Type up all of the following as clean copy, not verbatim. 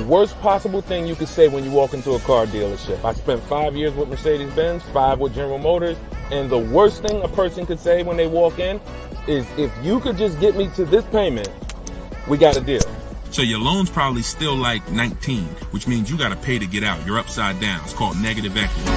worst possible thing you could say when you walk into a car dealership. I spent 5 years with Mercedes-Benz, 5 with General Motors, and the worst thing a person could say when they walk in is, if you could just get me to this payment, we got a deal. So your loan's probably still like 19, which means you got to pay to get out. You're upside down. It's called negative equity.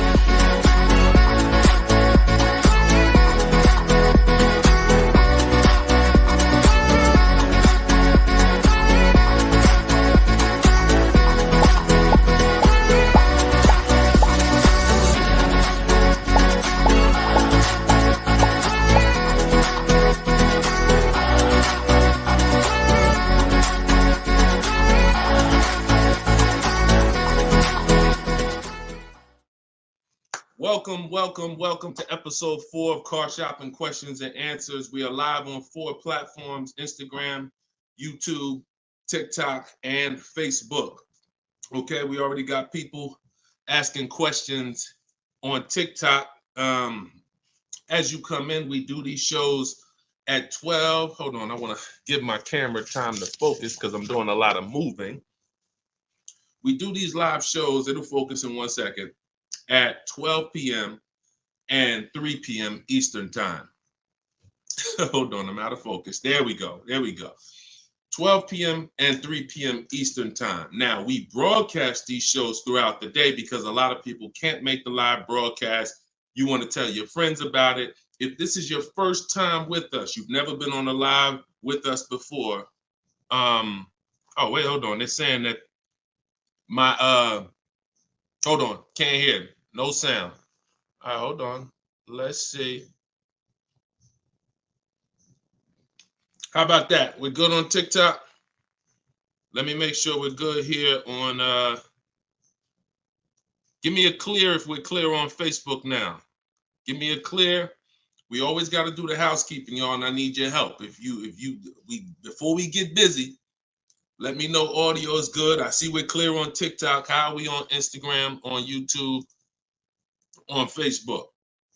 Welcome to episode 4 of Car Shopping Questions and Answers. We are live on 4 platforms: Instagram, YouTube, TikTok, and Facebook. Okay, we already got people asking questions on TikTok. As you come in, we do these shows at 12. Hold on, I want to give my camera time to focus because I'm doing a lot of moving. We do these live shows, it'll focus in 1 second, at 12 p.m. and 3 p.m. Eastern time. Hold on, I'm out of focus. There we go. 12 p.m. and 3 p.m. Eastern time. Now, we broadcast these shows throughout the day because a lot of people can't make the live broadcast. You want to tell your friends about it. If this is your first time with us, you've never been on a live with us before. Oh, wait, hold on. They're saying that hold on, can't hear me. No sound. All right, hold on. Let's see. How about that? We're good on TikTok? Let me make sure we're good here on, give me a clear if we're clear on Facebook now. Give me a clear. We always got to do the housekeeping, y'all, and I need your help. Before we get busy, let me know audio is good. I see we're clear on TikTok. How are we on Instagram, on YouTube, on Facebook?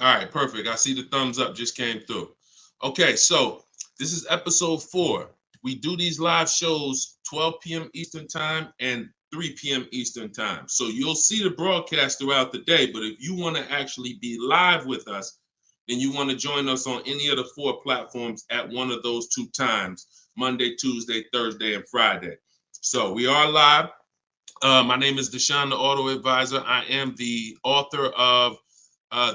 All right, perfect. I see the thumbs up just came through. Okay, so this is episode 4. We do these live shows 12 p.m. Eastern time and 3 p.m. Eastern time. So you'll see the broadcast throughout the day, but if you want to actually be live with us, then you want to join us on any of the 4 platforms at one of those 2 times: Monday, Tuesday, Thursday, and Friday. So we are live. My name is Deshone the Auto Advisor. I am the author of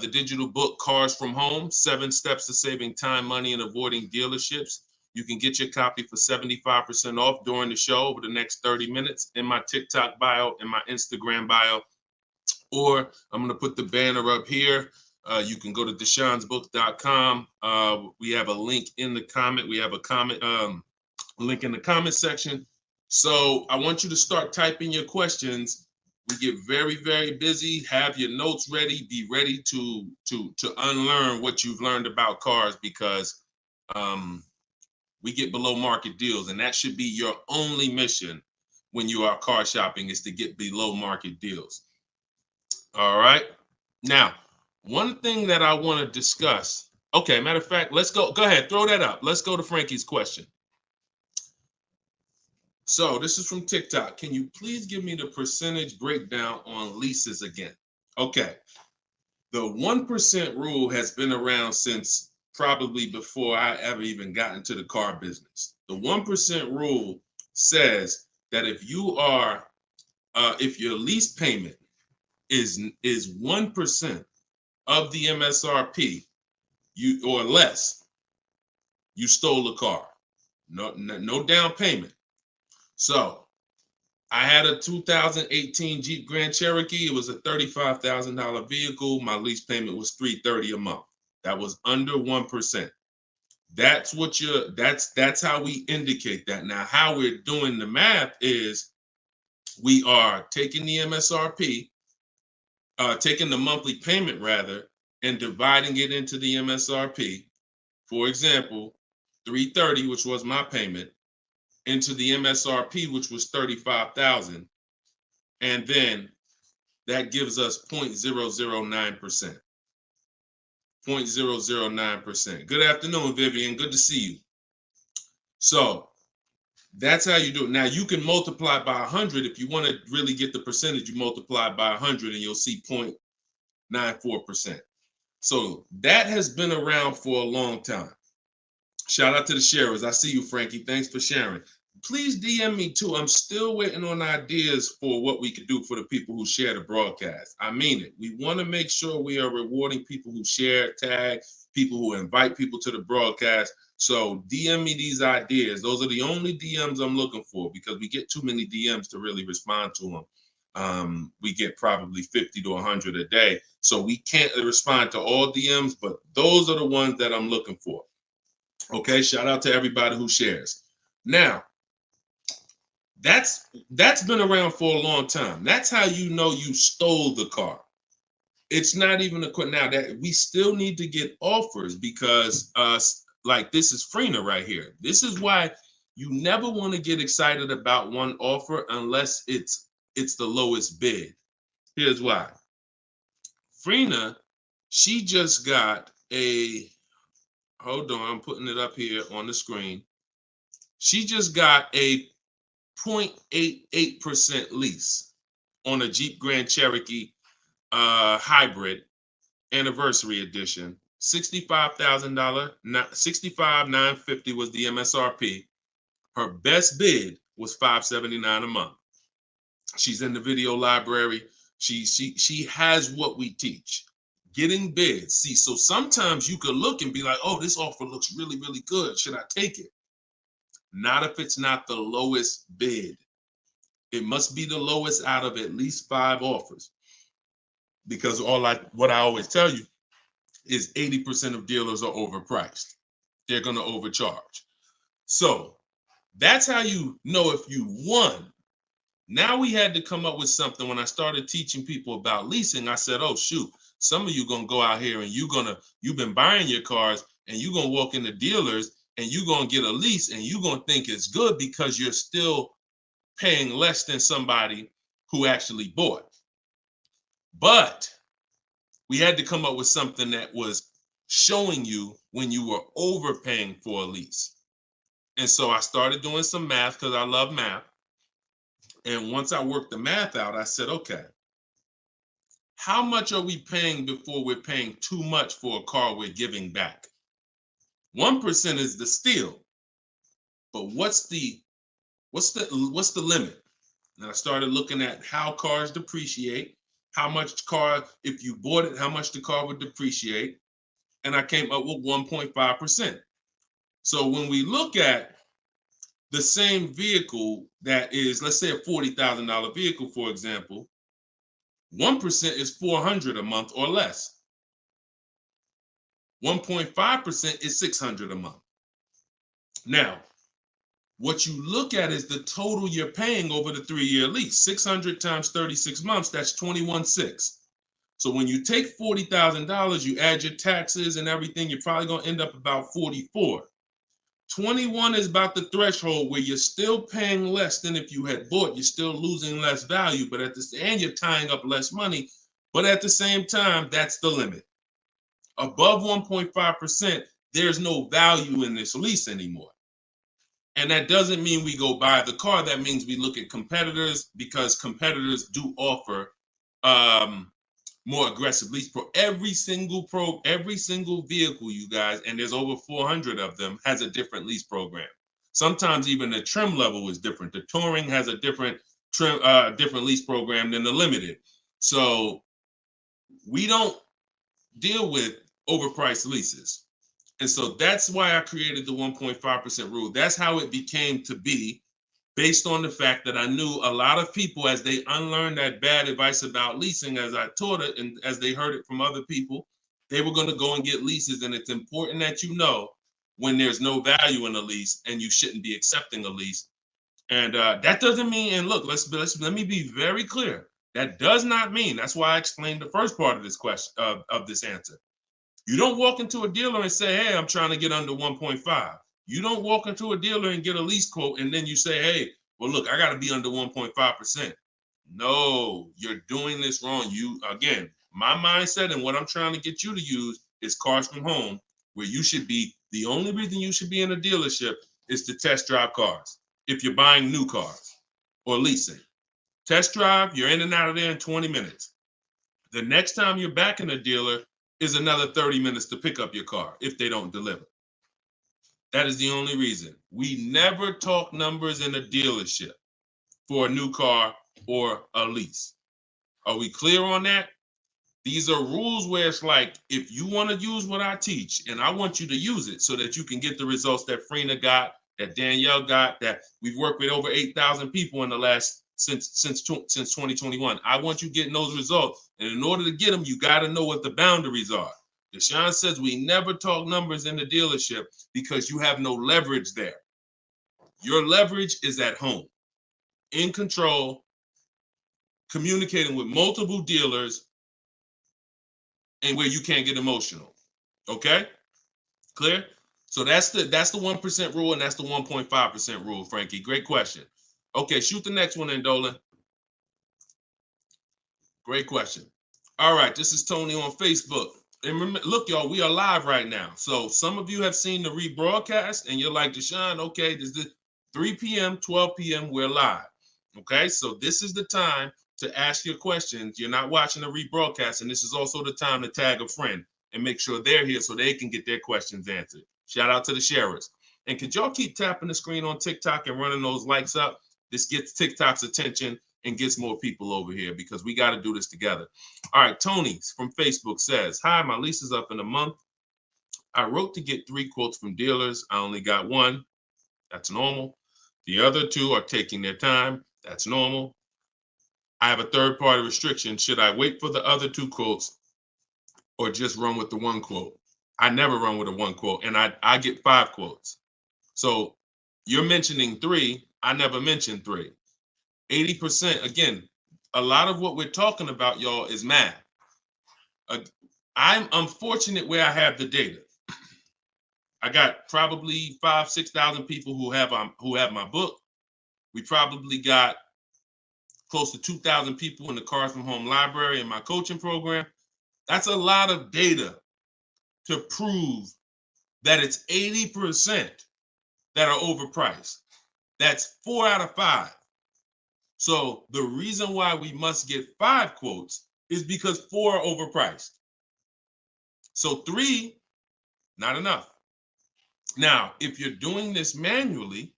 the digital book, Cars from Home, 7 Steps to Saving Time, Money, and Avoiding Dealerships. You can get your copy for 75% off during the show over the next 30 minutes in my TikTok bio, in my Instagram bio, or I'm going to put the banner up here. You can go to deshonsbook.com. We have a link in the comment. We have a comment link in the comment section. So I want you to start typing your questions. We get very, very busy. Have your notes ready. Be ready to unlearn what you've learned about cars, because we get below market deals, and that should be your only mission when you are car shopping, is to get below market deals. All right. Now, one thing that I want to discuss. Okay, matter of fact, let's go. Go ahead, throw that up. Let's go to Frankie's question. So this is from TikTok. Can you please give me the percentage breakdown on leases again? Okay. The 1% rule has been around since probably before I ever even got into the car business. The 1% rule says that if your lease payment is 1% of the MSRP, or less, you stole a car. No down payment. So I had a 2018 Jeep Grand Cherokee. It was a $35,000 vehicle. My lease payment was $330 a month. That was under 1%. That's how we indicate that. Now, how we're doing the math is we are taking the MSRP, taking the monthly payment rather, and dividing it into the MSRP. For example, $330, which was my payment, into the MSRP, which was $35,000, and then that gives us 0.009%. 0.009%. Good afternoon, Vivian. Good to see you. So That's how you do it. Now you can multiply by 100 if you want to really get the percentage. You multiply by 100 and you'll see 0.94%. So that has been around for a long time. Shout out to the sharers. I see you, Frankie. Thanks for sharing. Please DM me too. I'm still waiting on ideas for what we could do for the people who share the broadcast. I mean it. We want to make sure we are rewarding people who share, tag, people who invite people to the broadcast. So DM me these ideas. Those are the only DMs I'm looking for because we get too many DMs to really respond to them. We get probably 50 to 100 a day. So we can't respond to all DMs, but those are the ones that I'm looking for. Okay, shout out to everybody who shares. Now, that's been around for a long time. That's how you know you stole the car. It's not even a question now that we still need to get offers because like this is Freener right here. This is why you never want to get excited about one offer unless it's the lowest bid. Here's why. Freener, she just got a, hold on, I'm putting it up here on the screen. She just got a 0.88% lease on a Jeep Grand Cherokee hybrid anniversary edition. $65,000, $65,950 was the MSRP. Her best bid was $579 a month. She's in the video library. She has what we teach. Getting bids. See, so sometimes you could look and be like, oh, this offer looks really, really good. Should I take it? Not if it's not the lowest bid. It must be the lowest out of at least 5 offers. Because what I always tell you is 80% of dealers are overpriced. They're going to overcharge. So that's how you know if you won. Now we had to come up with something. When I started teaching people about leasing, I said, oh, shoot, some of you going to go out here and you've been buying your cars and you're going to walk into dealers and you're going to get a lease and you're going to think it's good because you're still paying less than somebody who actually bought. But we had to come up with something that was showing you when you were overpaying for a lease. And so I started doing some math because I love math. And once I worked the math out, I said, okay, how much are we paying before we're paying too much for a car we're giving back? 1% is the steal. But what's the limit? And I started looking at how cars depreciate, how much car, if you bought it, how much the car would depreciate. And I came up with 1.5%. So when we look at the same vehicle that is, let's say a $40,000 vehicle, for example, 1% is $400 a month or less. 1.5% is $600 a month. Now, what you look at is the total you're paying over the 3-year lease. 600 times 36 months, that's 21.6. So when you take $40,000, you add your taxes and everything, you're probably going to end up about 44. 21 is about the threshold where you're still paying less than if you had bought. You're still losing less value, but and you're tying up less money. But at the same time, that's the limit. Above 1.5%, there's no value in this lease anymore. And that doesn't mean we go buy the car. That means we look at competitors because competitors do offer more aggressive lease pro. Every single vehicle, you guys, and there's over 400 of them, has a different lease program. Sometimes even the trim level is different. The Touring has a different lease program than the Limited. So we don't deal with overpriced leases. And so that's why I created the 1.5% rule. That's how it became to be, based on the fact that I knew a lot of people, as they unlearned that bad advice about leasing, as I taught it and as they heard it from other people, they were going to go and get leases. And it's important that you know when there's no value in a lease and you shouldn't be accepting a lease. And that doesn't mean, and look, let me be very clear. That does not mean, that's why I explained the first part of this question, of this answer. You don't walk into a dealer and say, hey, I'm trying to get under 1.5. You don't walk into a dealer and get a lease quote and then you say, hey, well, look, I got to be under 1.5%. No, you're doing this wrong. Again, my mindset and what I'm trying to get you to use is Cars from Home, where you should be, the only reason you should be in a dealership is to test drive cars. if you're buying new cars or leasing. Test drive, you're in and out of there in 20 minutes. The next time you're back in a dealer is another 30 minutes to pick up your car if they don't deliver. That is the only reason. We never talk numbers in a dealership for a new car or a lease. Are we clear on that? These are rules where it's like, if you want to use what I teach, and I want you to use it so that you can get the results that Frina got, that Danielle got, that we've worked with over 8,000 people in the last since 2021. I want you getting those results. And in order to get them, you got to know what the boundaries are. Deshone says we never talk numbers in the dealership because you have no leverage there. Your leverage is at home, in control, communicating with multiple dealers, and where you can't get emotional. Okay? Clear? So that's the 1% rule, and that's the 1.5% rule, Frankie. Great question. Okay, shoot the next one in, Dolan. Great question. All right, this is Tony on Facebook. And remember, look, y'all, we are live right now. So some of you have seen the rebroadcast, and you're like, Deshone, okay, this is 3 p.m., 12 p.m., we're live. Okay, so this is the time to ask your questions. You're not watching the rebroadcast, and this is also the time to tag a friend and make sure they're here so they can get their questions answered. Shout out to the sharers. And could y'all keep tapping the screen on TikTok and running those likes up? This gets TikTok's attention and gets more people over here because we got to do this together. All right, Tony from Facebook says, hi, my lease is up in a month. I wrote to get 3 quotes from dealers. I only got 1. That's normal. The other 2 are taking their time. That's normal. I have a third-party restriction. Should I wait for the other 2 quotes or just run with the 1 quote? I never run with a 1 quote, and I get 5 quotes. So you're mentioning 3. I never mentioned 3. 80%, again, a lot of what we're talking about, y'all, is math. I'm unfortunate where I have the data. I got probably 5,000-6,000 people who have my book. We probably got close to 2,000 people in the Cars from Home library in my coaching program. That's a lot of data to prove that it's 80% that are overpriced. That's 4 out of 5. So the reason why we must get 5 quotes is because 4 are overpriced. So 3, not enough. Now, if you're doing this manually,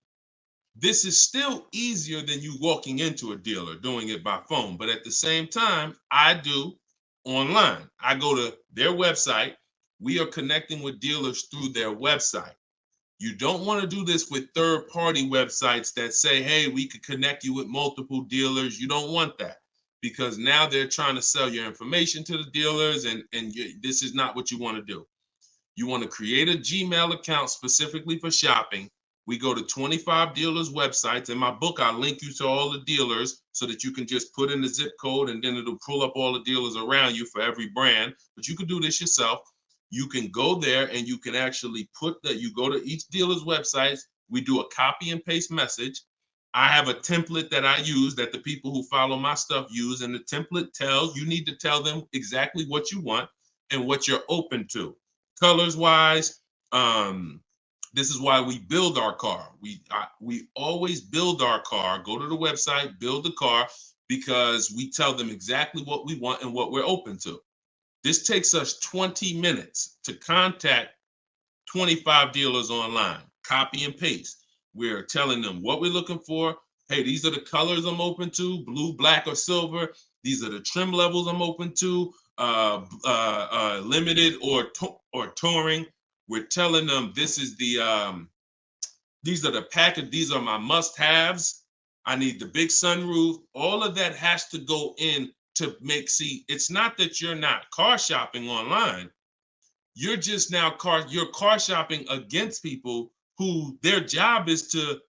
this is still easier than you walking into a dealer doing it by phone. But at the same time, I do online. I go to their website. We are connecting with dealers through their website. You don't want to do this with third-party websites that say, hey, we could connect you with multiple dealers. You don't want that because now they're trying to sell your information to the dealers, and this is not what you want to do. You want to create a Gmail account specifically for shopping. We go to 25 dealers' websites. In my book, I link you to all the dealers so that you can just put in the zip code, and then it'll pull up all the dealers around you for every brand. But you can do this yourself. You can go there and you can actually you go to each dealer's websites. We do a copy and paste message. I have a template that I use that the people who follow my stuff use. And the template you need to tell them exactly what you want and what you're open to. Colors wise, this is why we build our car. We always build our car, go to the website, build the car, because we tell them exactly what we want and what we're open to. This takes us 20 minutes to contact 25 dealers online, copy and paste. We're telling them what we're looking for. Hey, these are the colors I'm open to, blue, black, or silver. These are the trim levels I'm open to, limited or touring. We're telling them this is these are the package. These are my must-haves. I need the big sunroof. All of that has to go in to it's not that you're not car shopping online. You're just now you're car shopping against people who their job is to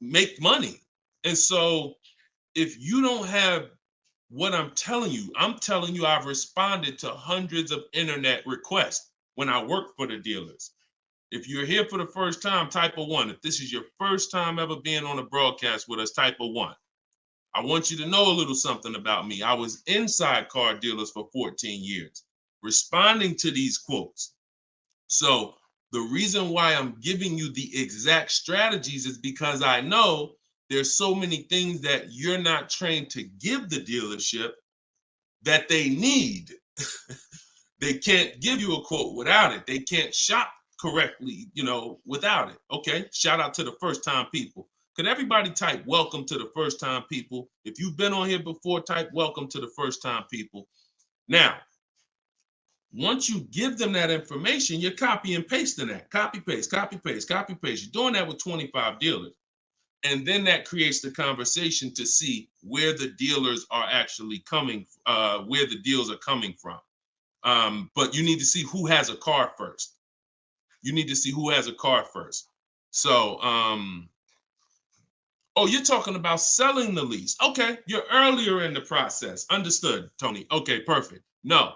make money. And so if you don't have what I'm telling you I've responded to hundreds of internet requests when I work for the dealers. If you're here for the first time, type a 1. If this is your first time ever being on a broadcast with us, type a 1. I want you to know a little something about me. I was inside car dealers for 14 years, responding to these quotes. So The reason why I'm giving you the exact strategies is because I know there's so many things that you're not trained to give the dealership that they need. They can't give you a quote without it. They can't shop correctly, without it. Okay, shout out to the first time people. Could everybody type welcome to the first time people? If you've been on here before, type welcome to the first time people. Now, once you give them that information, you're copy and pasting that. Copy, paste, copy, paste, copy, paste. You're doing that with 25 dealers. And then that creates the conversation to see where the dealers are actually coming, where the deals are coming from. But you need to see who has a car first. You need to see who has a car first. So, oh, you're talking about selling the lease. Okay, you're earlier in the process. Understood, Tony. Okay, perfect. No,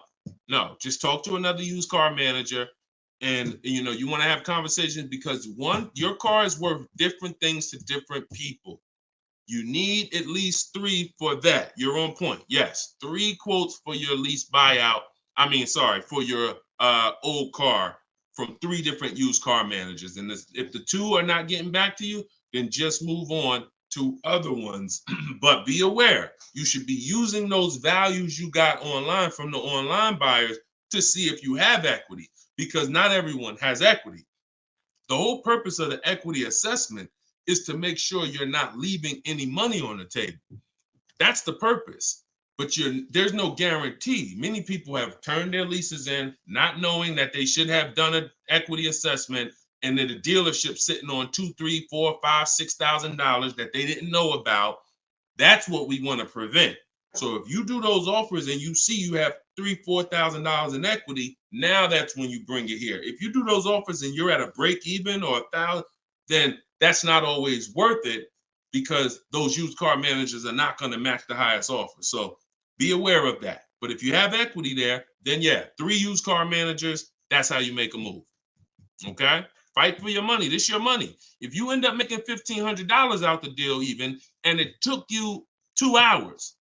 just talk to another used car manager. And you want to have conversations because one, your car is worth different things to different people. You need at least 3 for that. You're on point. Yes, 3 quotes for your lease buyout. For your old car from 3 different used car managers. And if the 2 are not getting back to you, then just move on to other ones. But be aware, you should be using those values you got online from the online buyers to see if you have equity, because not everyone has equity. The whole purpose of the equity assessment is to make sure you're not leaving any money on the table. That's the purpose. But there's no guarantee. Many people have turned their leases in not knowing that they should have done an equity assessment, and then the dealership sitting on $2,000, $3,000, $4,000, $5,000, $6,000 that they didn't know about. That's what we want to prevent. So if you do those offers and you see you have $3,000, $4,000 in equity, now that's when you bring it here. If you do those offers and you're at a break even or $1,000, then that's not always worth it, because those used car managers are not going to match the highest offer. So be aware of that. But if you have equity there, then yeah, 3 used car managers, that's how you make a move. Okay? Fight for your money. This is your money. If you end up making $1,500 out the deal even, and it took you 2 hours,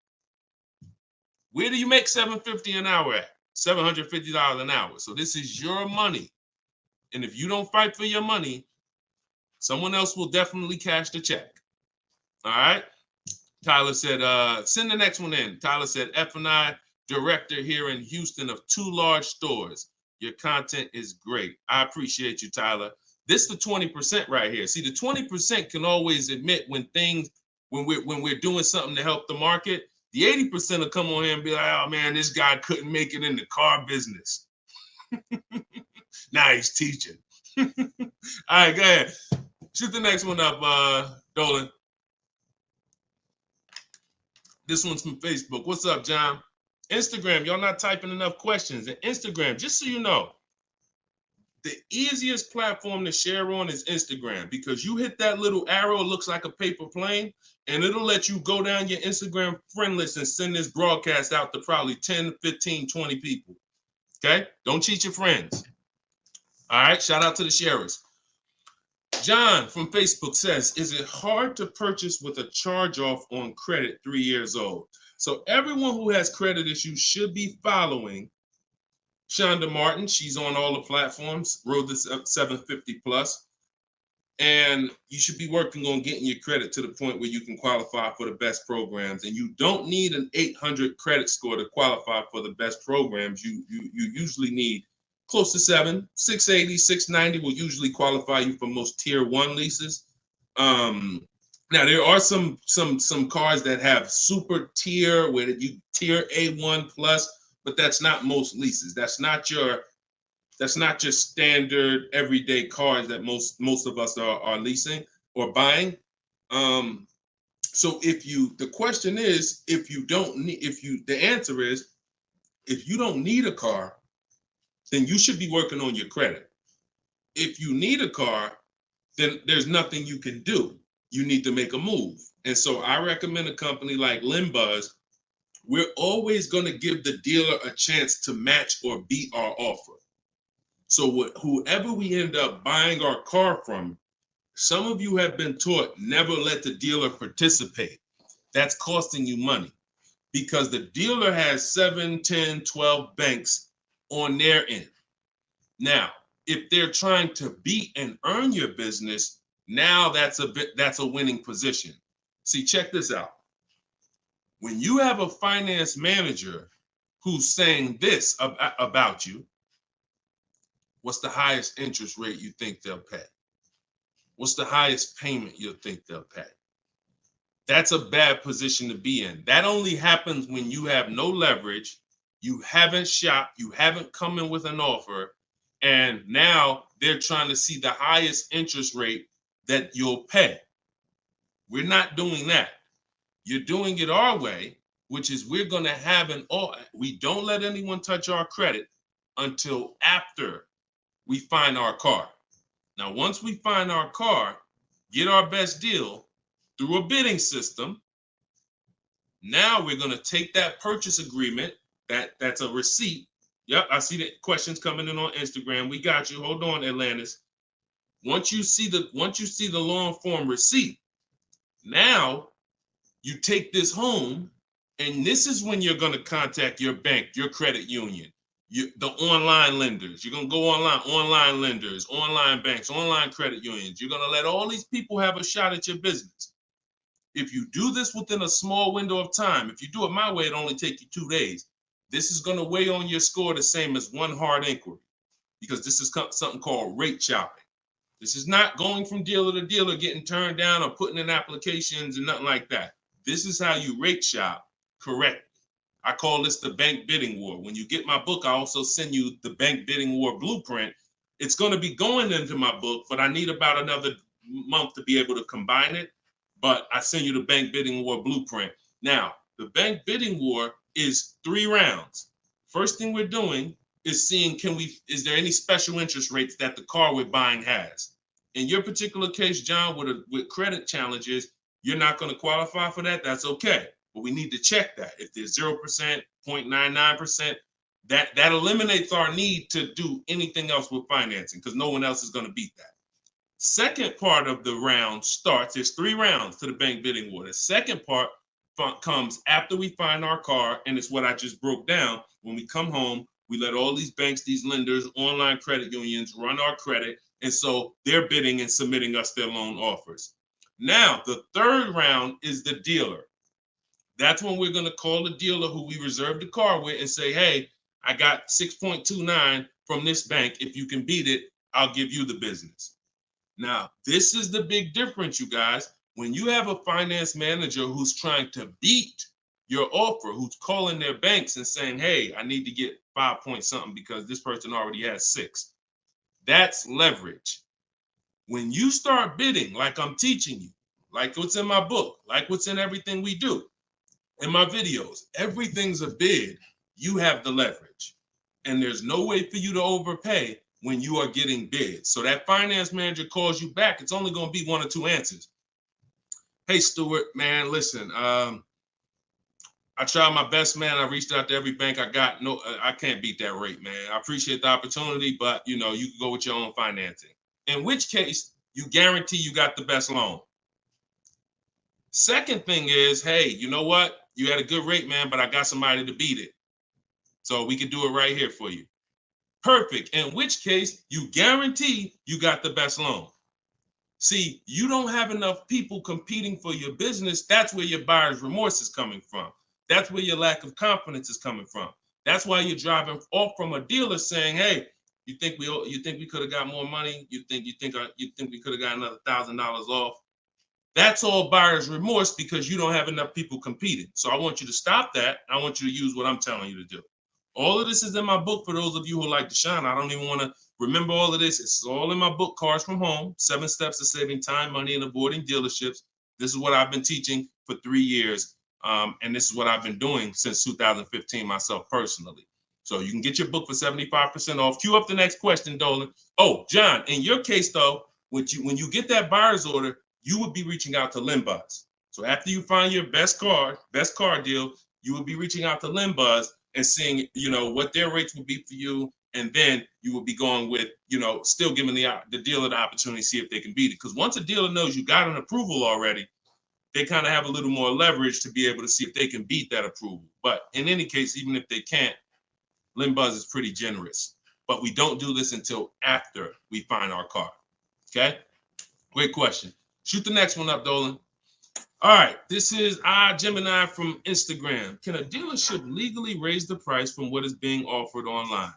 where do you make $750 an hour at? $750 an hour. So this is your money. And if you don't fight for your money, someone else will definitely cash the check. All right? Tyler said, send the next one in. Tyler said, F&I director here in Houston of 2 large stores. Your content is great. I appreciate you, Tyler. This is the 20% right here. See, the 20% can always admit when we're doing something to help the market. The 80% will come on here and be like, oh man, this guy couldn't make it in the car business. Now he's teaching. All right, go ahead. Shoot the next one up, Dolan. This one's from Facebook. What's up, John? Instagram, y'all not typing enough questions. And Instagram, just so you know, the easiest platform to share on is Instagram, because you hit that little arrow, it looks like a paper plane, and it'll let you go down your Instagram friend list and send this broadcast out to probably 10, 15, 20 people. Okay? Don't cheat your friends. All right? Shout out to the sharers. John from Facebook says, is it hard to purchase with a charge-off on credit 3 years old? So everyone who has credit issues should be following Shonda Martin. She's on all the platforms, Road to 750 plus. And you should be working on getting your credit to the point where you can qualify for the best programs. And you don't need an 800 credit score to qualify for the best programs. You usually need close to 680, 690 will usually qualify you for most tier 1 leases. Now there are some cars that have super tier where you tier A1 plus, but that's not most leases. That's not your standard everyday cars that most of us are leasing or buying. So the question is, the answer is, if you don't need a car, then you should be working on your credit. If you need a car, then there's nothing you can do. You need to make a move. And so I recommend a company like Limbuzz. We're always going to give the dealer a chance to match or beat our offer. So whoever we end up buying our car from, some of you have been taught never let the dealer participate. That's costing you money, because the dealer has 7, 10, 12 banks on their end. Now, if they're trying to beat and earn your business, now that's a winning position. See, check this out. When you have a finance manager who's saying this about you, what's the highest interest rate you think they'll pay? What's the highest payment you think they'll pay? That's a bad position to be in. That only happens when you have no leverage, you haven't shopped, you haven't come in with an offer, and now they're trying to see the highest interest rate that you'll pay. We're not doing that. You're doing it our way, which is we're going to have we don't let anyone touch our credit until after we find our car. Now, once we find our car, get our best deal through a bidding system, now we're going to take that purchase agreement, that's a receipt. Yep, I see the questions coming in on Instagram. We got you. Hold on, Atlantis. Once you see the long form receipt, now you take this home, and this is when you're going to contact your bank, your credit union, the online lenders. You're going to go online lenders, online banks, online credit unions. You're going to let all these people have a shot at your business. If you do this within a small window of time, if you do it my way, it'll only take you 2 days. This is going to weigh on your score the same as one hard inquiry, because this is something called rate shopping. This is not going from dealer to dealer, getting turned down or putting in applications and nothing like that. This is how you rate shop correctly. I call this the bank bidding war. When you get my book, I also send you the bank bidding war blueprint. It's going to be going into my book, but I need about another month to be able to combine it. But I send you the bank bidding war blueprint. Now, the bank bidding war is 3 rounds. First thing we're doing is seeing, is there any special interest rates that the car we're buying has? In your particular case, John, with credit challenges, you're not going to qualify for that. That's okay. But we need to check that. If there's 0%, 0.99%, that eliminates our need to do anything else with financing, because no one else is going to beat that. Second part of the round starts, there's 3 rounds to the bank bidding war. The second part comes after we find our car, and it's what I just broke down. When we come home, we let all these banks, these lenders, online credit unions run our credit, and so they're bidding and submitting us their loan offers. Now, the third round is the dealer. That's when we're going to call the dealer who we reserved the car with and say, hey, I got 6.29 from this bank. If you can beat it, I'll give you the business. Now, this is the big difference, you guys. When you have a finance manager who's trying to beat your offer, who's calling their banks and saying, hey, I need to get 5 point something because this person already has 6. That's leverage. When you start bidding, like I'm teaching you, like what's in my book, like what's in everything we do, in my videos, everything's a bid. You have the leverage. And there's no way for you to overpay when you are getting bids. So that finance manager calls you back, it's only going to be 1 or 2 answers. Hey, Stuart, man, listen, I tried my best, man. I reached out to every bank I got. No, I can't beat that rate, man. I appreciate the opportunity, but you can go with your own financing. In which case, you guarantee you got the best loan. Second thing is, hey, you know what? You had a good rate, man, but I got somebody to beat it. So we can do it right here for you. Perfect. In which case, you guarantee you got the best loan. See, you don't have enough people competing for your business. That's where your buyer's remorse is coming from. That's where your lack of confidence is coming from. That's why you're driving off from a dealer saying, hey, you think we could have got more money? You think we could have got another $1,000 off? That's all buyer's remorse because you don't have enough people competing. So I want you to stop that. I want you to use what I'm telling you to do. All of this is in my book for those of you who like Deshone. I don't even want to remember all of this. It's all in my book, Cars from Home, 7 Steps to Saving Time, Money, and Avoiding Dealerships. This is what I've been teaching for 3 years. And this is what I've been doing since 2015 myself personally. So you can get your book for 75% off. Cue up the next question, Dolan. Oh, John, in your case, though, when you get that buyer's order, you would be reaching out to Limbuzz. So after you find your best car deal, you would be reaching out to Limbuzz and seeing, what their rates would be for you. And then you would be going with, still giving the dealer the opportunity to see if they can beat it. Because once a dealer knows you got an approval already, they kind of have a little more leverage to be able to see if they can beat that approval. But in any case, even if they can't, Limbuzz is pretty generous. but we don't do this until after we find our car. Okay? Great question. Shoot the next one up, Dolan. All right, this is Gemini from Instagram. Can a dealership legally raise the price from what is being offered online?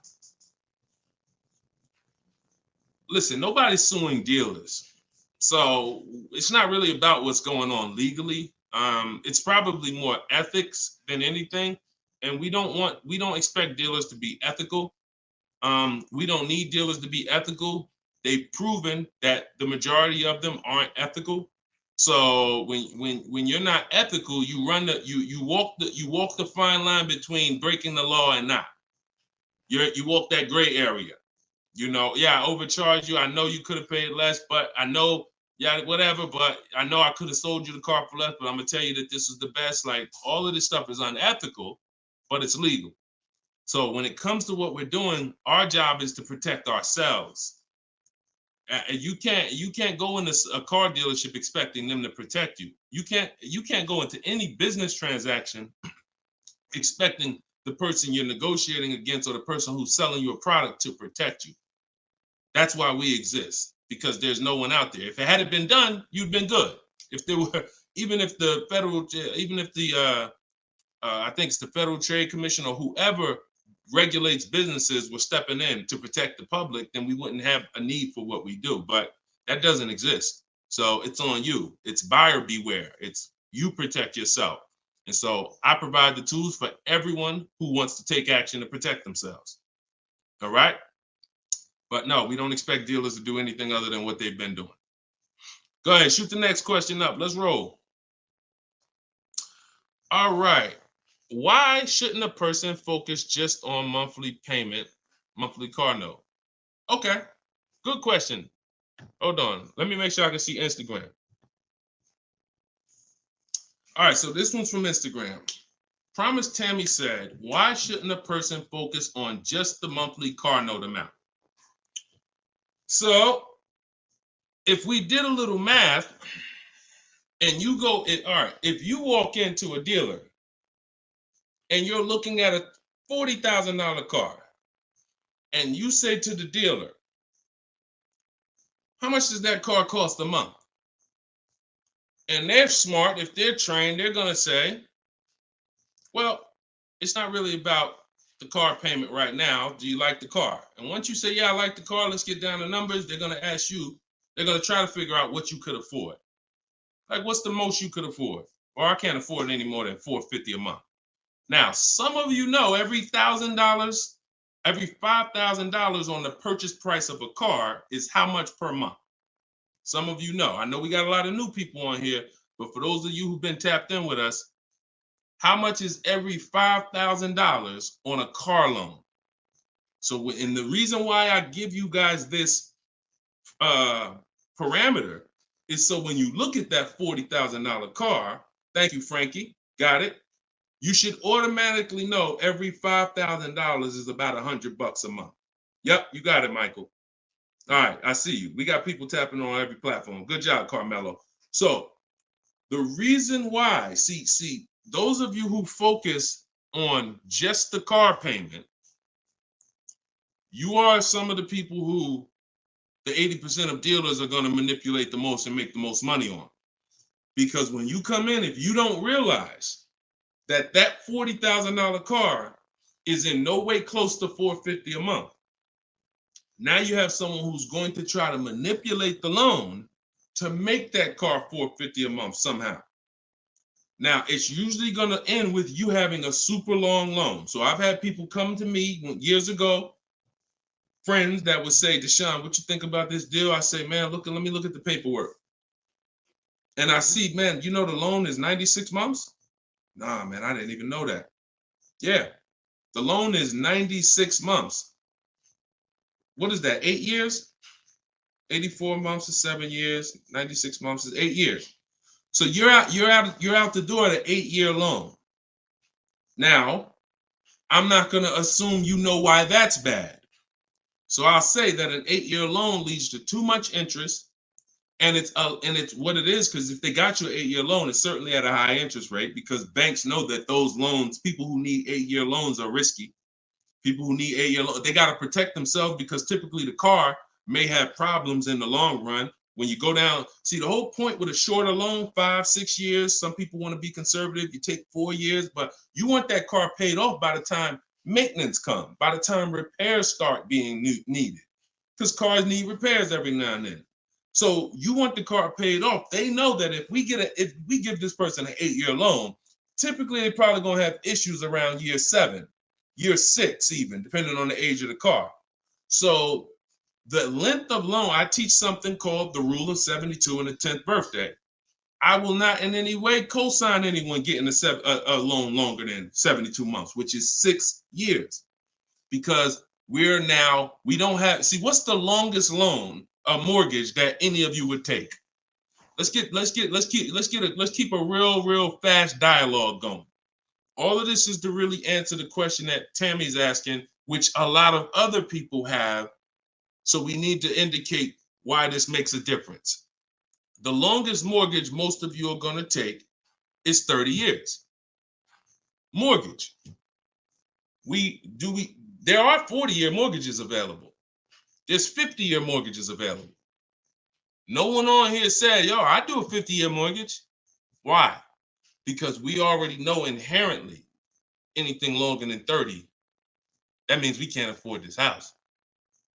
Listen, nobody's suing dealers. So it's not really about what's going on legally. It's probably more ethics than anything. And we don't expect dealers to be ethical. We don't need dealers to be ethical. They've proven that the majority of them aren't ethical. So when you're not ethical, you walk the fine line between breaking the law and not. You walk that gray area. I overcharged you. I know you could have paid less, but I know, whatever. But I know I could have sold you the car for less. But I'm gonna tell you that this is the best. Like, all of this stuff is unethical, but it's legal. So when it comes to what we're doing, our job is to protect ourselves. You can't go into a car dealership expecting them to protect you. You can't go into any business transaction expecting the person you're negotiating against or the person who's selling you a product to protect you. That's why we exist, because there's no one out there. If it hadn't been done, you'd been good. If there were, even if the I think it's the Federal Trade Commission or whoever regulates businesses were stepping in to protect the public, then we wouldn't have a need for what we do. But that doesn't exist. So it's on you. It's buyer beware. It's you protect yourself. And so I provide the tools for everyone who wants to take action to protect themselves. All right? But no, we don't expect dealers to do anything other than what they've been doing. Go ahead, shoot the next question up. Let's roll. All right. Why shouldn't a person focus just on monthly payment, monthly car note? Okay, good question. Hold on. Let me make sure I can see Instagram. All right, so this one's from Instagram. Promise Tammy said, why shouldn't a person focus on just the monthly car note amount? So if we did a little math and you go, all right, if you walk into a dealer and you're looking at a $40,000 car, and you say to the dealer, how much does that car cost a month? And they're smart, if they're trained, they're gonna say, well, it's not really about the car payment right now. Do you like the car? And once you say, yeah, I like the car, let's get down to numbers, they're gonna ask you, they're gonna try to figure out what you could afford. Like, what's the most you could afford? Or I can't afford any more than $450 a month. Now, some of you know every $1,000, every $5,000 on the purchase price of a car is how much per month. Some of you know. I know we got a lot of new people on here, but for those of you who've been tapped in with us, how much is every $5,000 on a car loan? So, and the reason why I give you guys this parameter is so when you look at that $40,000 car, thank you, Frankie, got it. You should automatically know every $5,000 is about $100 a month. Yep, you got it, Michael. All right, I see you. We got people tapping on every platform. Good job, Carmelo. So the reason why, see, those of you who focus on just the car payment, you are some of the people who the 80% of dealers are going to manipulate the most and make the most money on. Because when you come in, if you don't realize that $40,000 car is in no way close to $450 a month, now you have someone who's going to try to manipulate the loan to make that car $450 a month somehow. Now, it's usually going to end with you having a super long loan. So I've had people come to me years ago, friends that would say, Deshone, what you think about this deal? I say, man, let me look at the paperwork. And I see, man, you know the loan is 96 months? Nah, man, I didn't even know that. Yeah, the loan is 96 months. What is that, 8 years? 84 months is 7 years, 96 months is 8 years. So you're out the door at an 8-year loan. Now, I'm not gonna assume you know why that's bad. So I'll say that an 8-year loan leads to too much interest, and it's what it is, because if they got you an 8-year loan, it's certainly at a high interest rate, because banks know that those loans, people who need 8-year loans, are risky. People who need 8-year loan, they got to protect themselves because typically the car may have problems in the long run. When you go down, see the whole point with a shorter loan, 5-6 years. Some people want to be conservative. You take 4 years, but you want that car paid off by the time maintenance comes, by the time repairs start being needed, because cars need repairs every now and then. So you want the car paid off. They know that if we give this person an 8-year loan, typically they're probably gonna have issues around year 7, year 6, even depending on the age of the car. So the length of loan, I teach something called the rule of 72 and the 10th birthday. I will not in any way co-sign anyone getting a loan longer than 72 months, which is 6 years, because we don't have, see, what's the longest loan, a mortgage that any of you would take? Let's keep a real fast dialogue going. All of this is to really answer the question that Tammy's asking, which a lot of other people have. So we need to indicate why this makes a difference. The longest mortgage most of you are going to take is 30 years. Mortgage. There are 40-year mortgages available. There's 50-year mortgages available. No one on here said, yo, I do a 50-year mortgage. Why? Because we already know inherently anything longer than 30, that means we can't afford this house.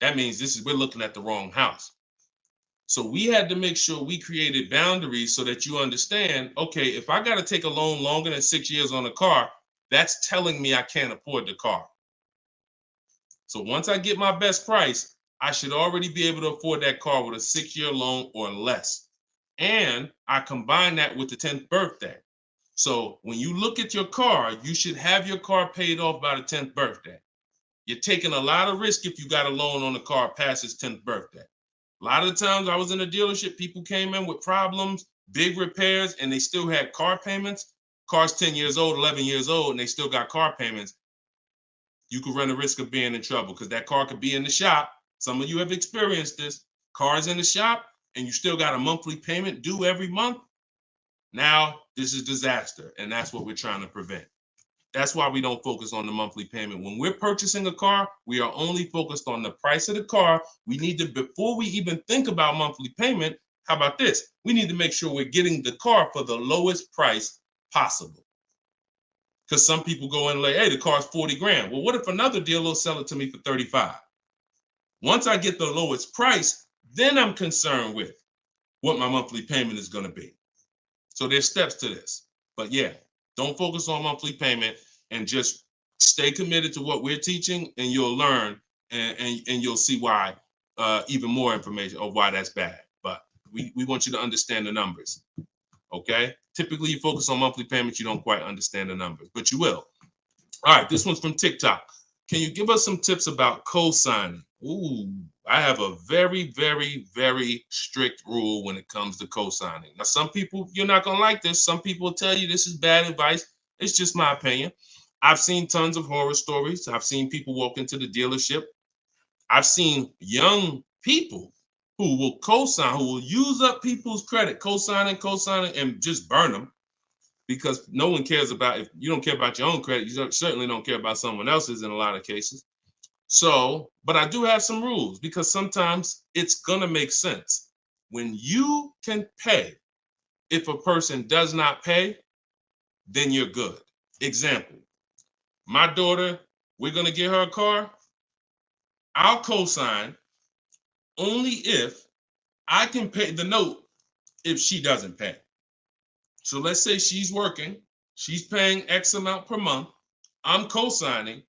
That means we're looking at the wrong house. So we had to make sure we created boundaries so that you understand, okay, if I got to take a loan longer than 6 years on a car, that's telling me I can't afford the car. So once I get my best price, I should already be able to afford that car with a 6-year loan or less. And I combine that with the 10th birthday. So when you look at your car, you should have your car paid off by the 10th birthday. You're taking a lot of risk if you got a loan on the car past its 10th birthday. A lot of the times I was in a dealership, people came in with problems, big repairs, and they still had car payments. Car's 10 years old, 11 years old, and they still got car payments. You could run the risk of being in trouble because that car could be in the shop. Some of you have experienced this. Car's in the shop, and you still got a monthly payment due every month. Now, this is disaster, and that's what we're trying to prevent. That's why we don't focus on the monthly payment. When we're purchasing a car, we are only focused on the price of the car. We need to, before we even think about monthly payment, how about this? We need to make sure we're getting the car for the lowest price possible. Because some people go in and like, hey, the car's 40 grand. Well, what if another dealer will sell it to me for 35? Once I get the lowest price, then I'm concerned with what my monthly payment is going to be. So there's steps to this. But yeah, don't focus on monthly payment and just stay committed to what we're teaching, and you'll learn and you'll see why, even more information of why that's bad. But we want you to understand the numbers, okay? Typically, you focus on monthly payments, you don't quite understand the numbers, but you will. All right, this one's from TikTok. Can you give us some tips about co-signing? Ooh, I have a very, very, very strict rule when it comes to co-signing. Now, some people, you're not going to like this. Some people will tell you this is bad advice. It's just my opinion. I've seen tons of horror stories. I've seen people walk into the dealership. I've seen young people who will co-sign, who will use up people's credit, co-signing, and just burn them, because no one cares about, if you don't care about your own credit, you certainly don't care about someone else's in a lot of cases. So, but I do have some rules, because sometimes it's going to make sense. When you can pay, if a person does not pay, then you're good. Example, my daughter, we're going to get her a car. I'll co-sign only if I can pay the note if she doesn't pay. So let's say she's working, she's paying X amount per month, I'm co-signing,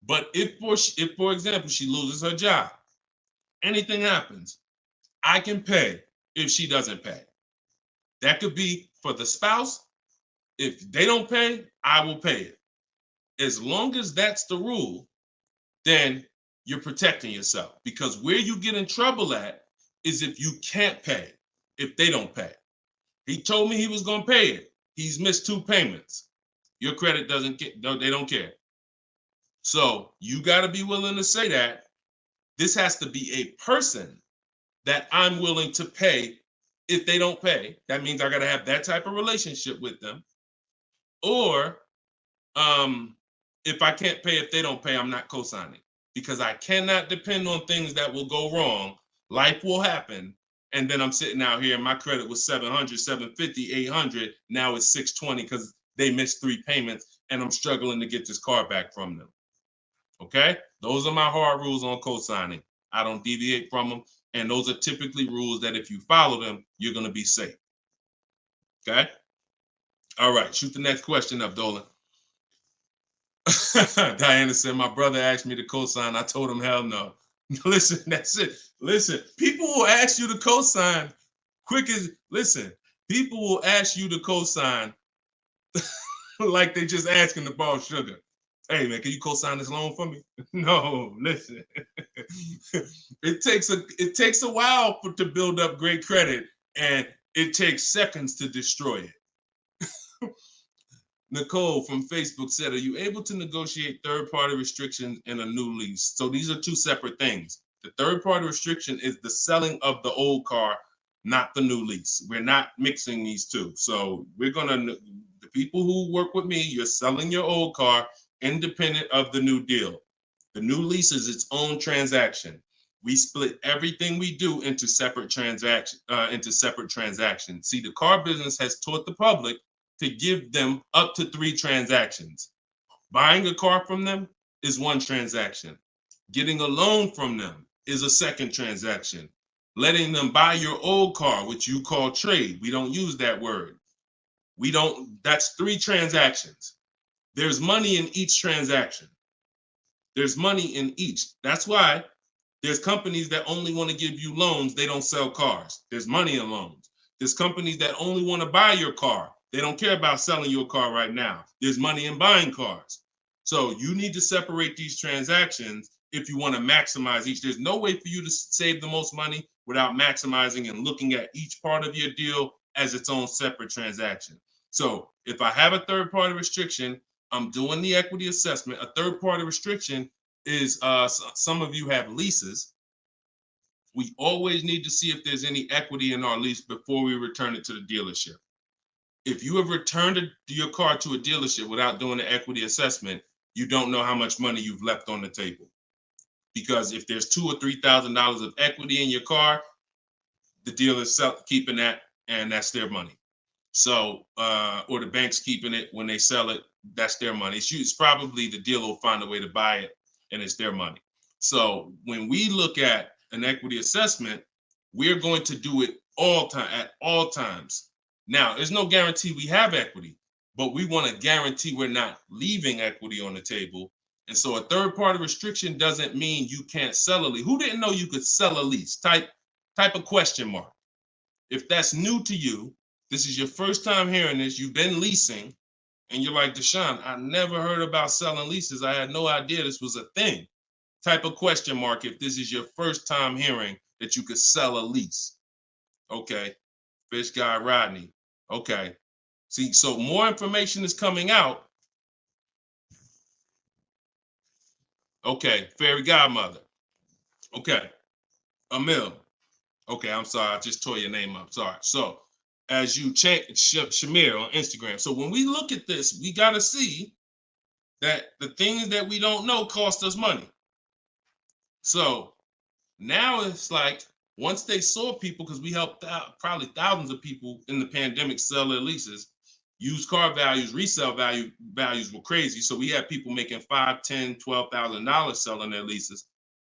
but if for example, she loses her job, anything happens, I can pay if she doesn't pay. That could be for the spouse. If they don't pay, I will pay it. As long as that's the rule, then you're protecting yourself, because where you get in trouble at is if you can't pay, if they don't pay. He told me he was going to pay it. He's missed 2 payments. Your credit doesn't get, no, they don't care. So you got to be willing to say that. This has to be a person that I'm willing to pay if they don't pay. That means I got to have that type of relationship with them. Or if I can't pay, if they don't pay, I'm not co-signing, because I cannot depend on things that will go wrong. Life will happen. And then I'm sitting out here and my credit was 700, 750, 800. Now it's 620 because they missed 3 payments and I'm struggling to get this car back from them. Okay? Those are my hard rules on co-signing. I don't deviate from them. And those are typically rules that if you follow them, you're going to be safe. Okay? All right. Shoot the next question up, Dolan. Diana said, my brother asked me to co-sign. I told him, hell no. Listen, that's it. Listen, people will ask you to co-sign quick as, listen, people will ask you to co-sign like they just asking to borrow sugar. Hey man, can you co-sign this loan for me? No, listen. It takes a while to build up great credit, and it takes seconds to destroy it. Nicole from Facebook said, are you able to negotiate third-party restrictions in a new lease? So these are two separate things. The third-party restriction is the selling of the old car, not the new lease. We're not mixing these two. So we're going to, the people who work with me, you're selling your old car independent of the new deal. The new lease is its own transaction. We split everything we do into separate transactions. See, the car business has taught the public to give them up to 3 transactions. Buying a car from them is 1 transaction. Getting a loan from them is a 2nd transaction. Letting them buy your old car, which you call trade. We don't use that word. That's 3 transactions. There's money in each transaction. There's money in each. That's why there's companies that only want to give you loans. They don't sell cars. There's money in loans. There's companies that only want to buy your car. They don't care about selling your car right now. There's money in buying cars. So you need to separate these transactions if you want to maximize each. There's no way for you to save the most money without maximizing and looking at each part of your deal as its own separate transaction. So if I have a third-party restriction, I'm doing the equity assessment. A third-party restriction is, some of you have leases. We always need to see if there's any equity in our lease before we return it to the dealership. If you have returned your car to a dealership without doing the equity assessment, you don't know how much money you've left on the table. Because if there's $2,000 or $3,000 of equity in your car, the dealer's keeping that, and that's their money. So, or the bank's keeping it when they sell it, that's their money. It's probably the dealer will find a way to buy it, and it's their money. So when we look at an equity assessment, we're going to do it at all times. Now, there's no guarantee we have equity, but we want to guarantee we're not leaving equity on the table. And so a third-party restriction doesn't mean you can't sell a lease. Who didn't know you could sell a lease? Type a question mark. If that's new to you, this is your first time hearing this, you've been leasing, and you're like, Deshone, I never heard about selling leases. I had no idea this was a thing. Type a question mark if this is your first time hearing that you could sell a lease. Okay. Fish Guy Rodney. Okay. See, so more information is coming out. Okay. Fairy Godmother. Okay. Emil. Okay, I'm sorry. I just tore your name up. Sorry. So as you change Shamir on Instagram. So when we look at this, we got to see that the things that we don't know cost us money. So now it's like, once they saw people, because we helped out probably thousands of people in the pandemic sell their leases, used car values, resale values were crazy. So we had people making $5,000, $10,000, $12,000 selling their leases.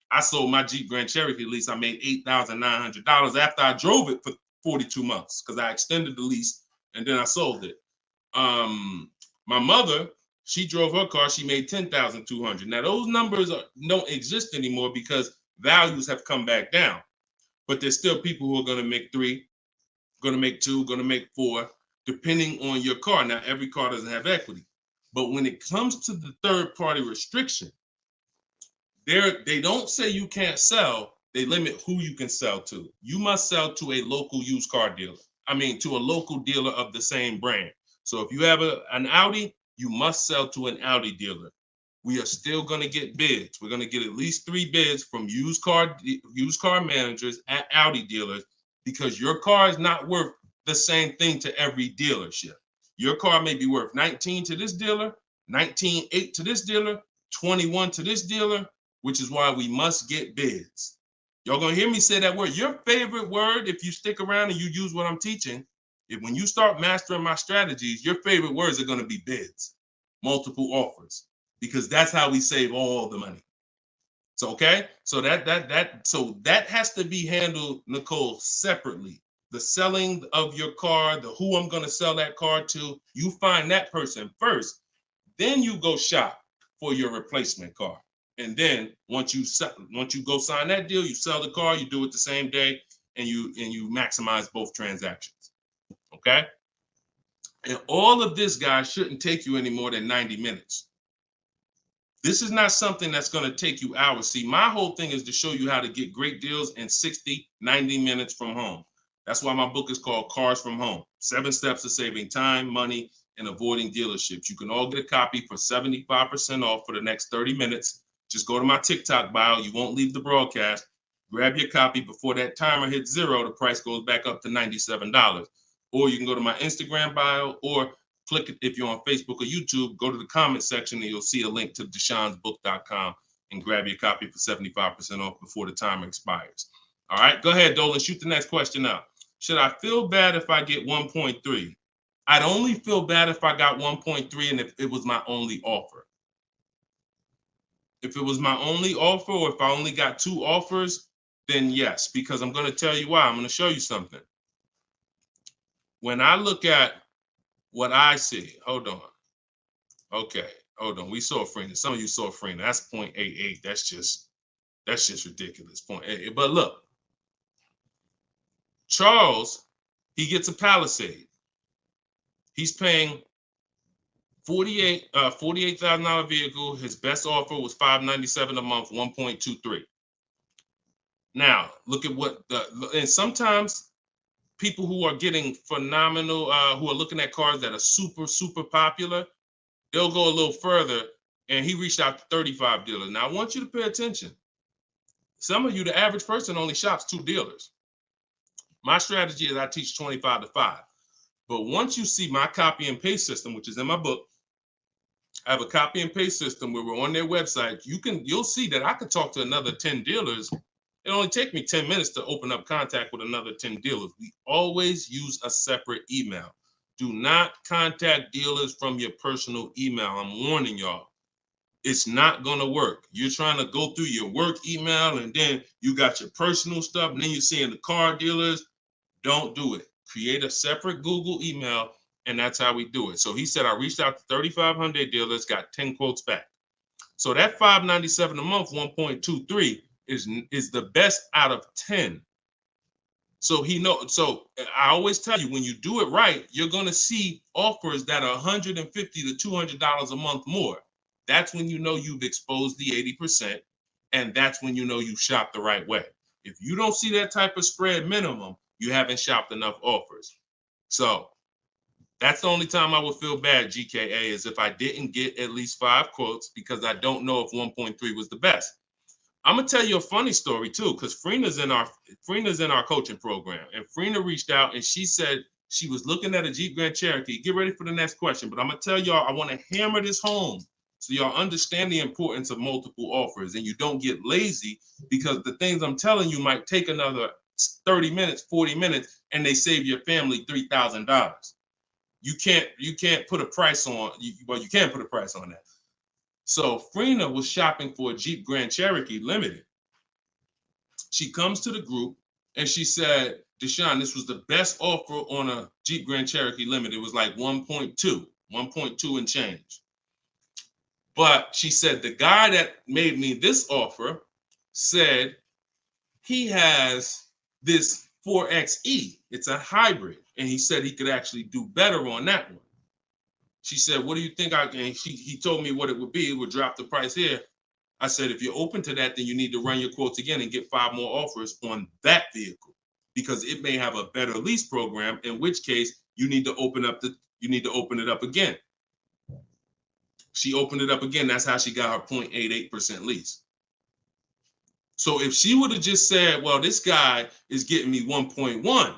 I sold my Jeep Grand Cherokee lease. I made $8,900 after I drove it for 42 months because I extended the lease and then I sold it. My mother, she drove her car. She made $10,200. Now those numbers don't exist anymore because values have come back down. But there's still people who are going to make 3, going to make 2, going to make 4, depending on your car. Now every car doesn't have equity, but when it comes to the third-party restriction, they don't say you can't sell. They limit who you can sell to. You must sell to a local used car dealer. I mean, to a local dealer of the same brand. So if you have an Audi, you must sell to an Audi dealer. We are still going to get bids. We're going to get at least 3 bids from used car managers at Audi dealers because your car is not worth the same thing to every dealership. Your car may be worth 19 to this dealer, 19.8 to this dealer, 21 to this dealer, which is why we must get bids. Y'all gonna hear me say that word. Your favorite word, if you stick around and you use what I'm teaching, when you start mastering my strategies, your favorite words are gonna be bids, multiple offers, because that's how we save all the money. So okay, so that has to be handled, Nicole, separately. The selling of your car, the who I'm gonna sell that car to, you find that person first. Then you go shop for your replacement car. And then once you go sign that deal, you sell the car, you do it the same day, and you maximize both transactions. Okay? And all of this, guys, shouldn't take you any more than 90 minutes. This is not something that's going to take you hours. See, my whole thing is to show you how to get great deals in 60, 90 minutes from home. That's why my book is called Cars from Home, 7 Steps to Saving Time, Money, and Avoiding Dealerships. You can all get a copy for 75% off for the next 30 minutes. Just go to my TikTok bio. You won't leave the broadcast. Grab your copy before that timer hits 0. The price goes back up to $97. Or you can go to my Instagram bio, or click it if you're on Facebook or YouTube. Go to the comment section and you'll see a link to deshonsbook.com and grab your copy for 75% off before the timer expires. All right, go ahead, Dolan. Shoot the next question out. Should I feel bad if I get 1.3? I'd only feel bad if I got 1.3 and if it was my only offer. If it was my only offer, or if I only got 2 offers, then yes, because I'm going to tell you why. I'm going to show you something. When I look at what I see, hold on. Okay, hold on. We saw Freener. Some of you saw Freener. That's 0.88. That's just ridiculous. 0.88. But look, Charles, he gets a Palisade. He's paying $48,000 vehicle. His best offer was $597 a month, 1.23. Now look at and sometimes people who are getting phenomenal, who are looking at cars that are super, super popular, they'll go a little further, and he reached out to 35 dealers. Now, I want you to pay attention. Some of you, the average person, only shops 2 dealers. My strategy is I teach 25 to 5. But once you see my copy and paste system, which is in my book, I have a copy and paste system where we're on their website. You'll see that I could talk to another 10 dealers. It only take me 10 minutes to open up contact with another 10 dealers. We always use a separate email. Do not contact dealers from your personal email. I'm warning y'all. It's not going to work. You're trying to go through your work email, and then you got your personal stuff, and then you're seeing the car dealers. Don't do it. Create a separate Google email, and that's how we do it. So he said, I reached out to 3,500 dealers, got 10 quotes back. So that $597 a month, 1.23, is the best out of 10. So so I always tell you, when you do it right, you're going to see offers that are $150 to $200 a month more. That's when you know you've exposed the 80%, and that's when you know you shopped the right way. If you don't see that type of spread minimum, you haven't shopped enough offers. So that's the only time I would feel bad, GKA, is if I didn't get at least 5 quotes, because I don't know if 1.3 was the best. I'm gonna tell you a funny story too, because Freena's in our coaching program, and Freena reached out and she said she was looking at a Jeep Grand Cherokee. Get ready for the next question, but I'm gonna tell y'all, I want to hammer this home so y'all understand the importance of multiple offers, and you don't get lazy, because the things I'm telling you might take another 30 minutes, 40 minutes, and they save your family $3,000. You can't put a price on. You can't put a price on that. So Freena was shopping for a Jeep Grand Cherokee Limited. She comes to the group and she said, Deshone, this was the best offer on a Jeep Grand Cherokee Limited. It was like 1.2 and change. But she said, the guy that made me this offer said he has this 4XE. It's a hybrid. And he said he could actually do better on that one. She said, what do you think? He told me what it would be. It would drop the price here. I said, if you're open to that, then you need to run your quotes again and get 5 more offers on that vehicle, because it may have a better lease program, in which case you need to open it up again. She opened it up again. That's how she got her 0.88% lease. So if she would have just said, well, this guy is getting me 1.1,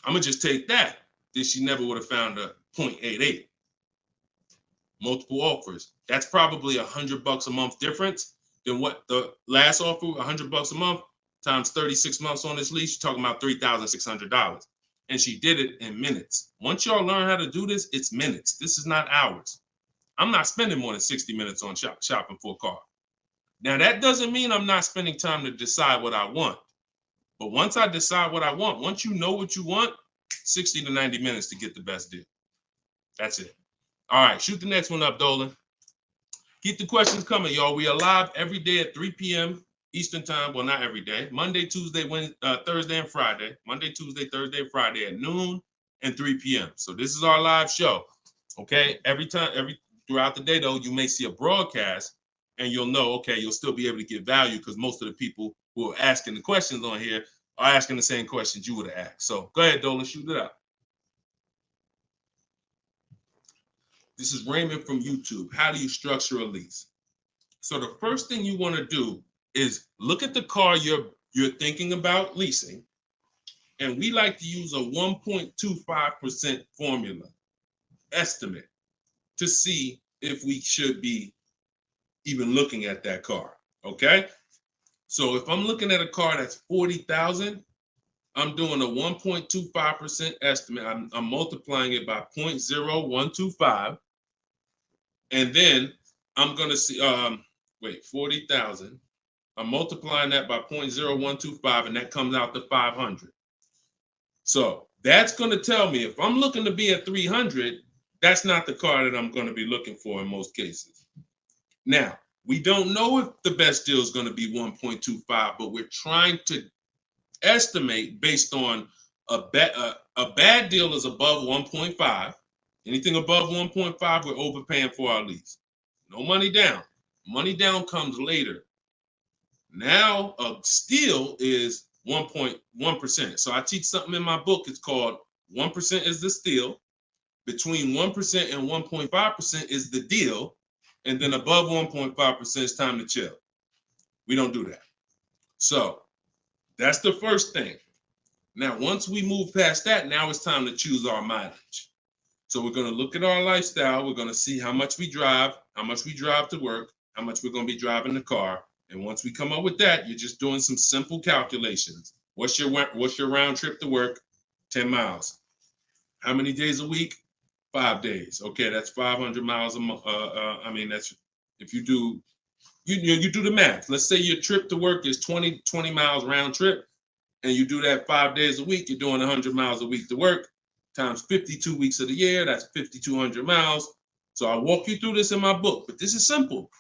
I'm going to just take that, then she never would have found a 0.88. multiple offers. That's probably $100 a month difference than what the last offer, $100 a month times 36 months on this lease. You're talking about $3,600. And she did it in minutes. Once y'all learn how to do this, it's minutes. This is not hours. I'm not spending more than 60 minutes on shopping for a car. Now, that doesn't mean I'm not spending time to decide what I want. But once I decide what I want, once you know what you want, 60 to 90 minutes to get the best deal. That's it. All right, shoot the next one up, Dolan. Keep the questions coming, y'all. We are live every day at 3 p.m. Eastern time. Well, not every day. Monday, Tuesday, Wednesday, Thursday, and Friday. Monday, Tuesday, Thursday, and Friday at noon and 3 p.m. So this is our live show. Okay. Throughout the day, though, you may see a broadcast and you'll know, okay, you'll still be able to get value because most of the people who are asking the questions on here are asking the same questions you would have asked. So go ahead, Dolan, shoot it up. This is Raymond from YouTube. How do you structure a lease? So the first thing you want to do is look at the car you're thinking about leasing. And we like to use a 1.25% formula estimate to see if we should be even looking at that car. Okay. So if I'm looking at a car that's $40,000, I'm doing a 1.25% estimate. I'm multiplying it by 0.0125. And then I'm going to see, 40,000. I'm multiplying that by 0.0125, and that comes out to 500. So that's going to tell me if I'm looking to be at 300, that's not the car that I'm going to be looking for in most cases. Now, we don't know if the best deal is going to be 1.25, but we're trying to estimate based on a bad deal is above 1.5. Anything above 1.5, we're overpaying for our lease. No money down. Money down comes later. Now a steal is 1.1%. So I teach something in my book. It's called 1% is the steal. Between 1% and 1.5% is the deal. And then above 1.5% is time to chill. We don't do that. So that's the first thing. Now, once we move past that, now it's time to choose our mileage. So we're going to look at our lifestyle. We're going to see how much we drive to work, how much we're going to be driving the car. And once we come up with that, you're just doing some simple calculations. What's your round trip to work? 10 miles. How many days a week? 5 days. Okay, that's 500 miles a month. That's if you do the math. Let's say your trip to work is 20 miles round trip, and you do that 5 days a week. You're doing 100 miles a week to work. Times 52 weeks of the year, that's 5,200 miles. So I walk you through this in my book, but this is simple.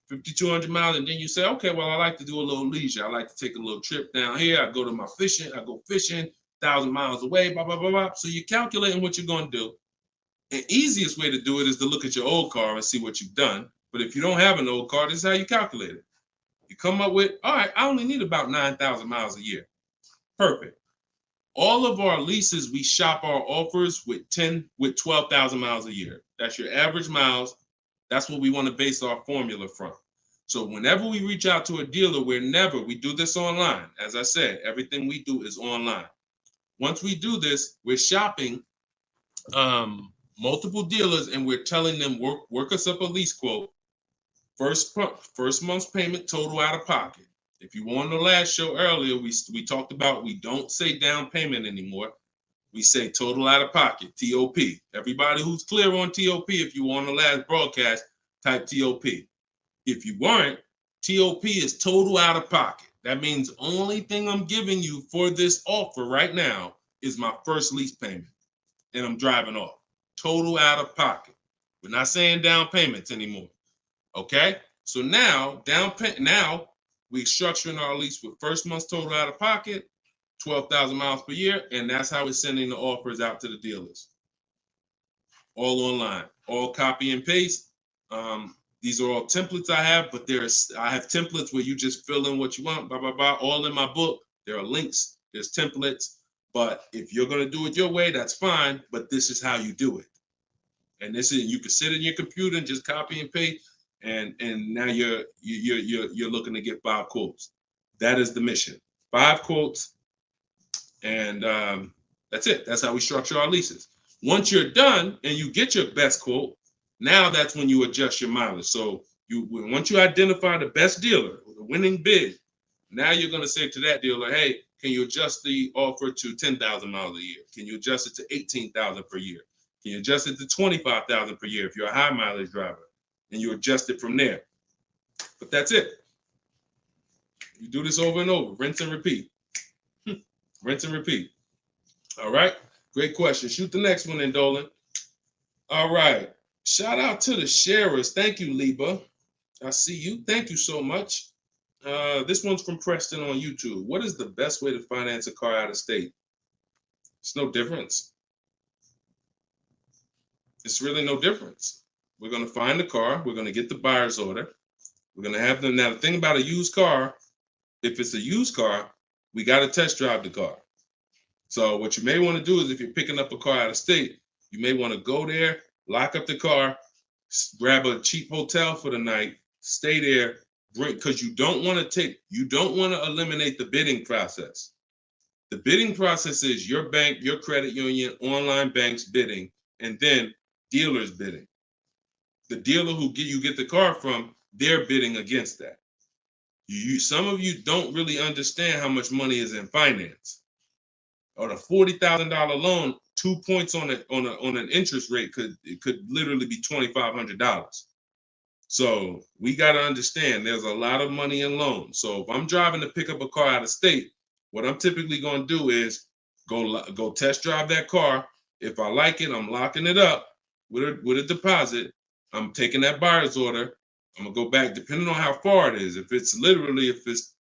5,200 miles, and then you say, okay, well, I like to do a little leisure. I like to take a little trip down here. I go to my fishing. I go fishing 1,000 miles away, blah, blah, blah, blah. So you're calculating what you're going to do. The easiest way to do it is to look at your old car and see what you've done. But if you don't have an old car, this is how you calculate it. You come up with, all right, I only need about 9,000 miles a year. Perfect. All of our leases, we shop our offers with 12,000 miles a year. That's your average miles. That's what we want to base our formula from. So whenever we reach out to a dealer, we do this online. As I said, everything we do is online. Once we do this, we're shopping multiple dealers, and we're telling them work us up a lease quote. First month's payment total out of pocket. If you were on the last show earlier, we talked about we don't say down payment anymore. We say total out of pocket, TOP. Everybody who's clear on TOP, if you were on the last broadcast, type TOP. If you weren't, TOP is total out of pocket. That means only thing I'm giving you for this offer right now is my first lease payment, and I'm driving off. Total out of pocket. We're not saying down payments anymore. Okay? So now, we're structuring our lease with first month's total out of pocket, 12,000 miles per year, and that's how we're sending the offers out to the dealers. All online, all copy and paste. These are all templates I have, but I have templates where you just fill in what you want, blah, blah, blah, all in my book. There are links, there's templates, but if you're going to do it your way, that's fine, but this is how you do it. And you can sit in your computer and just copy and paste, and now you're looking to get 5 quotes. That is the mission. 5 quotes, and that's it. That's how we structure our leases. Once you're done and you get your best quote, Now that's when you adjust your mileage. So once you identify the best dealer, the winning bid, now you're going to say to that dealer, hey, can you adjust the offer to 10,000 miles a year? Can you adjust it to 18,000 per year? Can you adjust it to 25,000 per year if you're a high mileage driver? And you adjust it from there. But that's it. You do this over and over, rinse and repeat. Rinse and repeat. All right. Great question. Shoot the next one in, Dolan. All right. Shout out to the sharers. Thank you, Liba. I see you. Thank you so much. This one's from Preston on YouTube. What is the best way to finance a car out of state? It's no difference. It's really no difference. We're going to find the car. We're going to get the buyer's order. We're going to have them. Now, the thing about a used car, if it's a used car, we got to test drive the car. So what you may want to do is if you're picking up a car out of state, you may want to go there, lock up the car, grab a cheap hotel for the night, stay there, because you don't want to eliminate the bidding process. The bidding process is your bank, your credit union, online banks bidding, and then dealers bidding. The dealer who you get the car from, they're bidding against that. Some of you don't really understand how much money is in finance. On a $40,000 loan, 2 points on an interest rate could literally be $2,500. So we got to understand there's a lot of money in loans. So if I'm driving to pick up a car out of state, what I'm typically going to do is go test drive that car. If I like it, I'm locking it up with a deposit. I'm taking that buyer's order. I'm gonna go back, depending on how far it is. If it's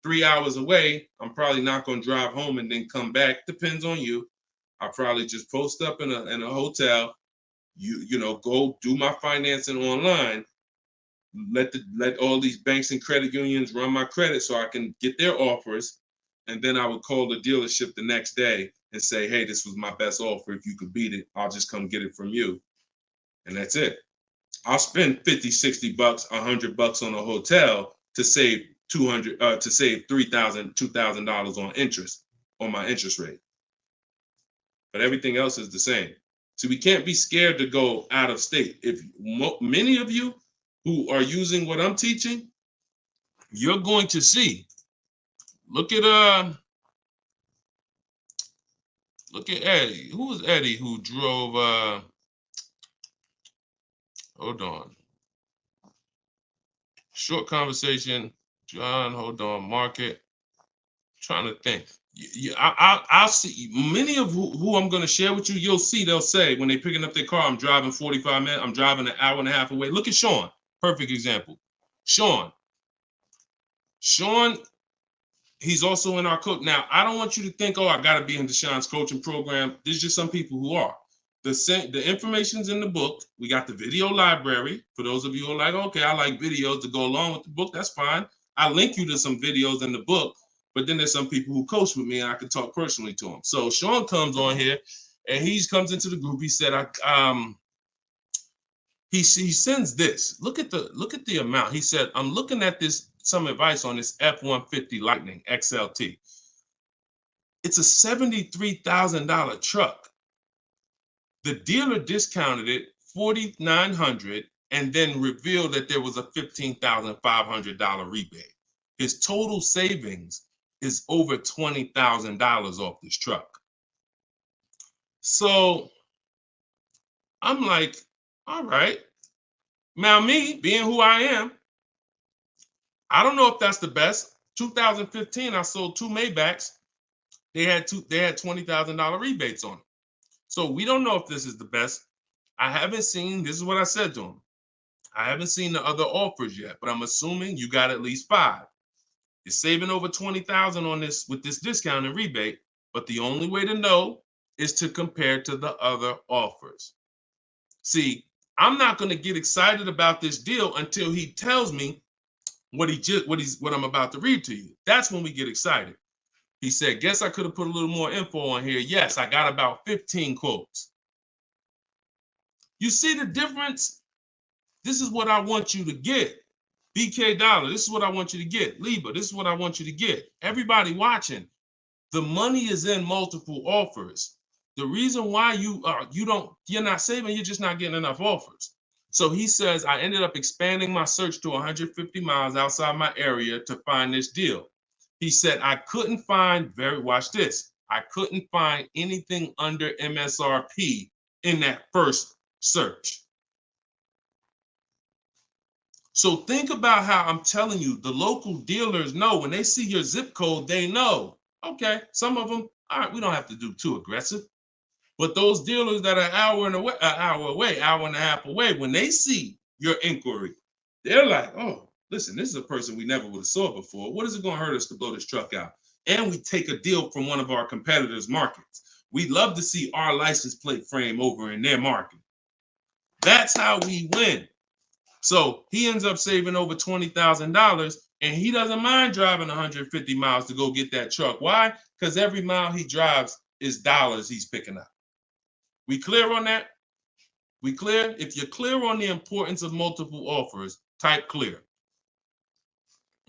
3 hours away, I'm probably not gonna drive home and then come back. Depends on you. I'll probably just post up in a hotel. Go do my financing online. Let all these banks and credit unions run my credit so I can get their offers, and then I would call the dealership the next day and say, hey, this was my best offer. If you could beat it, I'll just come get it from you. And that's it. I'll spend $50, $60, $100 on a hotel to save $3,000, $2,000 on interest on my interest rate. But everything else is the same. So we can't be scared to go out of state. If many of you who are using what I'm teaching, you're going to see. Look at Eddie. Who was Eddie who drove? Hold on. Short conversation. John, hold on. Market. Trying to think. I'll see many of who I'm going to share with you. You'll see they'll say when they're picking up their car, I'm driving 45 minutes. I'm driving an hour and a half away. Look at Sean. Perfect example. Sean, he's also in our coach. Now, I don't want you to think, oh, I got to be in Deshaun's coaching program. There's just some people who are. The information's in the book. We got the video library. For those of you who are like, okay, I like videos to go along with the book. That's fine. I link you to some videos in the book. But then there's some people who coach with me and I can talk personally to them. So Sean comes on here and he comes into the group. He said, he sends this. Look at the amount. He said, I'm looking at some advice on this F-150 Lightning XLT. It's a $73,000 truck. The dealer discounted it $4,900 and then revealed that there was a $15,500 rebate. His total savings is over $20,000 off this truck. So I'm like, all right. Now me, being who I am, I don't know if that's the best. 2015, I sold 2 Maybachs. They had $20,000 rebates on it. So we don't know if this is the best. I haven't seen, this is what I said to him. I haven't seen the other offers yet, but I'm assuming you got at least 5. You're saving over $20,000 on this with this discount and rebate, but the only way to know is to compare to the other offers. See, I'm not going to get excited about this deal until he tells me what I'm about to read to you. That's when we get excited. He said, guess I could have put a little more info on here. Yes, I got about 15 quotes. You see the difference? This is what I want you to get. BK Dollar, this is what I want you to get. Liba, this is what I want you to get. Everybody watching, the money is in multiple offers. The reason why you're not saving, you're just not getting enough offers. So he says, I ended up expanding my search to 150 miles outside my area to find this deal. He said, I couldn't find watch this. I couldn't find anything under MSRP in that first search. So think about how I'm telling you, the local dealers know when they see your zip code, they know, okay, some of them, all right, we don't have to do too aggressive. But those dealers that are an hour and a half away, when they see your inquiry, they're like, oh, listen, this is a person we never would have saw before. What is it going to hurt us to blow this truck out? And we take a deal from one of our competitors' markets. We'd love to see our license plate frame over in their market. That's how we win. So he ends up saving over $20,000, and he doesn't mind driving 150 miles to go get that truck. Why? Because every mile he drives is dollars he's picking up. We clear on that? We clear? If you're clear on the importance of multiple offers, type clear.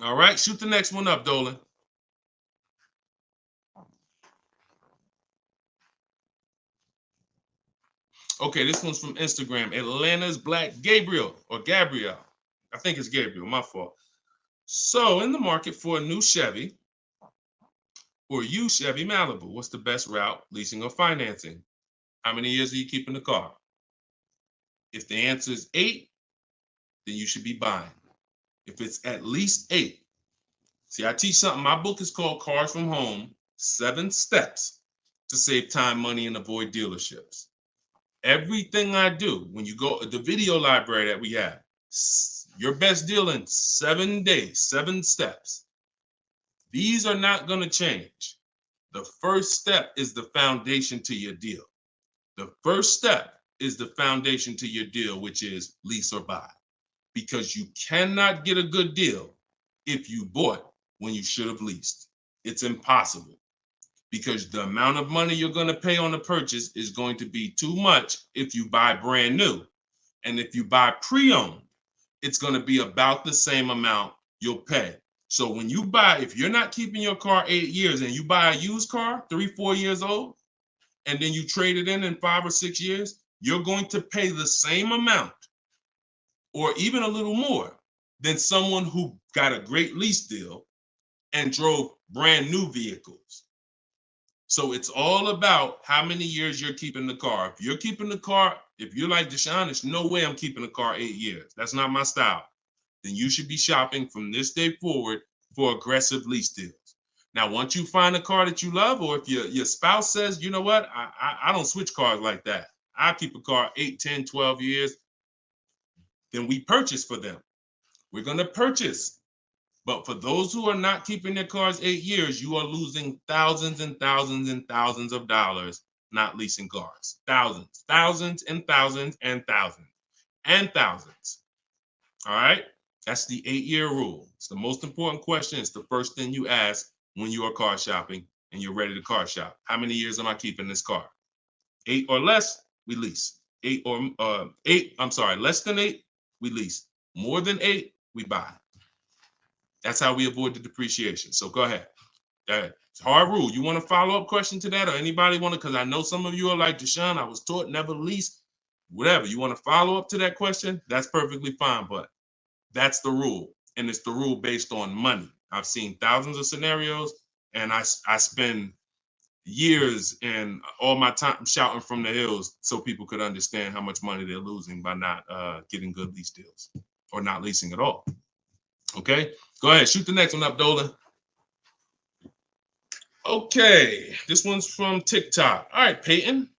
All right, shoot the next one up, Dolan. Okay, this one's from Instagram. Atlanta's Black Gabriel. I think it's Gabriel, my fault. So, in the market for a new Chevy or used Chevy Malibu, what's the best route, leasing or financing? How many years are you keeping the car? If the answer is 8, then you should be buying. If it's at least 8, see, I teach something. My book is called Cars from Home, 7 Steps to Save Time, Money, and Avoid Dealerships. Everything I do, when you go, the video library that we have, your best deal in 7 days, 7 steps. These are not going to change. The first step is the foundation to your deal. The first step is the foundation to your deal, which is lease or buy. Because you cannot get a good deal if you bought when you should have leased. It's impossible. Because the amount of money you're going to pay on the purchase is going to be too much if you buy brand new. And if you buy pre-owned, it's going to be about the same amount you'll pay. So when you buy, if you're not keeping your car 8 years and you buy a used car, 3-4 years old, and then you trade it in 5 or 6 years, you're going to pay the same amount or even a little more than someone who got a great lease deal and drove brand new vehicles. So it's all about how many years you're keeping the car. If you're keeping the car, if you're like Deshone, there's no way I'm keeping the car 8 years. That's not my style. Then you should be shopping from this day forward for aggressive lease deals. Now, once you find a car that you love, or if your spouse says, you know what, I don't switch cars like that. I keep a car 8, 10, 12 years. Then we purchase for them. We're going to purchase. But for those who are not keeping their cars 8 years, you are losing thousands and thousands and thousands of dollars not leasing cars. Thousands, thousands and thousands and thousands and thousands. All right? That's the 8-year rule. It's the most important question. It's the first thing you ask when you are car shopping and you're ready to car shop. How many years am I keeping this car? 8 or less, we lease. Less than 8, we lease. More than 8, we buy. That's how we avoid the depreciation. So go ahead. It's a hard rule. You want a follow-up question to that, or anybody want to? Because I know some of you are like, Deshone, I was taught never lease. Whatever. You want to follow up to that question? That's perfectly fine. But that's the rule. And it's the rule based on money. I've seen thousands of scenarios, and I spend years and all my time shouting from the hills so people could understand how much money they're losing by not getting good lease deals or not leasing at all. Okay, go ahead, shoot the next one up, Dolan. Okay, this one's from TikTok. All right, Peyton.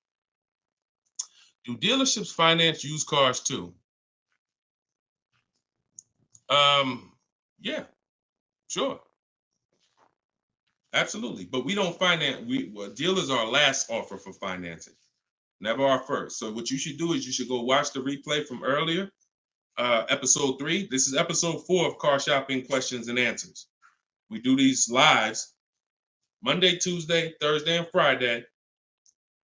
Do dealerships finance used cars too? Yeah, sure. Absolutely. But we don't finance, dealers are our last offer for financing, never our first. So what you should do is you should go watch the replay from earlier, episode 3. This is episode 4 of Car Shopping Questions and Answers. We do these lives Monday, Tuesday, Thursday, and Friday,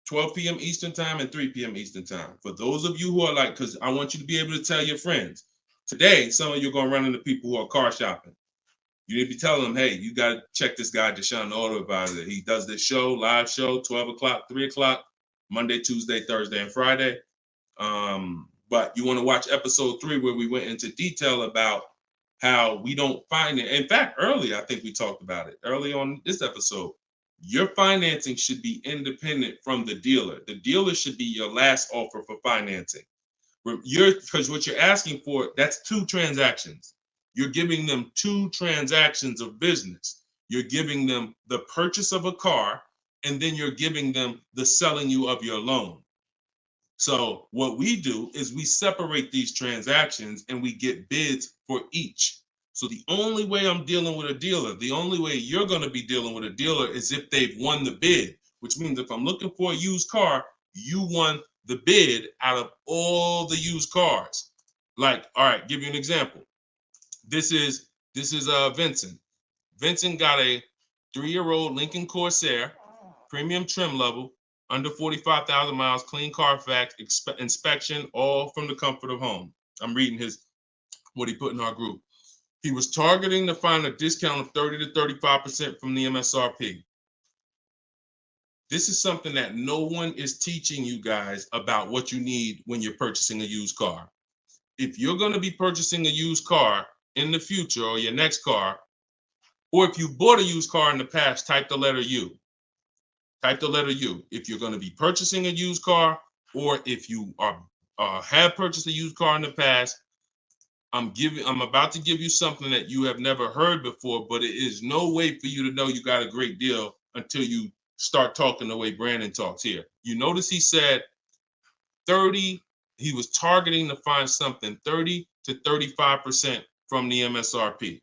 12 p.m. Eastern time and 3 p.m. Eastern time. For those of you who are like, because I want you to be able to tell your friends. Today, some of you are going to run into people who are car shopping. You need to be telling them, hey, you got to check this guy, Deshone the Auto Advisor. He does this show, live show, 12 o'clock, 3 o'clock, Monday, Tuesday, Thursday, and Friday. But you want to watch episode 3 where we went into detail about how we don't finance. In fact, earlier, I think we talked about it early on this episode. Your financing should be independent from the dealer. The dealer should be your last offer for financing. Because what you're asking for, that's 2 transactions. You're giving them 2 transactions of business. You're giving them the purchase of a car, and then you're giving them the selling you of your loan. So what we do is we separate these transactions and we get bids for each. So the only way I'm dealing with a dealer, the only way you're going to be dealing with a dealer is if they've won the bid, which means if I'm looking for a used car, you won the bid out of all the used cars. Like, all right, give you an example. This is Vincent. Vincent got a 3-year-old Lincoln Corsair, premium trim level, under 45,000 miles, clean Carfax, inspection, all from the comfort of home. I'm reading what he put in our group. He was targeting to find a discount of 30 to 35% from the MSRP. This is something that no one is teaching you guys about what you need when you're purchasing a used car. If you're going to be purchasing a used car in the future or your next car, or if you bought a used car in the past, type the letter U. Type the letter U. If you're going to be purchasing a used car, or if you have purchased a used car in the past, I'm about to give you something that you have never heard before, but it is no way for you to know you got a great deal until you start talking the way Brandon talks here. You notice he said 30, he was targeting to find something 30 to 35% from the MSRP.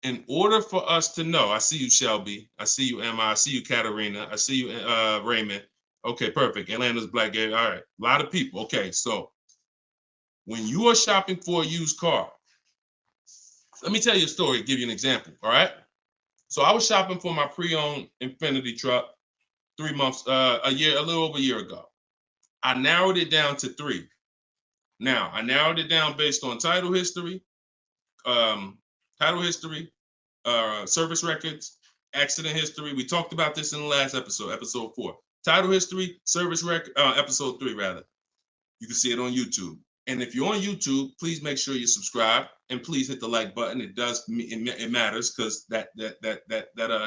In order for us to know, I see you, Shelby. I see you, Emma. I see you, Katarina. I see you, Raymond. Okay, perfect. Atlanta's Black Gay. All right, a lot of people. Okay, so when you are shopping for a used car, let me tell you a story, give you an example, all right? So I was shopping for my pre-owned Infiniti truck 3 months, a little over a year ago. I narrowed it down to 3. Now, I narrowed it down based on title history, service records, accident history. We talked about this in the last episode, episode 4. Title history, service record, episode 3 rather. You can see it on YouTube. And if you're on YouTube, please make sure you subscribe and please hit the like button. It matters because that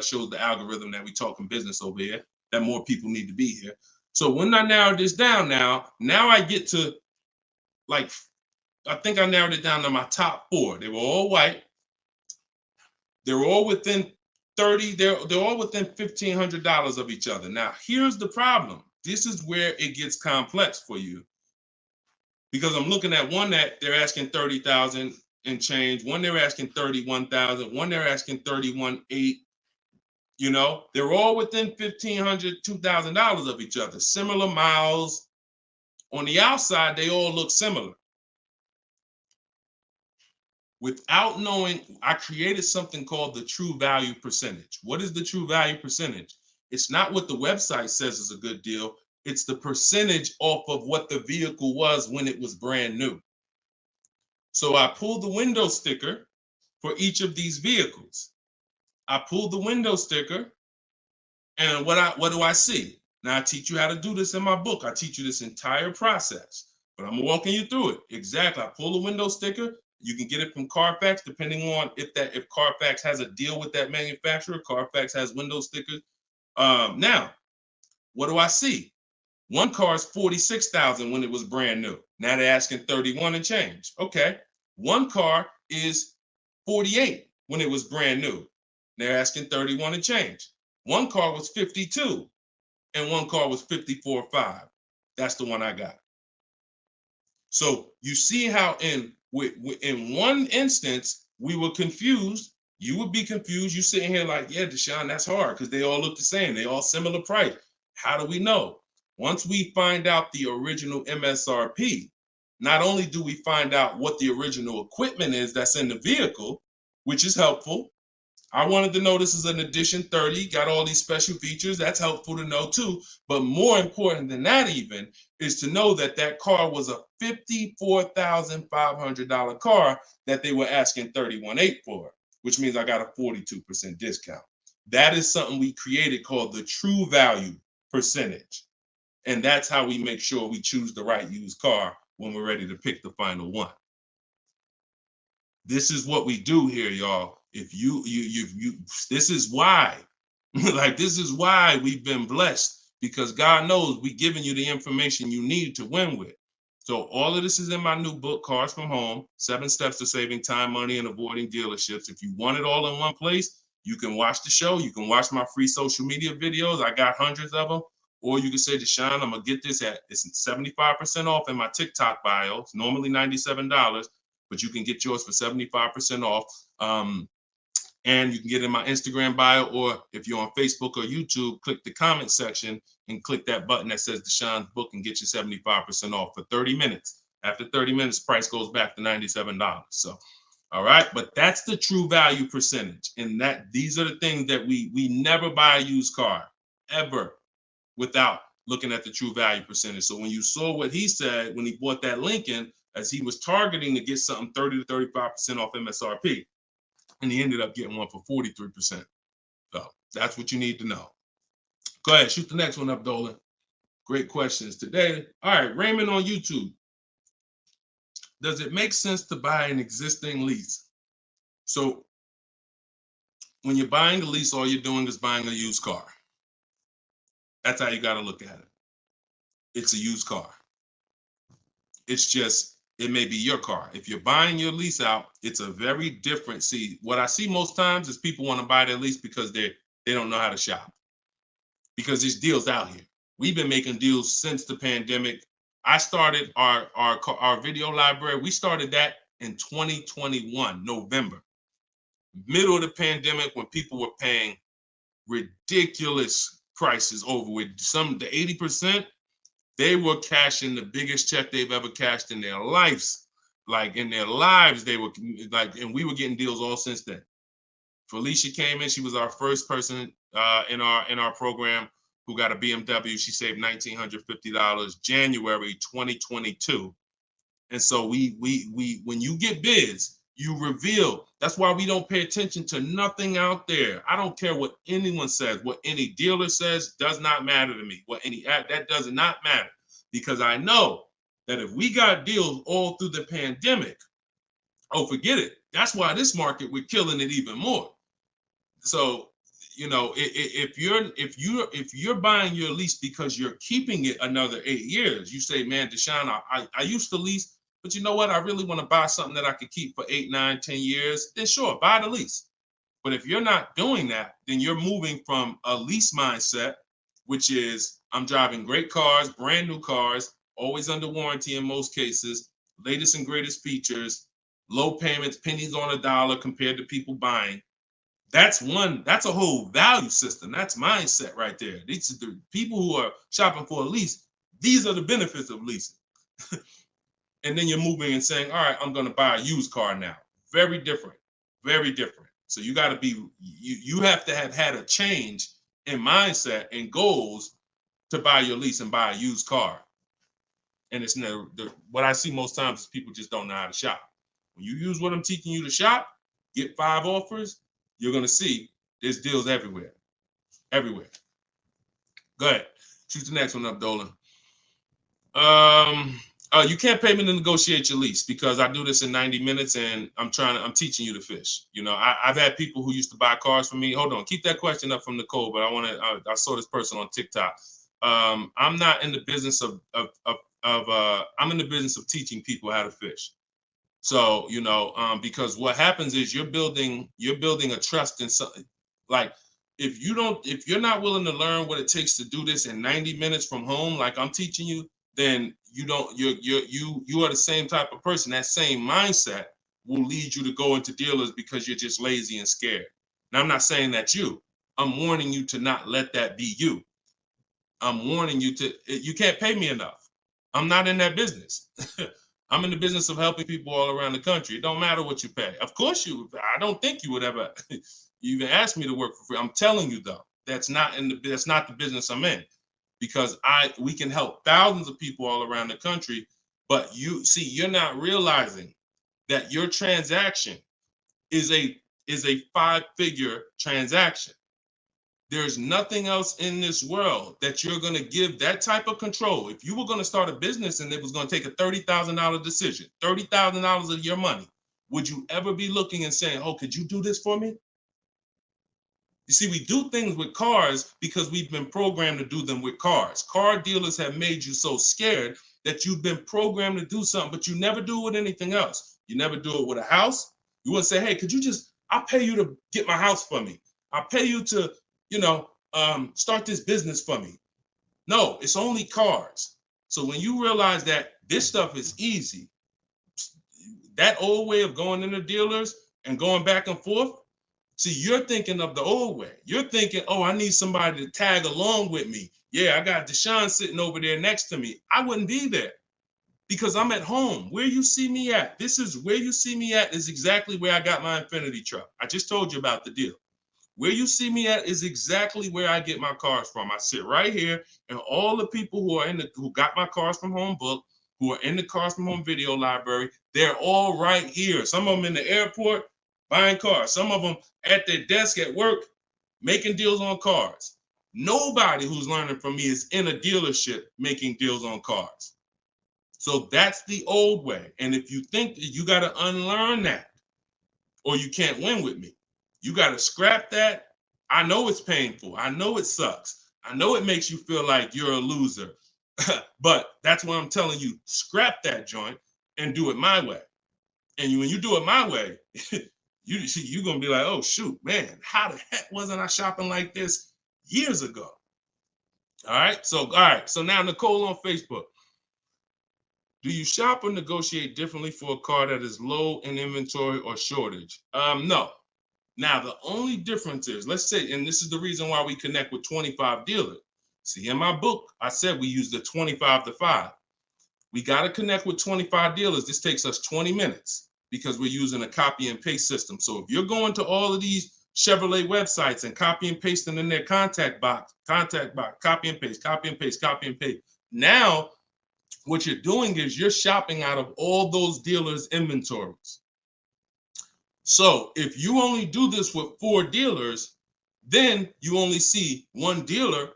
shows the algorithm that we talking business over here, that more people need to be here. So when I narrowed this down now I get to, like, I think I narrowed it down to my top 4. They were all white. They were all within 30, they're all within $1,500 of each other. Now, here's the problem. This is where it gets complex for you. Because I'm looking at one that they're asking 30,000 and change, one they're asking 31,000, one they're asking 31,800. You know, they're all within $1,500, $2,000 of each other. Similar miles. On the outside, they all look similar. Without knowing, I created something called the true value percentage. What is the true value percentage? It's not what the website says is a good deal. It's the percentage off of what the vehicle was when it was brand new. So I pulled the window sticker for each of these vehicles. I pulled the window sticker, and what do I see? Now, I teach you how to do this in my book. I teach you this entire process, but I'm walking you through it. Exactly. I pull the window sticker. You can get it from Carfax, depending on if Carfax has a deal with that manufacturer. Carfax has window stickers. Now, what do I see? One car is 46,000 when it was brand new. Now they're asking 31 and change. Okay. One car is 48 when it was brand new. They're asking 31 and change. One car was 52 and one car was 54.5. That's the one I got. So you see how in one instance we were confused. You would be confused. You sitting here like, yeah, Deshone, that's hard because they all look the same. They all similar price. How do we know? Once we find out the original MSRP, not only do we find out what the original equipment is that's in the vehicle, which is helpful. I wanted to know this is an edition 30, got all these special features. That's helpful to know too. But more important than that even is to know that that car was a $54,500 car that they were asking $31,800 for, which means I got a 42% discount. That is something we created called the true value percentage. And that's how we make sure we choose the right used car when we're ready to pick the final one. This is what we do here, y'all. If you this is why, like, this is why we've been blessed, because God knows we're giving you the information you need to win with. So all of this is in my new book, Cars from Home, 7 Steps to Saving Time, Money, and Avoiding Dealerships. If you want it all in one place, you can watch the show. You can watch my free social media videos. I got hundreds of them. Or you can say, Deshone, I'm going to get this at, it's 75% off in my TikTok bio. It's normally $97, but you can get yours for 75% off. And you can get in my Instagram bio, or if you're on Facebook or YouTube, click the comment section and click that button that says Deshone's book and get you 75% off for 30 minutes. After 30 minutes, price goes back to $97. So, all right, but that's the true value percentage. And that these are the things that we never buy a used car ever without looking at the true value percentage. So when you saw what he said when he bought that Lincoln, as he was targeting to get something 30 to 35% off MSRP, and he ended up getting one for 43%. So that's what you need to know. Go ahead, shoot the next one up, Dolan. Great questions today. All right, Raymond on YouTube. Does it make sense to buy an existing lease? So when you're buying a lease, all you're doing is buying a used car. That's how you got to look at it. It's a used car. It's just, it may be your car. If you're buying your lease out, it's a very different. See, what I see most times is people want to buy their lease because they don't know how to shop. Because there's deals out here. We've been making deals since the pandemic. I started our video library. We started that in 2021, November. Middle of the pandemic, when people were paying ridiculous prices over with some, the 80%, they were cashing the biggest check they've ever cashed in their lives. Like in their lives, they were like, and we were getting deals all since then. Felicia came in. She was our first person in our program who got a BMW. She saved $1,950 January 2022. And so we when you get bids, you reveal. That's why we don't pay attention to nothing out there. I don't care what anyone says, what any dealer says does not matter to me. That does not matter, because I know that if we got deals all through the pandemic, oh, forget it. That's why this market, we're killing it even more. So, you know, if you're buying your lease because you're keeping it another 8 years, you say, man, Deshone, I used to lease, but you know what? I really want to buy something that I could keep for 8, 9, 10 years. Then sure, buy the lease. But if you're not doing that, then you're moving from a lease mindset, which is I'm driving great cars, brand new cars, always under warranty in most cases, latest and greatest features, low payments, pennies on a dollar compared to people buying. That's a whole value system. That's mindset right there. These are the people who are shopping for a lease. These are the benefits of leasing. And then you're moving and saying, all right, I'm going to buy a used car now. Very different, very different. So you got to be, you have to have had a change in mindset and goals to buy your lease and buy a used car. And it's never, what I see most times is people just don't know how to shop. When you use what I'm teaching you to shop, get 5 offers, you're going to see there's deals everywhere. Everywhere. Go ahead. Shoot the next one up, Dolan. You can't pay me to negotiate your lease, because I do this in 90 minutes and I'm teaching you to fish. You know, I've had people who used to buy cars from me. Hold on, keep that question up from Nicole, but I saw this person on TikTok. I'm not in the business I'm in the business of teaching people how to fish. So, you know, because what happens is you're building a trust in something. Like if you're not willing to learn what it takes to do this in 90 minutes from home, like I'm teaching you, then you are the same type of person. That same mindset will lead you to go into dealers because you're just lazy and scared. Now, I'm not saying that's you. I'm warning you to not let that be you. I'm warning you you can't pay me enough. I'm not in that business. I'm in the business of helping people all around the country. It don't matter what you pay. Of course I don't think you would ever even ask me to work for free. I'm telling you though, that's not the business I'm in, because we can help thousands of people all around the country, but you're not realizing that your transaction is a 5-figure transaction. There's nothing else in this world that you're going to give that type of control. If you were going to start a business and it was going to take a $30,000 decision, $30,000 of your money, would you ever be looking and saying, oh, could you do this for me? You see, we do things with cars because we've been programmed to do them with cars. Car dealers have made you so scared that you've been programmed to do something, but you never do it with anything else. You never do it with a house. You wouldn't say, hey, could you just, I'll pay you to get my house for me. I'll pay you to, start this business for me. No, it's only cars. So when you realize that this stuff is easy, that old way of going into dealers and going back and forth, see, you're thinking of the old way. You're thinking, oh, I need somebody to tag along with me. Yeah, I got Deshone sitting over there next to me. I wouldn't be there because I'm at home. Where you see me at, this is where you see me at is exactly where I got my Infinity truck. I just told you about the deal. Where you see me at is exactly where I get my cars from. I sit right here, and all the people who got my cars from Home Book, who are in the Cars from Home video library, they're all right here. Some of them in the airport buying cars. Some of them at their desk at work making deals on cars. Nobody who's learning from me is in a dealership making deals on cars. So that's the old way. And if you think that you got to unlearn that or you can't win with me, you got to scrap that. I know it's painful. I know it sucks. I know it makes you feel like you're a loser. But that's what I'm telling you. Scrap that joint and do it my way. And when you do it my way, you're going to be like, oh, shoot, man, how the heck wasn't I shopping like this years ago? All right. So now Nicole on Facebook. Do you shop or negotiate differently for a car that is low in inventory or shortage? No. Now, the only difference is, let's say, and this is the reason why we connect with 25 dealers. See, in my book, I said we use the 25 to 5. We got to connect with 25 dealers. This takes us 20 minutes because we're using a copy and paste system. So if you're going to all of these Chevrolet websites and copy and pasting in their contact box, copy and paste, copy and paste, copy and paste. Now, what you're doing is you're shopping out of all those dealers' inventories. So if you only do this with 4 dealers, then you only see one dealer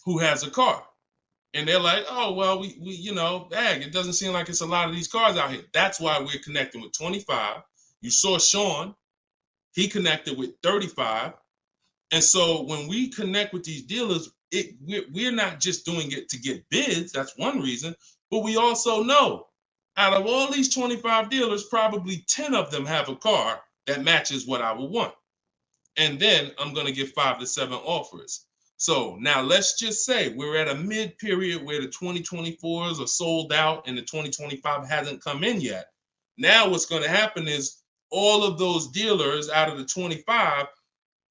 who has a car. And they're like, oh, well, we it doesn't seem like it's a lot of these cars out here. That's why we're connecting with 25. You saw Sean, he connected with 35. And so when we connect with these dealers, we're not just doing it to get bids. That's one reason. But we also know out of all these 25 dealers, probably 10 of them have a car that matches what I would want. And then I'm going to give 5 to 7 offers. So now let's just say we're at a mid period where the 2024s are sold out and the 2025 hasn't come in yet. Now what's going to happen is all of those dealers out of the 25,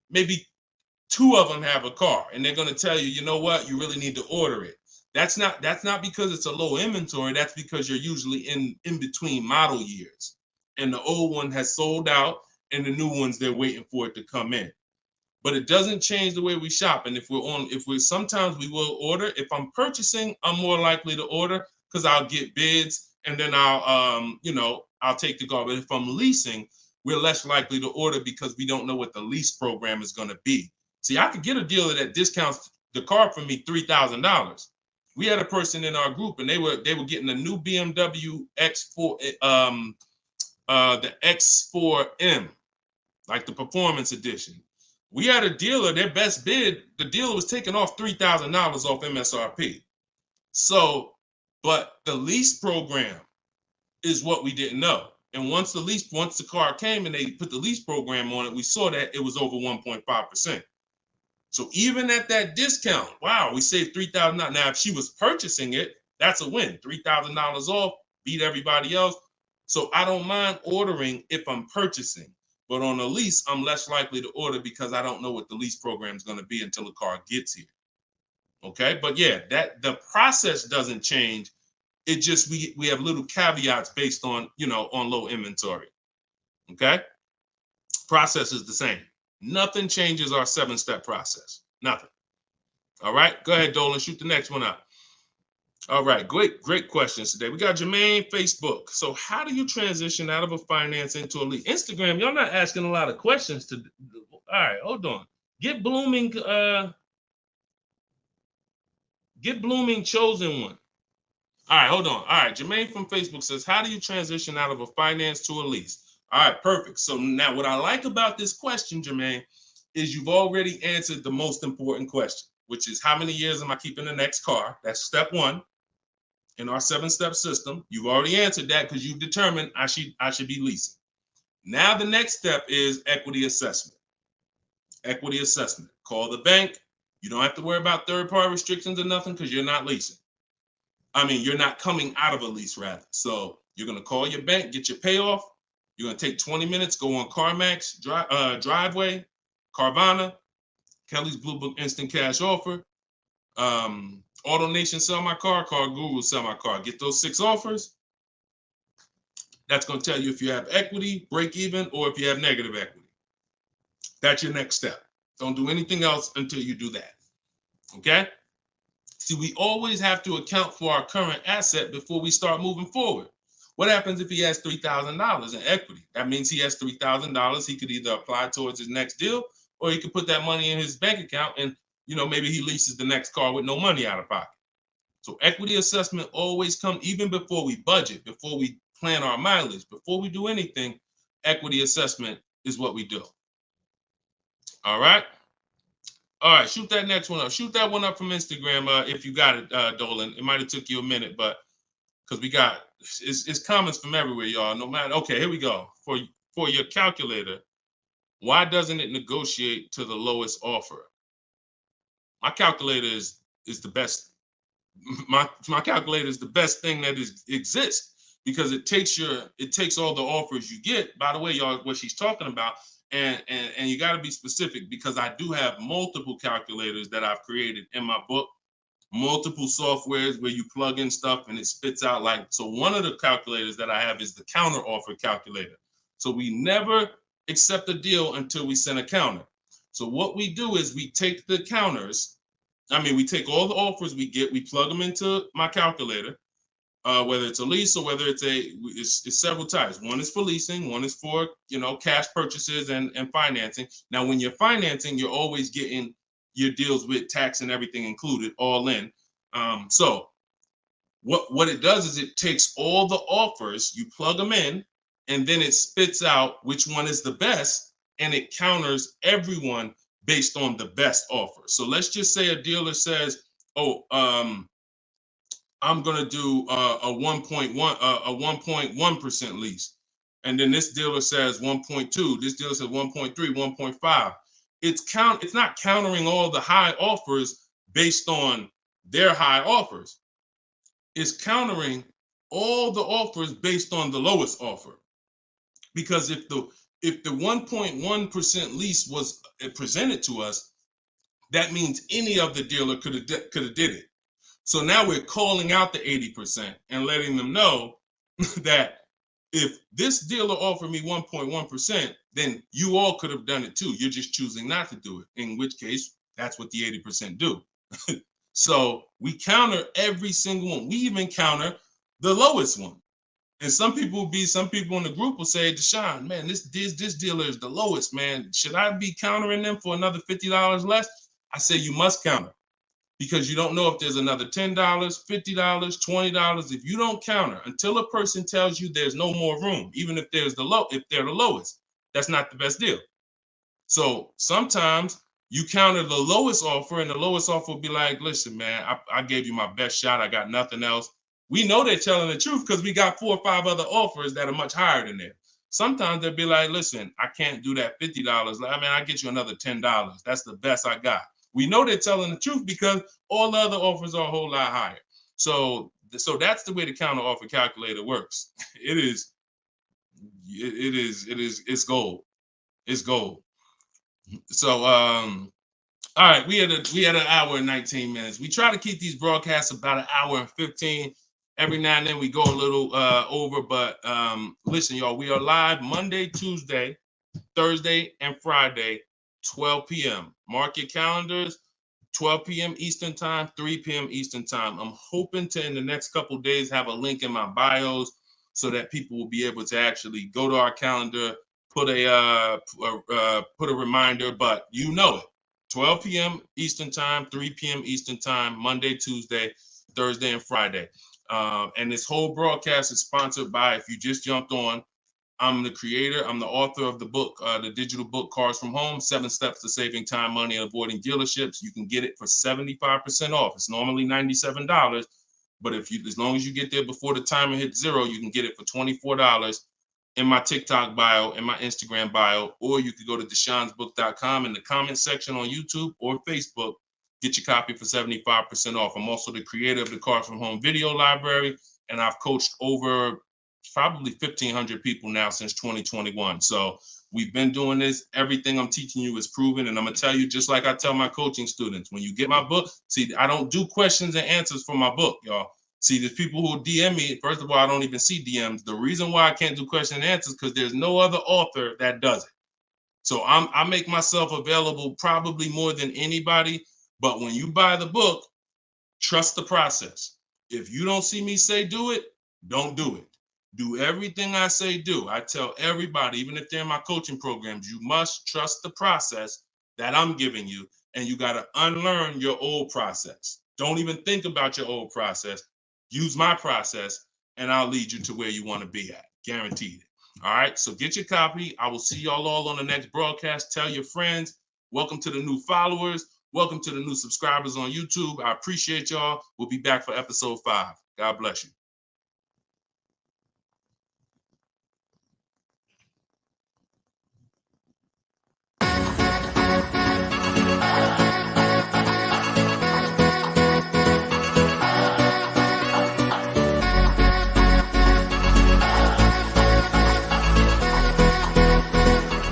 maybe 2 of them have a car, and they're going to tell you, you know what, you really need to order it. That's not because it's a low inventory. That's because you're usually in between model years, and the old one has sold out, and the new ones they're waiting for it to come in. But it doesn't change the way we shop. And sometimes we will order. If I'm purchasing, I'm more likely to order because I'll get bids, and then I'll take the car. But if I'm leasing, we're less likely to order because we don't know what the lease program is going to be. See, I could get a dealer that discounts the car for me $3,000. We had a person in our group, and they were getting a new BMW X4, the X4M, like the performance edition. We had a dealer, their best bid, the dealer was taking off $3,000 off MSRP. So, but the lease program is what we didn't know. And once the car came and they put the lease program on it, we saw that it was over 1.5%. So even at that discount, wow, we saved $3,000. Now, if she was purchasing it, that's a win. $3,000 off, beat everybody else. So I don't mind ordering if I'm purchasing. But on a lease, I'm less likely to order because I don't know what the lease program is going to be until the car gets here. Okay, but yeah, that the process doesn't change. It just we have little caveats based on on low inventory. Okay, process is the same. Nothing changes our 7-step process. Nothing. All right, go ahead, Dolan. Shoot the next one up. All right, great questions today. We got Jermaine, Facebook. So how do you transition out of a finance into a lease? Instagram, y'all not asking a lot of questions. All right, hold on. Get blooming chosen one. All right, hold on. All right, Jermaine from Facebook says, how do you transition out of a finance to a lease? All right, perfect. So now what I like about this question, Jermaine, is you've already answered the most important question, which is how many years am I keeping the next car? That's step one in our 7-step system. You've already answered that because you've determined I should be leasing. Now the next step is equity assessment. Equity assessment. Call the bank. You don't have to worry about third-party restrictions or nothing because you're not leasing. I mean, you're not coming out of a lease, rather. So you're going to call your bank, get your payoff. You're going to take 20 minutes, go on CarMax, Driveway, Carvana, Kelly's Blue Book Instant Cash Offer, AutoNation Sell My Car, Car Guru Sell My Car. Get those 6 offers. That's going to tell you if you have equity, break even, or if you have negative equity. That's your next step. Don't do anything else until you do that. Okay? See, we always have to account for our current asset before we start moving forward. What happens if he has $3,000 in equity? That means he has $3,000. He could either apply towards his next deal, or he could put that money in his bank account and, maybe he leases the next car with no money out of pocket. So equity assessment always comes even before we budget, before we plan our mileage, before we do anything. Equity assessment is what we do. All right. All right, shoot that next one up. Shoot that one up from Instagram if you got it, Dolan. It might have took you a minute, but because we got it's comments from everywhere, y'all. No matter. Okay, here we go. For your calculator, why doesn't it negotiate to the lowest offer? My calculator is the best. My calculator is the best thing that exists because it takes all the offers you get. By the way, y'all, what she's talking about. And you got to be specific because I do have multiple calculators that I've created in my book, multiple softwares where you plug in stuff and it spits out so one of the calculators that I have is the counter offer calculator. So we never accept a deal until we send a counter. So what we do is we take the counters. We take all the offers we get, we plug them into my calculator. Whether it's a lease or whether it's several types. One is for leasing, one is for cash purchases and financing. Now, when you're financing, you're always getting your deals with tax and everything included, all in. So what it does is it takes all the offers, you plug them in, and then it spits out which one is the best, and it counters everyone based on the best offer. So let's just say a dealer says, I'm gonna do a 1.1% lease, and then this dealer says 1.2. This dealer says 1.3, 1.5. It's not countering all the high offers based on their high offers. It's countering all the offers based on the lowest offer. Because if the 1.1% lease was presented to us, that means any of the dealer could have did it. So now we're calling out the 80% and letting them know that if this dealer offered me 1.1%, then you all could have done it too. You're just choosing not to do it, in which case that's what the 80% do. So we counter every single one. We even counter the lowest one. And some people in the group will say, Deshone, man, this dealer is the lowest, man. Should I be countering them for another $50 less? I say you must counter. Because you don't know if there's another $10, $50, $20. If you don't counter until a person tells you there's no more room, even if they're the lowest, that's not the best deal. So sometimes you counter the lowest offer, and the lowest offer will be like, listen, man, I gave you my best shot. I got nothing else. We know they're telling the truth because we got 4 or 5 other offers that are much higher than that. Sometimes they'll be like, listen, I can't do that $50. I'll get you another $10. That's the best I got. We know they're telling the truth because all the other offers are a whole lot higher. So that's the way the counter offer calculator works. It's gold. It's gold. So all right, we had an hour and 19 minutes. We try to keep these broadcasts about an hour and 15. Every now and then we go a little over, but listen, y'all, we are live Monday, Tuesday, Thursday, and Friday, 12 p.m. Mark your calendars, 12 p.m. Eastern time, 3 p.m. Eastern time. I'm hoping to, in the next couple of days, have a link in my bios so that people will be able to actually go to our calendar, put a reminder, but you know it. 12 p.m. Eastern time, 3 p.m. Eastern time, Monday, Tuesday, Thursday, and Friday. And this whole broadcast is sponsored by, if you just jumped on, I'm the creator, I'm the author of the book, the digital book, Cars from Home, 7 Steps to Saving Time, Money, and Avoiding Dealerships. You can get it for 75% off. It's normally $97, but as long as you get there before the timer hits 0, you can get it for $24 in my TikTok bio, in my Instagram bio, or you could go to deshonesbook.com in the comment section on YouTube or Facebook. Get your copy for 75% off. I'm also the creator of the Cars from Home video library, and I've coached over probably 1,500 people now since 2021. So we've been doing this. Everything I'm teaching you is proven. And I'm going to tell you, just like I tell my coaching students, when you get my book, see, I don't do questions and answers for my book, y'all. See, there's people who DM me. First of all, I don't even see DMs. The reason why I can't do question and answers because there's no other author that does it. So I make myself available probably more than anybody. But when you buy the book, trust the process. If you don't see me say do it, don't do it. Do everything I say do. I tell everybody, even if they're in my coaching programs, you must trust the process that I'm giving you, and you got to unlearn your old process. Don't even think about your old process. Use my process, and I'll lead you to where you want to be at. Guaranteed. All right, so get your copy. I will see y'all all on the next broadcast. Tell your friends. Welcome to the new followers. Welcome to the new subscribers on YouTube. I appreciate y'all. We'll be back for episode 5. God bless you.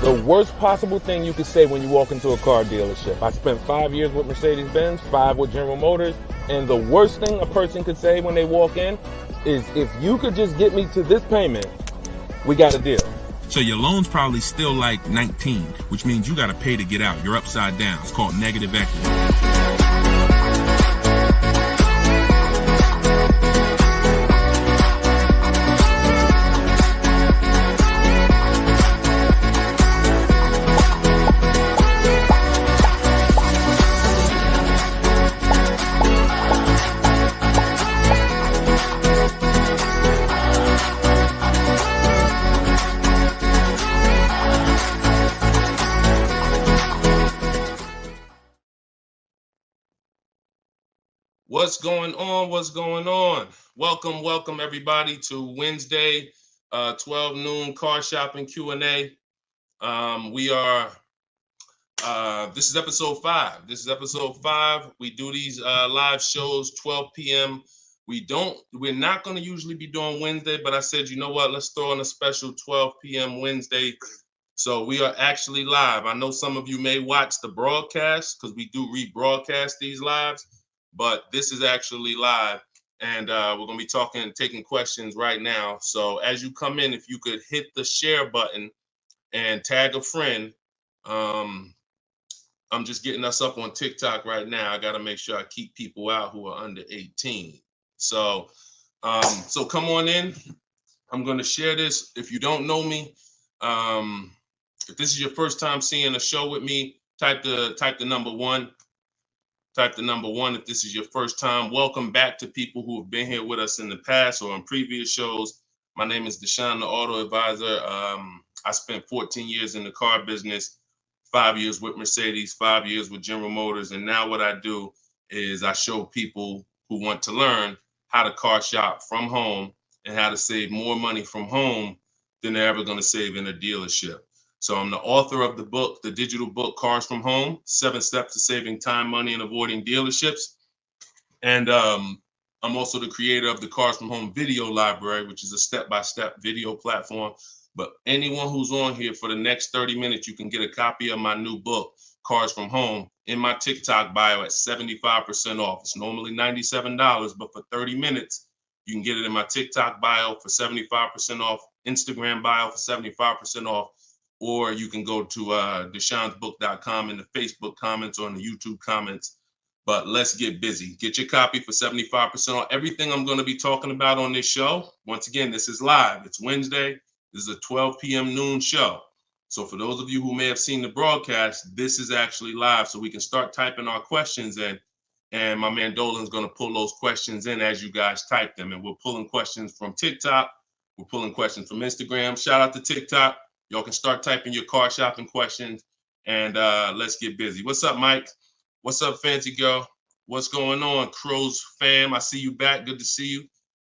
The worst possible thing you could say when you walk into a car dealership. I spent 5 years with Mercedes-Benz, 5 with General Motors, and the worst thing a person could say when they walk in is, if you could just get me to this payment, we got a deal. So your loan's probably still like 19, which means you got to pay to get out. You're upside down. It's called negative equity. What's going on? What's going on? Welcome everybody to Wednesday, 12 noon car shopping Q&A. This is episode 5. We do these live shows 12 p.m. We're not going to usually be doing Wednesday, but I said, you know what? Let's throw in a special 12 p.m. Wednesday. So we are actually live. I know some of you may watch the broadcast because we do rebroadcast these lives, but this is actually live, and we're going to be talking and taking questions right now. So as you come in, if you could hit the share button and tag a friend. I'm just getting us up on TikTok right now. I got to make sure I keep people out who are under 18. So come on in. I'm going to share this. If you don't know me, if this is your first time seeing a show with me, type the number 1. Type the number 1 if this is your first time. Welcome back to people who have been here with us in the past or on previous shows. My name is Deshone the Auto Advisor. I spent 14 years in the car business, 5 years with Mercedes, 5 years with General Motors. And now what I do is I show people who want to learn how to car shop from home and how to save more money from home than they're ever going to save in a dealership. So I'm the author of the book, the digital book, Cars from Home, 7 Steps to Saving Time, Money, and Avoiding Dealerships. And I'm also the creator of the Cars from Home video library, which is a step-by-step video platform. But anyone who's on here for the next 30 minutes, you can get a copy of my new book, Cars from Home, in my TikTok bio at 75% off. It's normally $97, but for 30 minutes, you can get it in my TikTok bio for 75% off, Instagram bio for 75% off. Or you can go to deshonesbook.com in the Facebook comments or in the YouTube comments. But let's get busy. Get your copy for 75% off. Everything I'm going to be talking about on this show, once again, this is live. It's Wednesday. This is a 12 p.m. noon show. So for those of you who may have seen the broadcast, this is actually live, so we can start typing our questions in. And my man Dolan's going to pull those questions in as you guys type them. And we're pulling questions from TikTok. We're pulling questions from Instagram. Shout out to TikTok. Y'all can start typing your car shopping questions, and let's get busy. What's up, Mike? What's up, Fancy Girl? What's going on, Crows fam? I see you back. Good to see you.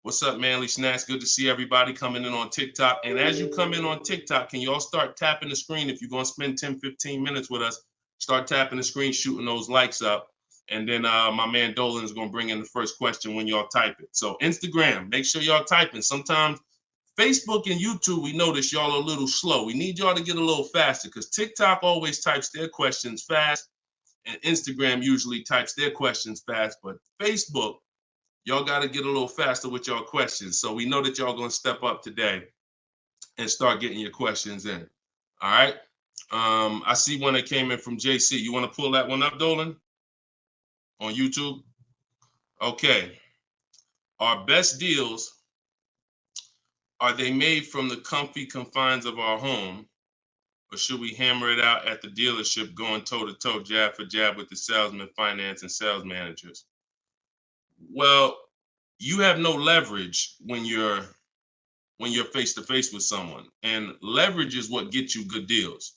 What's up, Manly Snacks? Good to see everybody coming in on TikTok. And as you come in on TikTok, can y'all start tapping the screen? If you're going to spend 10, 15 minutes with us, start tapping the screen, shooting those likes up. And then my man Dolan is going to bring in the first question when y'all type it. So Instagram, make sure y'all typing. Sometimes Facebook and YouTube, we notice y'all are a little slow. We need y'all to get a little faster because TikTok always types their questions fast and Instagram usually types their questions fast. But Facebook, y'all got to get a little faster with y'all questions. So we know that y'all going to step up today and start getting your questions in. All right. I see one that came in from JC. You want to pull that one up, Dolan? On YouTube? Okay. Our best deals, are they made from the comfy confines of our home, or should we hammer it out at the dealership going toe-to-toe, jab for jab with the salesman, finance, and sales managers? Well, you have no leverage when you're face-to-face with someone. And leverage is what gets you good deals.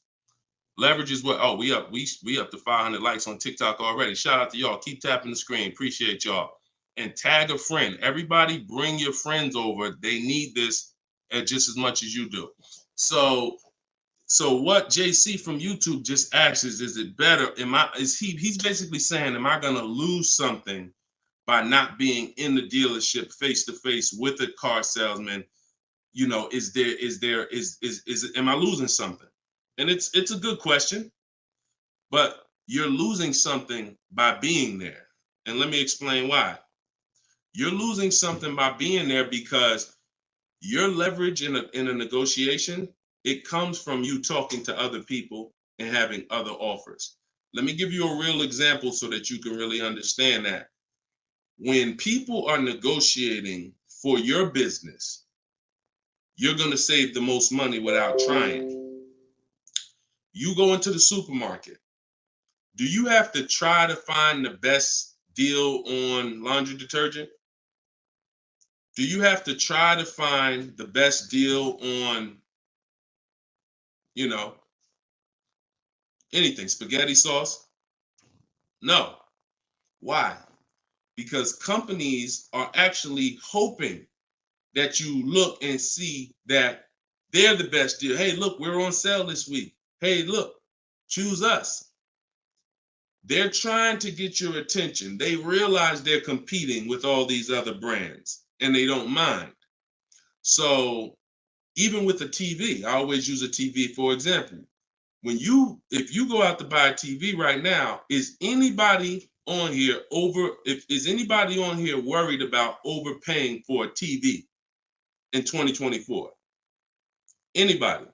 Leverage is what, oh, we up to 500 likes on TikTok already. Shout out to y'all. Keep tapping the screen. Appreciate y'all. And tag a friend. Everybody bring your friends over. They need this just as much as you do. So what JC from YouTube just asks is it better? He's basically saying, am I gonna lose something by not being in the dealership face to face with a car salesman? You know, am I losing something? And it's a good question, but you're losing something by being there. And let me explain why. You're losing something by being there because your leverage in a negotiation, it comes from you talking to other people and having other offers. Let me give you a real example so that you can really understand that. When people are negotiating for your business, you're going to save the most money without trying. You go into the supermarket. Do you have to try to find the best deal on laundry detergent? Do you have to try to find the best deal on, anything, spaghetti sauce? No. Why? Because companies are actually hoping that you look and see that they're the best deal. Hey, look, we're on sale this week. Hey, look, choose us. They're trying to get your attention. They realize they're competing with all these other brands and they don't mind. So even with a TV, I always use a TV for example. If you go out to buy a TV right now, is anybody on here worried about overpaying for a TV in 2024? Anybody?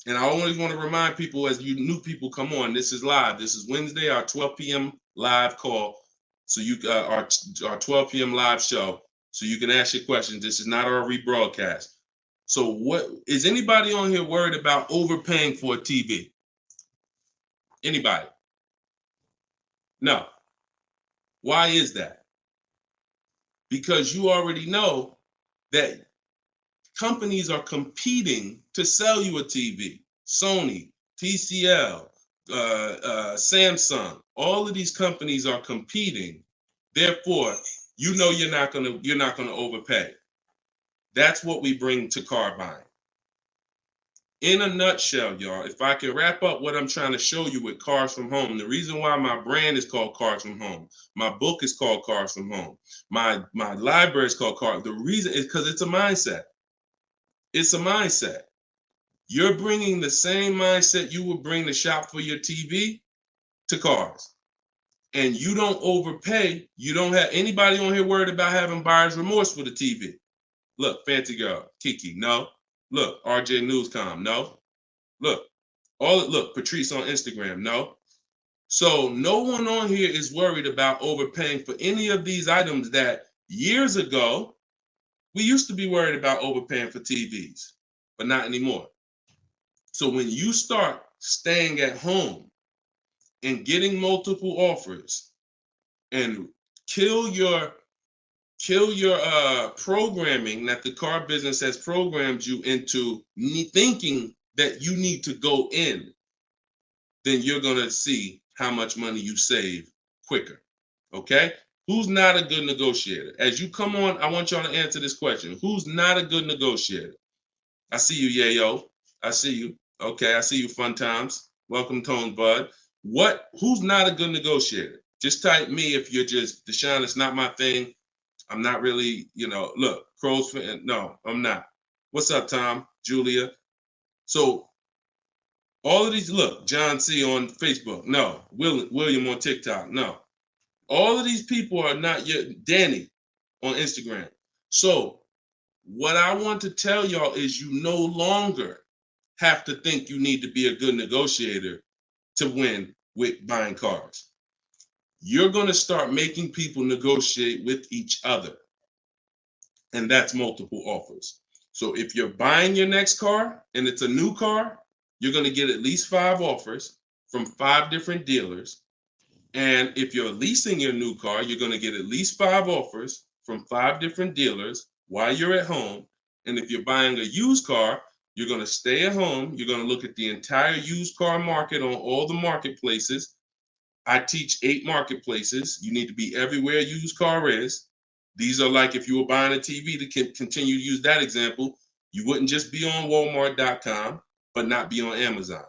And I always want to remind people, as you new people come on, this is live. This is Wednesday, our 12 p.m. live call. So our 12 p.m. live show. So you can ask your questions. This is not our rebroadcast. So what is anybody on here worried about overpaying for a TV? Anybody? No. Why is that? Because you already know that companies are competing to sell you a TV. Sony, TCL, Samsung, all of these companies are competing. Therefore, you're not gonna overpay. That's what we bring to car buying. In a nutshell, y'all, if I can wrap up what I'm trying to show you with Cars From Home, the reason why my brand is called Cars From Home, my book is called Cars From Home, my library is called Cars. The reason is because it's a mindset. It's a mindset. You're bringing the same mindset you would bring to shop for your TV to cars. And you don't overpay. You don't have anybody on here worried about having buyer's remorse for the TV. Look, Fancy Girl, Kiki, no. Look, RJ Newscom, no. Look, Patrice on Instagram, no. So no one on here is worried about overpaying for any of these items that years ago, we used to be worried about overpaying for TVs, but not anymore. So when you start staying at home and getting multiple offers and kill your programming that the car business has programmed you into thinking that you need to go in, then you're going to see how much money you save quicker. Okay? Who's not a good negotiator? As you come on, I want y'all to answer this question. Who's not a good negotiator? I see you, Yayo. I see you. Okay, I see you, Fun Times. Welcome, Tone Bud. Who's not a good negotiator? Just type me if you're just, Deshone, it's not my thing. I'm not really, look, Crow's fan. No, I'm not. What's up, Tom? Julia? So all of these, look, John C on Facebook. No. William on TikTok. No. All of these people are not yet. Danny on Instagram. So what I want to tell y'all is you no longer have to think you need to be a good negotiator to win with buying cars. You're going to start making people negotiate with each other. And that's multiple offers. So if you're buying your next car and it's a new car, you're going to get at least 5 offers from 5 different dealers. And if you're leasing your new car, you're going to get at least 5 offers from 5 different dealers while you're at home. And if you're buying a used car, you're going to stay at home. You're going to look at the entire used car market on all the marketplaces. I teach 8 marketplaces. You need to be everywhere a used car is. These are like if you were buying a TV, to continue to use that example, you wouldn't just be on Walmart.com, but not be on Amazon.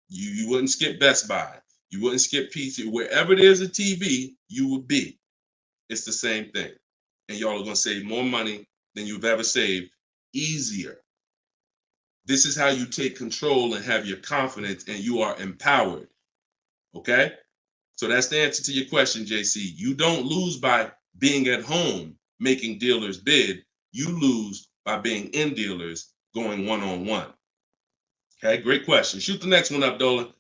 You wouldn't skip Best Buy. You wouldn't skip PC. Wherever there's a TV, you would be. It's the same thing. And y'all are going to save more money than you've ever saved, easier. This is how you take control and have your confidence, and you are empowered. Okay? So that's the answer to your question, JC. You don't lose by being at home making dealers bid. You lose by being in dealers going one-on-one. Okay, great question. Shoot the next one up, Dolan.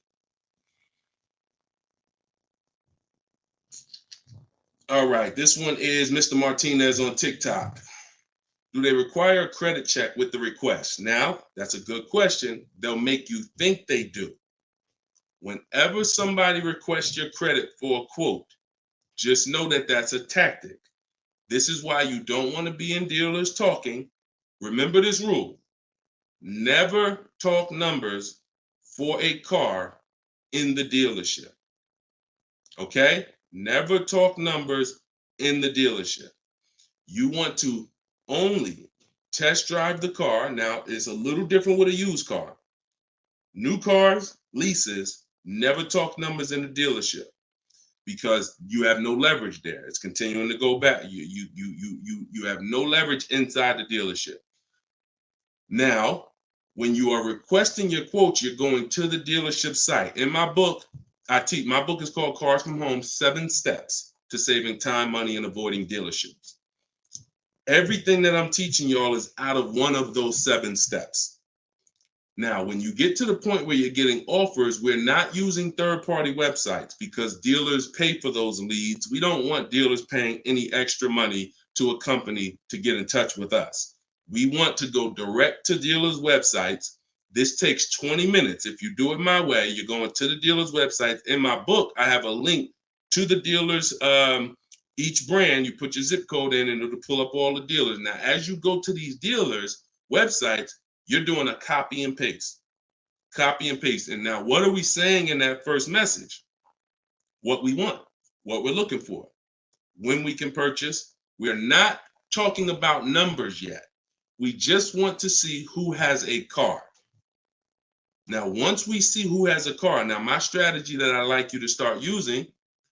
All right, this one is Mr. Martinez on TikTok. Do they require a credit check with the request? Now, that's a good question. They'll make you think they do. Whenever somebody requests your credit for a quote, just know that that's a tactic. This is why you don't want to be in dealers talking. Remember this rule. Never talk numbers for a car in the dealership. Okay? Never talk numbers in the dealership. You want to only test drive the car. Now, it's a little different with a used car. New cars, leases, never talk numbers in the dealership because you have no leverage there. It's continuing to go back. You have no leverage inside the dealership. Now, when you are requesting your quotes, you're going to the dealership site. In my book, my book is called Cars from Home, 7 Steps to Saving Time, Money, and Avoiding Dealerships. Everything that I'm teaching y'all is out of one of those 7 steps. Now, when you get to the point where you're getting offers, we're not using third-party websites because dealers pay for those leads. We don't want dealers paying any extra money to a company to get in touch with us. We want to go direct to dealers' websites. This takes 20 minutes. If you do it my way, you're going to the dealer's website. In my book, I have a link to the dealers. Each brand, you put your zip code in and it'll pull up all the dealers. Now, as you go to these dealers' websites, you're doing a copy and paste. Copy and paste. And now, what are we saying in that first message? What we want, what we're looking for, when we can purchase. We're not talking about numbers yet. We just want to see who has a car. Now, once we see who has a car, now my strategy that I like you to start using,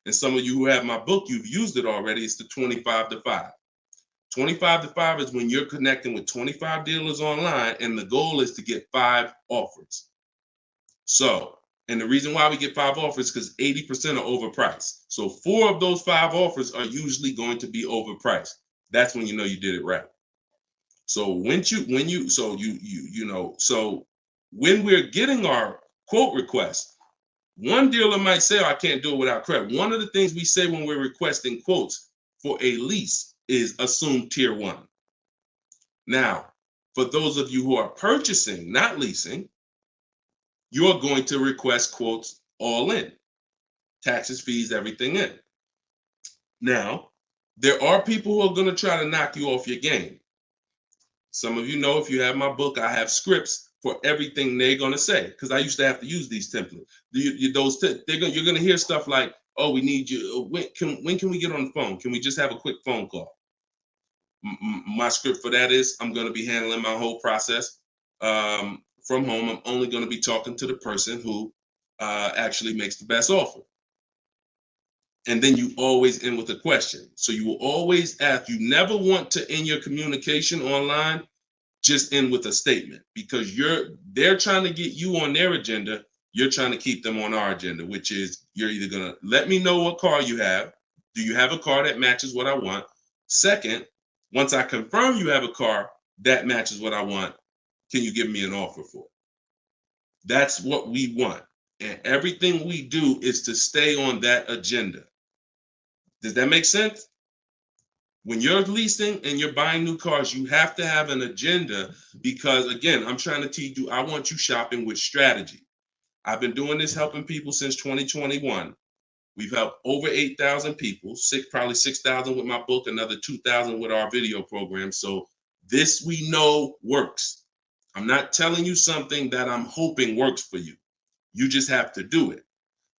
and some of you who have my book, you've used it already, is the 25 to 5. 25 to 5 is when you're connecting with 25 dealers online, and the goal is to get 5 offers. So, and the reason why we get 5 offers is because 80% are overpriced. So 4 of those 5 offers are usually going to be overpriced. That's when you know you did it right. So when we're getting our quote request, one dealer might say, oh, I can't do it without credit. One of the things we say when we're requesting quotes for a lease is assume tier 1. Now, for those of you who are purchasing, not leasing, you're going to request quotes all in. Taxes, fees, everything in. Now, there are people who are going to try to knock you off your game. Some of you know, if you have my book, I have scripts for everything they're going to say, because I used to have to use these templates. You're going to hear stuff like, oh, we need you. When can we get on the phone? Can we just have a quick phone call? My script for that is I'm going to be handling my whole process from home. I'm only going to be talking to the person who actually makes the best offer. And then you always end with a question. So you will always ask. You never want to end your communication online just end with a statement, because they're trying to get you on their agenda. You're trying to keep them on our agenda, which is you're either going to let me know what car you have. Do you have a car that matches what I want? Second, once I confirm you have a car that matches what I want, can you give me an offer for it? That's what we want. And everything we do is to stay on that agenda. Does that make sense? When you're leasing and you're buying new cars, you have to have an agenda, because, again, I'm trying to teach you, I want you shopping with strategy. I've been doing this, helping people since 2021. We've helped over 8,000 people, probably 6,000 with my book, another 2,000 with our video program. So this we know works. I'm not telling you something that I'm hoping works for you. You just have to do it.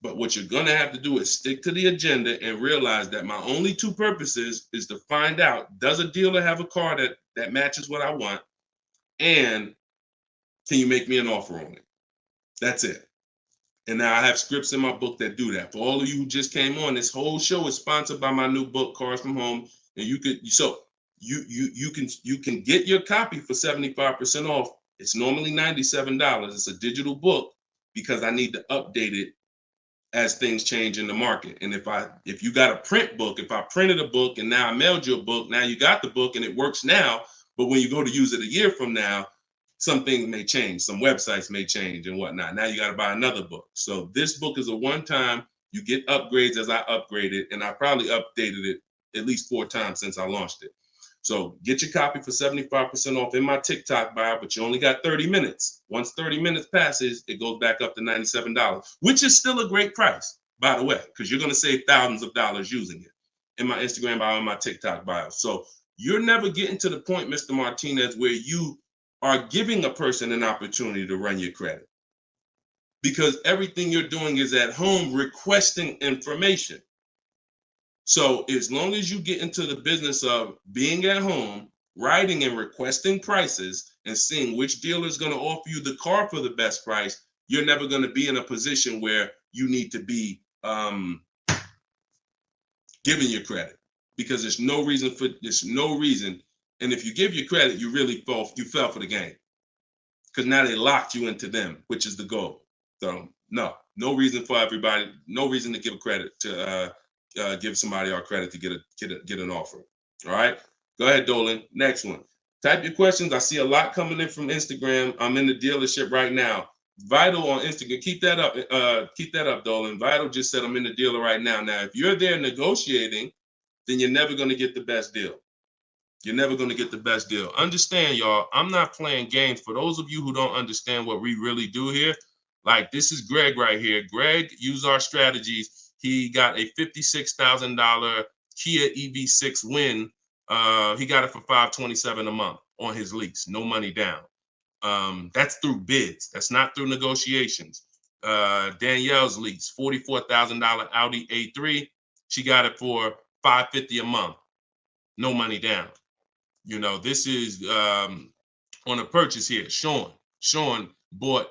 But what you're going to have to do is stick to the agenda and realize that my only two purposes is to find out, does a dealer have a car that matches what I want? And can you make me an offer on it? That's it. And now I have scripts in my book that do that. For all of you who just came on, this whole show is sponsored by my new book, Cars from Home. And you can get your copy for 75% off. It's normally $97. It's a digital book because I need to update it as things change in the market. And if you got a print book, if I printed a book and now I mailed you a book, now you got the book and it works now, but when you go to use it a year from now, some things may change, some websites may change and whatnot. Now you got to buy another book. So this book is a one-time, you get upgrades as I upgrade it, and I probably updated it at least 4 times since I launched it. So get your copy for 75% off in my TikTok bio, but you only got 30 minutes. Once 30 minutes passes, it goes back up to $97, which is still a great price, by the way, because you're going to save thousands of dollars using it in my Instagram bio and my TikTok bio. So you're never getting to the point, Mr. Martinez, where you are giving a person an opportunity to run your credit, because everything you're doing is at home requesting information. So as long as you get into the business of being at home, writing and requesting prices and seeing which dealer is going to offer you the car for the best price, you're never going to be in a position where you need to be giving your credit, because there's no reason. And if you give your credit, you really fell for the game, because now they locked you into them, which is the goal. So no reason for everybody, no reason to give credit to give somebody our credit to get an offer. All right, go ahead, Dolan. Next one. Type your questions. I see a lot coming in from Instagram. I'm in the dealership right now. Vital on Instagram. Keep that up, Dolan. Vital just said I'm in the dealer right now. Now, if you're there negotiating, then you're never going to get the best deal. You're never going to get the best deal. Understand, y'all, I'm not playing games. For those of you who don't understand what we really do here, like, this is Greg right here. Greg used our strategies. He got a $56,000 Kia EV6 win. He got it for $527 a month on his lease, no money down. That's through bids. That's not through negotiations. Danielle's lease, $44,000 Audi A3. She got it for $550 a month, no money down. You know, this is on a purchase here. Sean bought,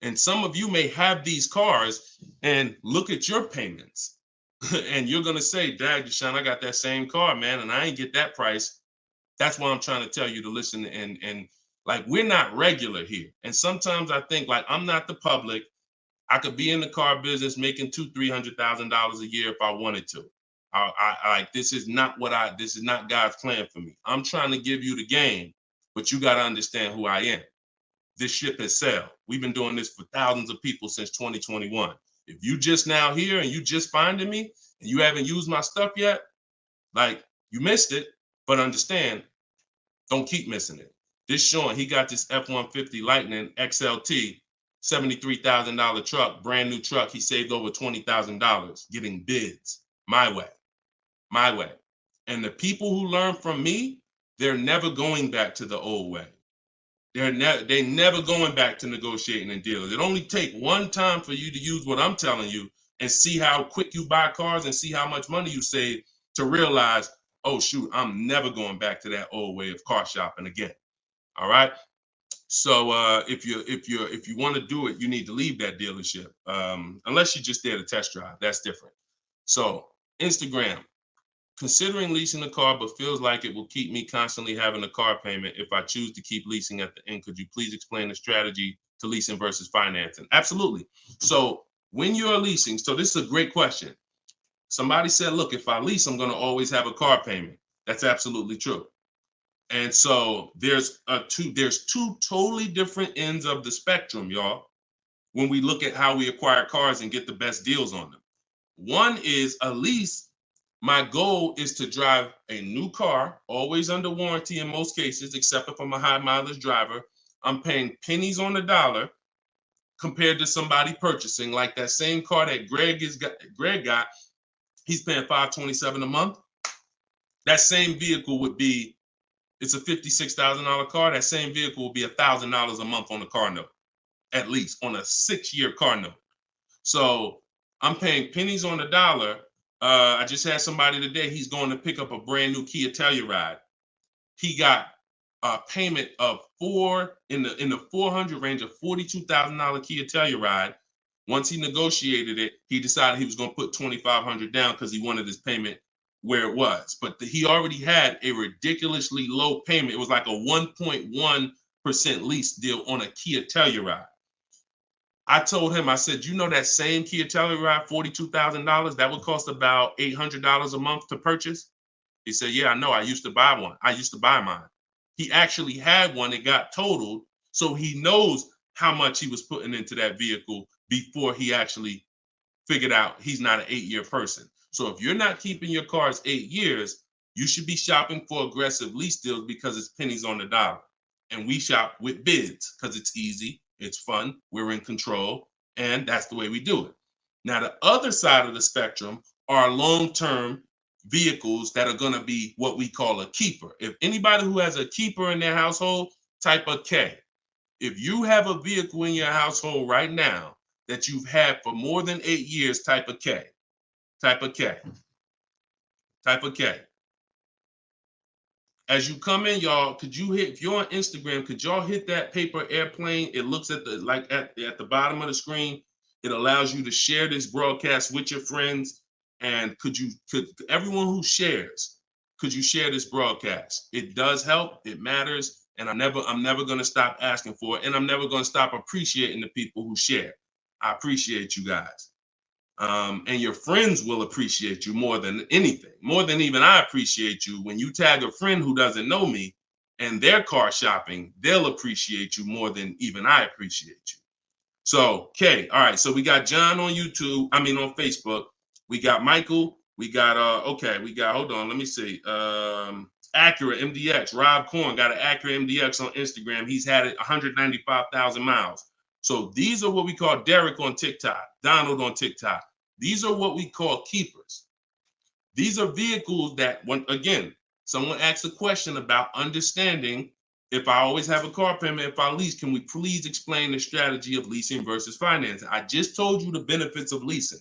and some of you may have these cars and look at your payments and you're going to say, Dad, Deshone, I got that same car, man, and I ain't get that price. That's why I'm trying to tell you to listen. And like, we're not regular here. And sometimes I think, like, I'm not the public. I could be in the car business making $200,000-$300,000 a year if I wanted to. This is not God's plan for me. I'm trying to give you the game, but you got to understand who I am. This ship has sailed. We've been doing this for thousands of people since 2021. If you just now here and you just finding me and you haven't used my stuff yet, like, you missed it, but understand, don't keep missing it. This Sean, he got this F-150 Lightning XLT, $73,000 truck, brand new truck. He saved over $20,000 getting bids my way. And the people who learn from me, they're never going back to the old way. They're never going back to negotiating and dealing. It only take one time for you to use what I'm telling you and see how quick you buy cars and see how much money you save to realize, oh shoot, I'm never going back to that old way of car shopping again. All right. So if you want to do it, you need to leave that dealership. Unless you're just there to test drive, that's different. So Instagram. Considering leasing a car, but feels like it will keep me constantly having a car payment if I choose to keep leasing at the end. Could you please explain the strategy to leasing versus financing? Absolutely. So when you're leasing, so this is a great question. Somebody said, look, if I lease, I'm going to always have a car payment. That's absolutely true. And so there's two totally different ends of the spectrum, y'all, when we look at how we acquire cars and get the best deals on them. One is a lease. My goal is to drive a new car, always under warranty in most cases, except if I'm a high mileage driver. I'm paying pennies on the dollar compared to somebody purchasing like that same car that Greg got. He's paying $527 a month. That same vehicle would be, it's a $56,000 car. That same vehicle will be $1,000 a month on the car note, at least on a 6-year car note. So I'm paying pennies on the dollar. I just had somebody today, he's going to pick up a brand new Kia Telluride. He got a payment of in the 400 range of $42,000 Kia Telluride. Once he negotiated it, he decided he was going to put $2,500 down because he wanted his payment where it was. But he already had a ridiculously low payment. It was like a 1.1% lease deal on a Kia Telluride. I told him, I said, you know that same Kia Telluride, $42,000, that would cost about $800 a month to purchase? He said, yeah, I know. I used to buy one. I used to buy mine. He actually had one. It got totaled. So he knows how much he was putting into that vehicle before he actually figured out he's not an 8-year person. So if you're not keeping your cars 8 years, you should be shopping for aggressive lease deals because it's pennies on the dollar. And we shop with bids because it's easy. It's fun. We're in control. And that's the way we do it. Now, the other side of the spectrum are long-term vehicles that are going to be what we call a keeper. If anybody who has a keeper in their household, type a K. If you have a vehicle in your household right now that you've had for more than 8 years, type a K. Type a K. Type a K. As you come in, y'all, if you're on Instagram, could y'all hit that paper airplane? It looks at the bottom of the screen. It allows you to share this broadcast with your friends. And could everyone who shares, could you share this broadcast? It does help. It matters. And I'm never going to stop asking for it. And I'm never going to stop appreciating the people who share. I appreciate you guys. And your friends will appreciate you more than anything, more than even I appreciate you. When you tag a friend who doesn't know me and they're car shopping, they'll appreciate you more than even I appreciate you. So, okay, all right. So we got John on on Facebook. We got Michael. We got hold on, let me see. Acura MDX. Rob Korn got an Acura MDX on Instagram. He's had it 195,000 miles. So these are what we call Derek on TikTok, Donald on TikTok. These are what we call keepers. These are vehicles that, someone asked a question about understanding if I always have a car payment, if I lease, can we please explain the strategy of leasing versus financing? I just told you the benefits of leasing.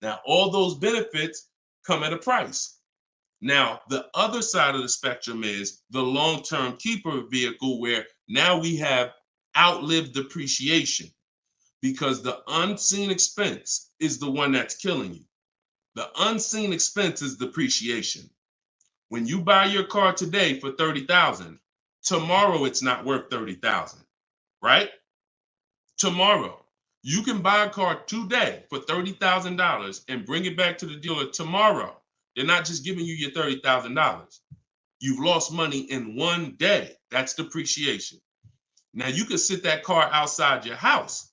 Now, all those benefits come at a price. Now, the other side of the spectrum is the long-term keeper vehicle where now we have outlived depreciation because the unseen expense is the one that's killing you. The unseen expense is depreciation. When you buy your car today for $30,000, tomorrow it's not worth $30,000, right? Tomorrow. You can buy a car today for $30,000 and bring it back to the dealer tomorrow. They're not just giving you your $30,000. You've lost money in one day. That's depreciation. Now you can sit that car outside your house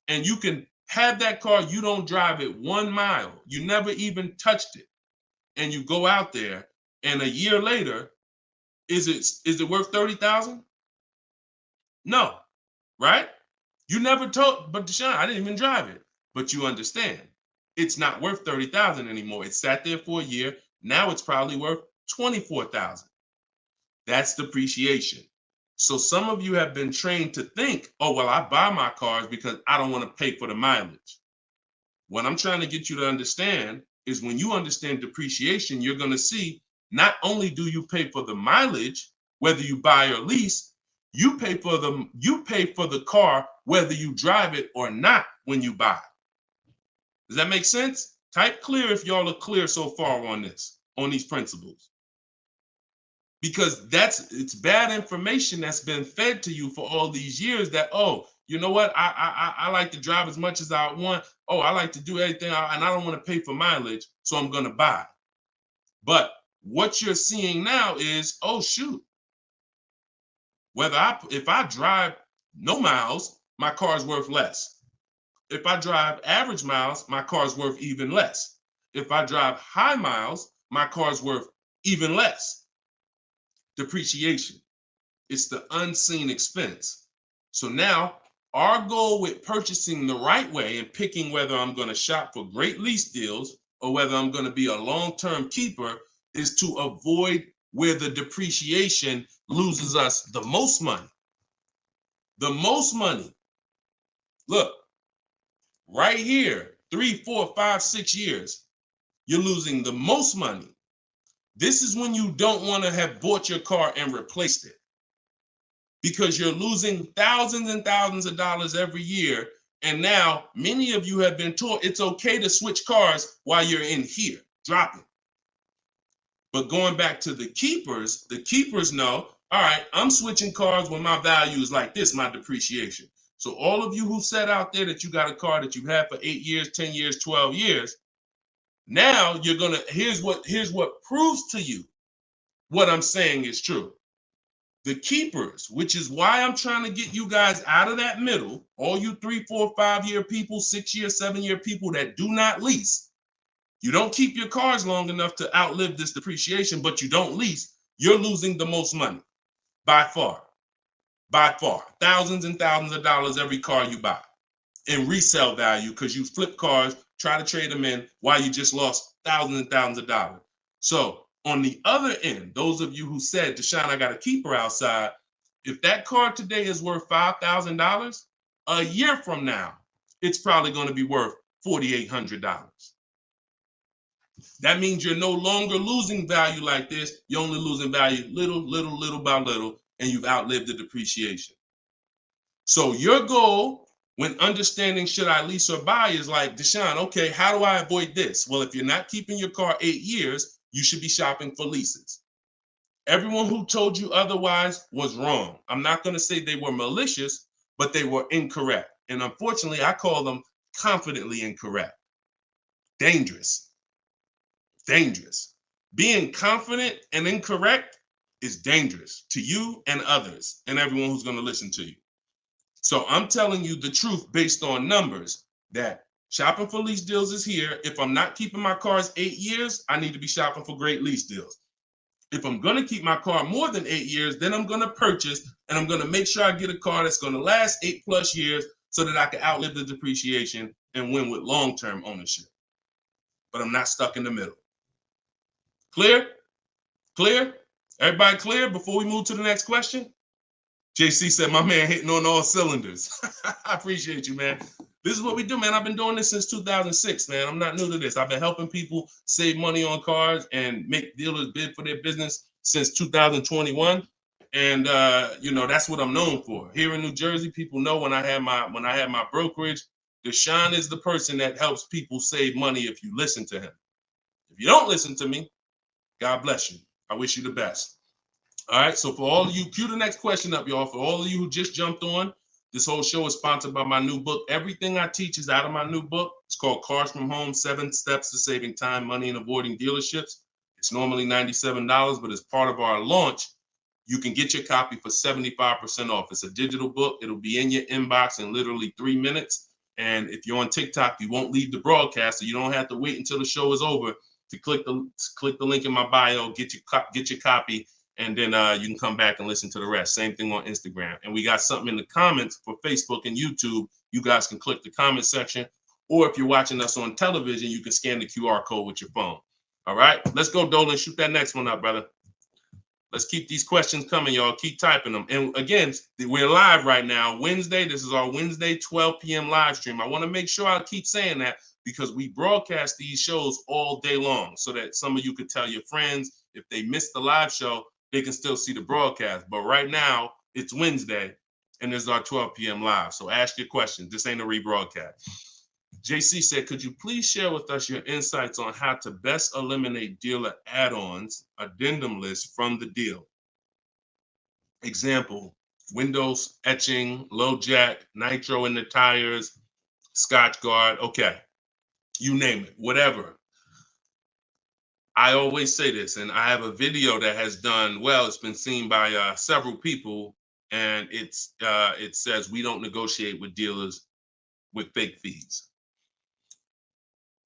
and you can have that car. You don't drive it 1 mile. You never even touched it. And you go out there and a year later, is it worth $30,000? No, right? You never told, but Deshone, I didn't even drive it. But you understand, it's not worth $30,000 anymore. It sat there for a year. Now it's probably worth $24,000. That's depreciation. So some of you have been trained to think, oh, well, I buy my cars because I don't want to pay for the mileage. What I'm trying to get you to understand is when you understand depreciation, you're going to see not only do you pay for the mileage, whether you buy or lease, you pay for the car whether you drive it or not when you buy. Does that make sense? Type clear if y'all are clear so far on this, on these principles. Because it's bad information that's been fed to you for all these years that, oh, you know what? I like to drive as much as I want. Oh, I like to do everything and I don't want to pay for mileage, so I'm going to buy. But what you're seeing now is, oh, shoot. If I drive no miles, my car's worth less. If I drive average miles, my car's worth even less. If I drive high miles, my car's worth even less. Depreciation. It's the unseen expense. So now our goal with purchasing the right way and picking whether I'm going to shop for great lease deals or whether I'm going to be a long-term keeper is to avoid where the depreciation loses us the most money. The most money. Look, right here, 3, 4, 5, 6 years, you're losing the most money. This is when you don't want to have bought your car and replaced it, because you're losing thousands and thousands of dollars every year. And now many of you have been taught it's okay to switch cars while you're in here, dropping. But going back to the keepers know, all right, I'm switching cars when my value is like this, my depreciation. So all of you who said out there that you got a car that you had for 8 years, 10 years, 12 years, now you're gonna, here's what proves to you what I'm saying is true. The keepers, which is why I'm trying to get you guys out of that middle, all you 3, 4, 5 year people, 6 year, 7 year people that do not lease. You don't keep your cars long enough to outlive this depreciation, but you don't lease. You're losing the most money by far. Thousands and thousands of dollars every car you buy in resale value, because you flip cars, try to trade them in while you just lost thousands and thousands of dollars. So on the other end, those of you who said, Deshone, I got a keeper outside, if that car today is worth $5,000, a year from now, it's probably going to be worth $4,800. That means you're no longer losing value like this. You're only losing value little by little, and you've outlived the depreciation. So your goal when understanding should I lease or buy is like, Deshone, okay, how do I avoid this? Well, if you're not keeping your car 8 years, you should be shopping for leases. Everyone who told you otherwise was wrong. I'm not going to say they were malicious, but they were incorrect. And unfortunately, I call them confidently incorrect. Dangerous. Being confident and incorrect is dangerous to you and others and everyone who's going to listen to you. So I'm telling you the truth based on numbers, that shopping for lease deals is here. If I'm not keeping my cars 8 years, I need to be shopping for great lease deals. If I'm going to keep my car more than 8 years, then I'm going to purchase and I'm going to make sure I get a car that's going to last 8+ years so that I can outlive the depreciation and win with long-term ownership. But I'm not stuck in the middle. Clear? Everybody clear before we move to the next question? JC said, my man hitting on all cylinders. I appreciate you, man. This is what we do, man. I've been doing this since 2006, man. I'm not new to this. I've been helping people save money on cars and make dealers bid for their business since 2021. And that's what I'm known for. Here in New Jersey, people know when I had my brokerage, Deshone is the person that helps people save money if you listen to him. If you don't listen to me, God bless you. I wish you the best. All right. So for all of you, cue the next question up, y'all. For all of you who just jumped on, this whole show is sponsored by my new book. Everything I teach is out of my new book. It's called Cars from Home, 7 Steps to Saving Time, Money, and Avoiding Dealerships. It's normally $97, but as part of our launch, you can get your copy for 75% off. It's a digital book. It'll be in your inbox in literally 3 minutes. And if you're on TikTok, you won't leave the broadcast, so you don't have to wait until the show is over to click the link in my bio, get your copy, And then you can come back and listen to the rest. Same thing on Instagram. And we got something in the comments for Facebook and YouTube. You guys can click the comment section. Or if you're watching us on television, you can scan the QR code with your phone. All right, let's go, Dolan. Shoot that next one up, brother. Let's keep these questions coming, y'all. Keep typing them. And again, we're live right now. Wednesday, this is our Wednesday 12 p.m. live stream. I want to make sure I keep saying that because we broadcast these shows all day long so that some of you could tell your friends if they missed the live show, they can still see the broadcast. But right now, it's Wednesday, and this is our 12 p.m. live. So ask your questions. This ain't a rebroadcast. JC said, could you please share with us your insights on how to best eliminate dealer add-ons, addendum lists from the deal? Example, windows etching, low jack, nitro in the tires, Scotch guard. Okay, you name it, whatever. I always say this, and I have a video that has done well. It's been seen by several people, and it says we don't negotiate with dealers with fake fees.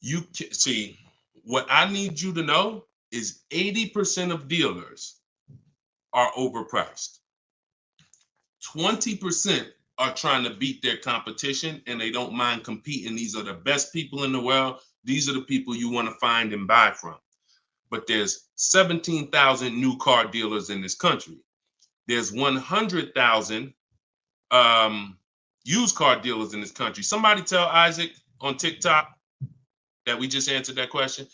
You can see what I need you to know is 80% of dealers are overpriced. 20% are trying to beat their competition and they don't mind competing. These are the best people in the world. These are the people you want to find and buy from. But there's 17,000 new car dealers in this country. There's 100,000 used car dealers in this country. Somebody tell Isaac on TikTok that we just answered that question.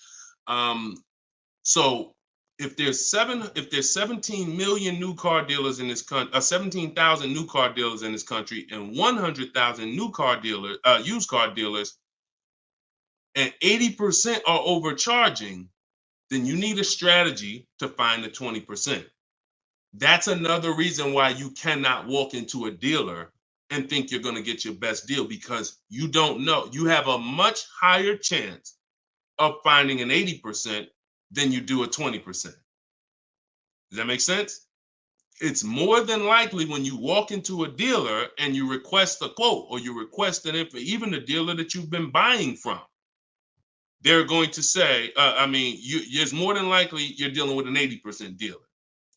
So if there's 17 million new car dealers in this country, 17,000 new car dealers in this country, and 100,000 new car dealers, used car dealers, and 80% are overcharging, then you need a strategy to find the 20%. That's another reason why you cannot walk into a dealer and think you're going to get your best deal, because you don't know. You have a much higher chance of finding an 80% than you do a 20%. Does that make sense? It's more than likely when you walk into a dealer and you request a quote or you request an info, even the dealer that you've been buying from, they're going to say, it's more than likely you're dealing with an 80% dealer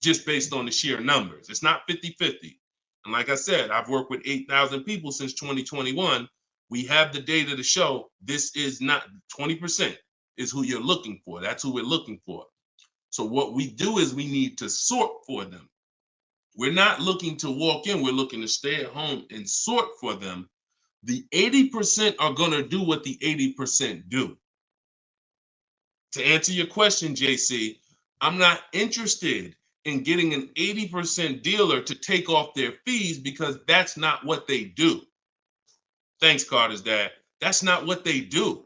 just based on the sheer numbers. It's not 50-50. And like I said, I've worked with 8,000 people since 2021. We have the data to show this is not 20% is who you're looking for. That's who we're looking for. So what we do is we need to sort for them. We're not looking to walk in. We're looking to stay at home and sort for them. The 80% are going to do what the 80% do. To answer your question, JC, I'm not interested in getting an 80% dealer to take off their fees because that's not what they do. Thanks, Carter's dad. That's not what they do.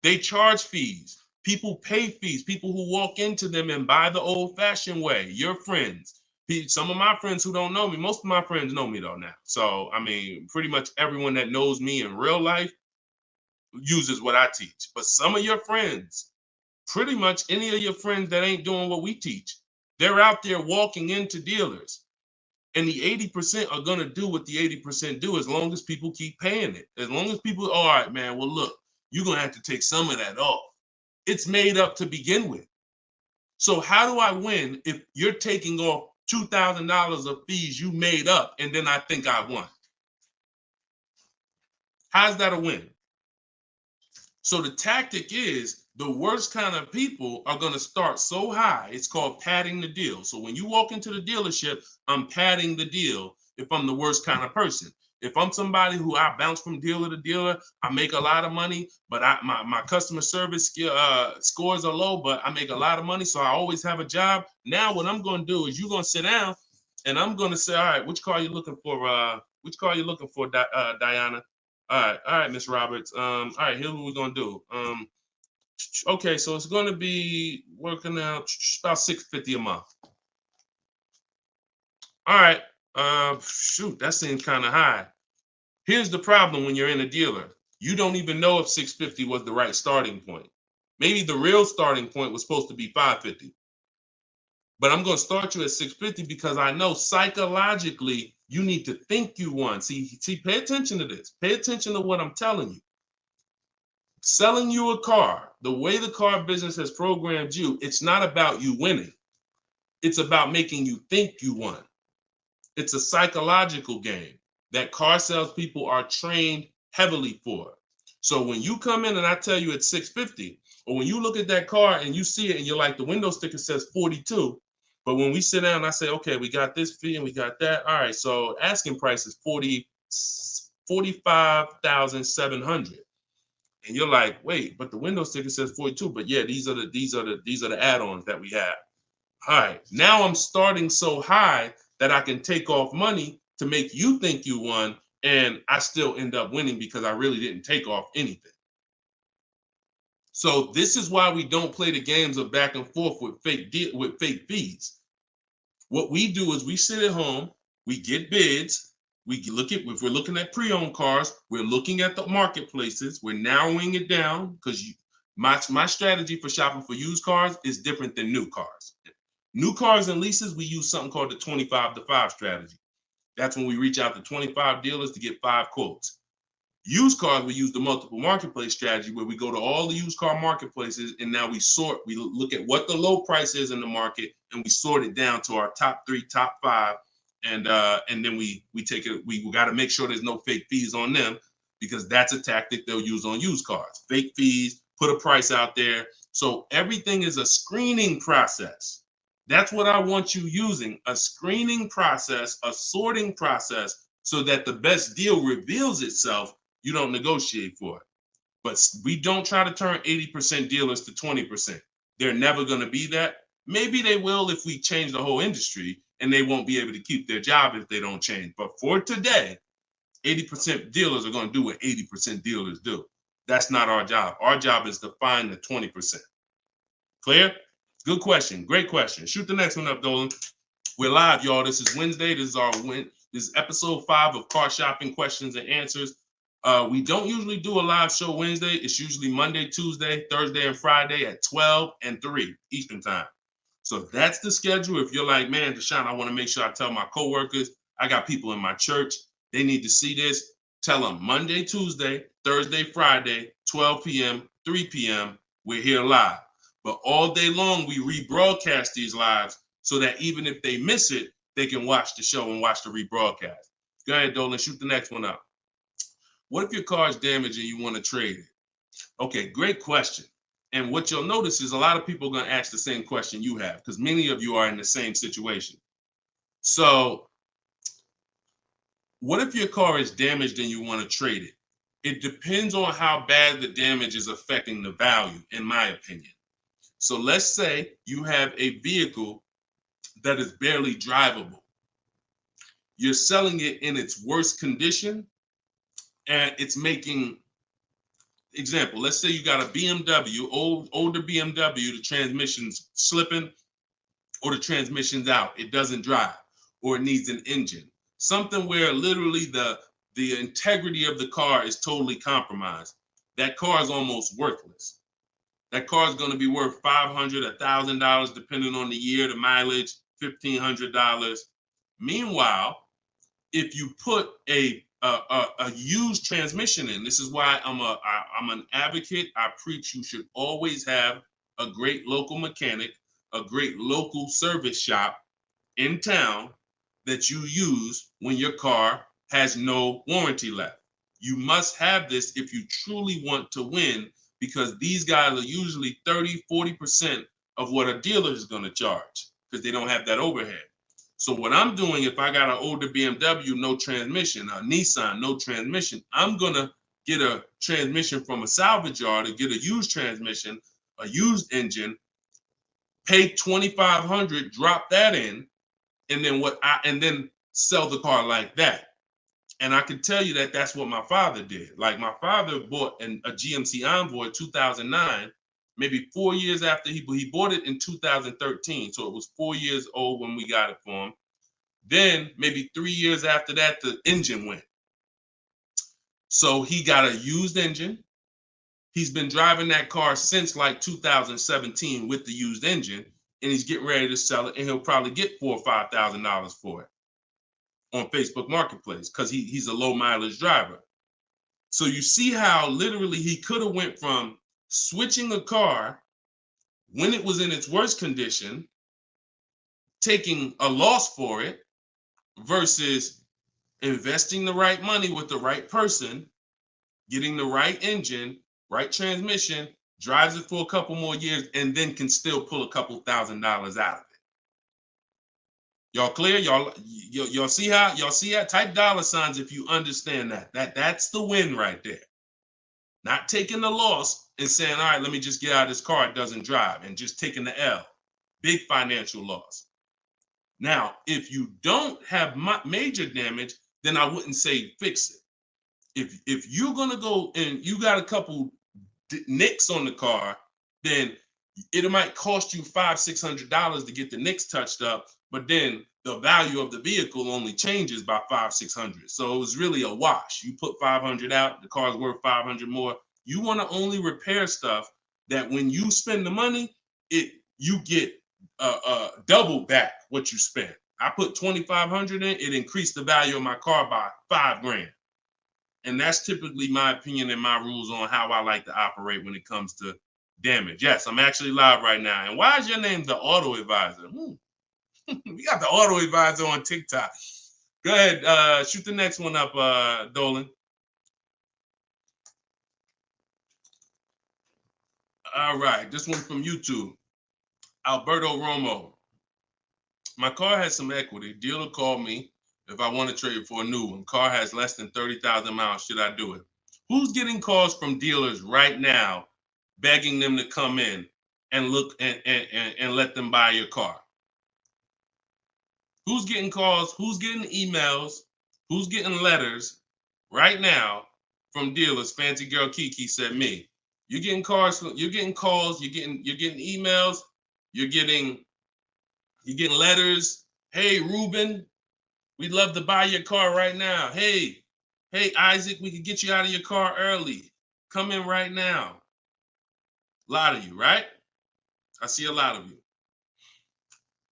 They charge fees. People pay fees. People who walk into them and buy the old-fashioned way. Your friends. Some of my friends who don't know me, most of my friends know me though now. So, pretty much everyone that knows me in real life uses what I teach. But some of your friends, pretty much any of your friends that ain't doing what we teach, they're out there walking into dealers. And the 80% are going to do what the 80% do as long as people keep paying it. As long as people, all right, man, well, look, you're going to have to take some of that off. It's made up to begin with. So how do I win if you're taking off $2,000 of fees you made up and then I think I won? How's that a win? So the tactic is the worst kind of people are going to start so high. It's called padding the deal. So when you walk into the dealership, I'm padding the deal if I'm the worst kind of person. If I'm somebody who I bounce from dealer to dealer, I make a lot of money, but my customer service scores are low, but I make a lot of money, so I always have a job. Now what I'm going to do is you're going to sit down, and I'm going to say, all right, which car are you looking for? Which car are you looking for, Diana? All right, Miss Roberts. All right, here's what we're going to do. Okay, so it's going to be working out about $650 a month. All right. Shoot, that seems kind of high. Here's the problem when you're in a dealer. You don't even know if 650 was the right starting point. Maybe the real starting point was supposed to be 550. But I'm going to start you at 650 because I know psychologically you need to think you won. See, pay attention to this. Pay attention to what I'm telling you. Selling you a car, the way the car business has programmed you, it's not about you winning. It's about making you think you won. It's a psychological game that car salespeople are trained heavily for. So when you come in and I tell you it's $650, or when you look at that car and you see it and you're like, the window sticker says 42, but when we sit down and I say, okay, we got this fee and we got that. All right, so asking price is 45,700. And you're like, wait, but the window sticker says 42. But yeah, these are the add-ons that we have. All right, now I'm starting so high that I can take off money to make you think you won, and I still end up winning because I really didn't take off anything. So this is why we don't play the games of back and forth with fake fees. What we do is we sit at home, we get bids, if we're looking at pre-owned cars, we're looking at the marketplaces, we're narrowing it down because my strategy for shopping for used cars is different than new cars. New cars and leases, we use something called the 25 to 5 strategy. That's when we reach out to 25 dealers to get 5 quotes. Used cars, we use the multiple marketplace strategy where we go to all the used car marketplaces and now we look at what the low price is in the market and we sort it down to our top 3, top 5. And then we take it, we got to make sure there's no fake fees on them because that's a tactic they'll use on used cars. Fake fees, put a price out there. So everything is a screening process. That's what I want you using, a screening process, a sorting process, so that the best deal reveals itself. You don't negotiate for it. But we don't try to turn 80% dealers to 20%. They're never going to be that. Maybe they will if we change the whole industry, and they won't be able to keep their job if they don't change. But for today, 80% dealers are going to do what 80% dealers do. That's not our job. Our job is to find the 20%. Clear? Good question. Great question. Shoot the next one up, Dolan. We're live, y'all. This is Wednesday. This is episode 5 of Car Shopping Questions and Answers. We don't usually do a live show Wednesday. It's usually Monday, Tuesday, Thursday, and Friday at 12 and 3 Eastern time. So that's the schedule. If you're like, man, Deshone, I want to make sure I tell my coworkers, I got people in my church, they need to see this. Tell them Monday, Tuesday, Thursday, Friday, 12 p.m., 3 p.m., we're here live. But all day long, we rebroadcast these lives so that even if they miss it, they can watch the show and watch the rebroadcast. Go ahead, Dolan, shoot the next one up. What if your car is damaged and you want to trade it? Okay, great question. And what you'll notice is a lot of people are going to ask the same question you have because many of you are in the same situation. So what if your car is damaged and you want to trade it? It depends on how bad the damage is affecting the value, in my opinion. So let's say you have a vehicle that is barely drivable. You're selling it in its worst condition and it's making, example, let's say you got a BMW, older BMW, the transmission's slipping or the transmission's out. It doesn't drive or it needs an engine. Something where literally the integrity of the car is totally compromised. That car is almost worthless. That car is going to be worth $500, $1,000, depending on the year, the mileage, $1,500. Meanwhile, if you put a used transmission in, this is why I'm an advocate. I preach you should always have a great local mechanic, a great local service shop in town that you use when your car has no warranty left. You must have this if you truly want to win, because these guys are usually 30, 40% of what a dealer is going to charge because they don't have that overhead. So what I'm doing, if I got an older BMW, no transmission, a Nissan, no transmission, I'm going to get a transmission from a salvage yard to get a used transmission, a used engine, pay $2,500, drop that in, and then sell the car like that. And I can tell you that that's what my father did. Like my father bought a GMC Envoy in 2009, maybe 4 years after he bought it in 2013. So it was 4 years old when we got it for him. Then maybe 3 years after that, the engine went. So he got a used engine. He's been driving that car since like 2017 with the used engine, and he's getting ready to sell it, and he'll probably get $4,000 or $5,000 for it on Facebook Marketplace because he's a low mileage driver. So you see how literally he could have went from switching a car when it was in its worst condition taking a loss for it versus investing the right money with the right person, getting the right engine, right transmission, drives it for a couple more years, and then can still pull a couple $1,000s out of it. Y'all clear? Y'all see how? Y'all see that? Type dollar signs if you understand that. That's the win right there. Not taking the loss and saying, all right, let me just get out of this car, it doesn't drive, and just taking the L. Big financial loss. Now, if you don't have major damage, then I wouldn't say fix it. If you're gonna go and you got a couple nicks on the car, then it might cost you $500-600 to get the nicks touched up, but then the value of the vehicle only changes by $500-600. So it was really a wash. You put 500 out, the car's worth 500 more. You want to only repair stuff that when you spend the money, you get double back what you spent. I put 2,500 in, it increased the value of my car by $5,000. And that's typically my opinion and my rules on how I like to operate when it comes to damage. Yes, I'm actually live right now. And why is your name the Auto Advisor? We got the Auto Advisor on TikTok. Go ahead, shoot the next one up, Dolan. All right, this one from YouTube. Alberto Romo. My car has some equity. Dealer called me if I want to trade for a new one. Car has less than 30,000 miles. Should I do it? Who's getting calls from dealers right now, begging them to come in and look and let them buy your car? Who's getting calls? Who's getting emails? Who's getting letters right now from dealers? Fancy Girl Kiki said me. You're getting calls. You're getting calls. You're getting emails. You're getting letters. Hey, Ruben, we'd love to buy your car right now. Hey, Isaac, we could get you out of your car early. Come in right now. A lot of you, right? I see a lot of you.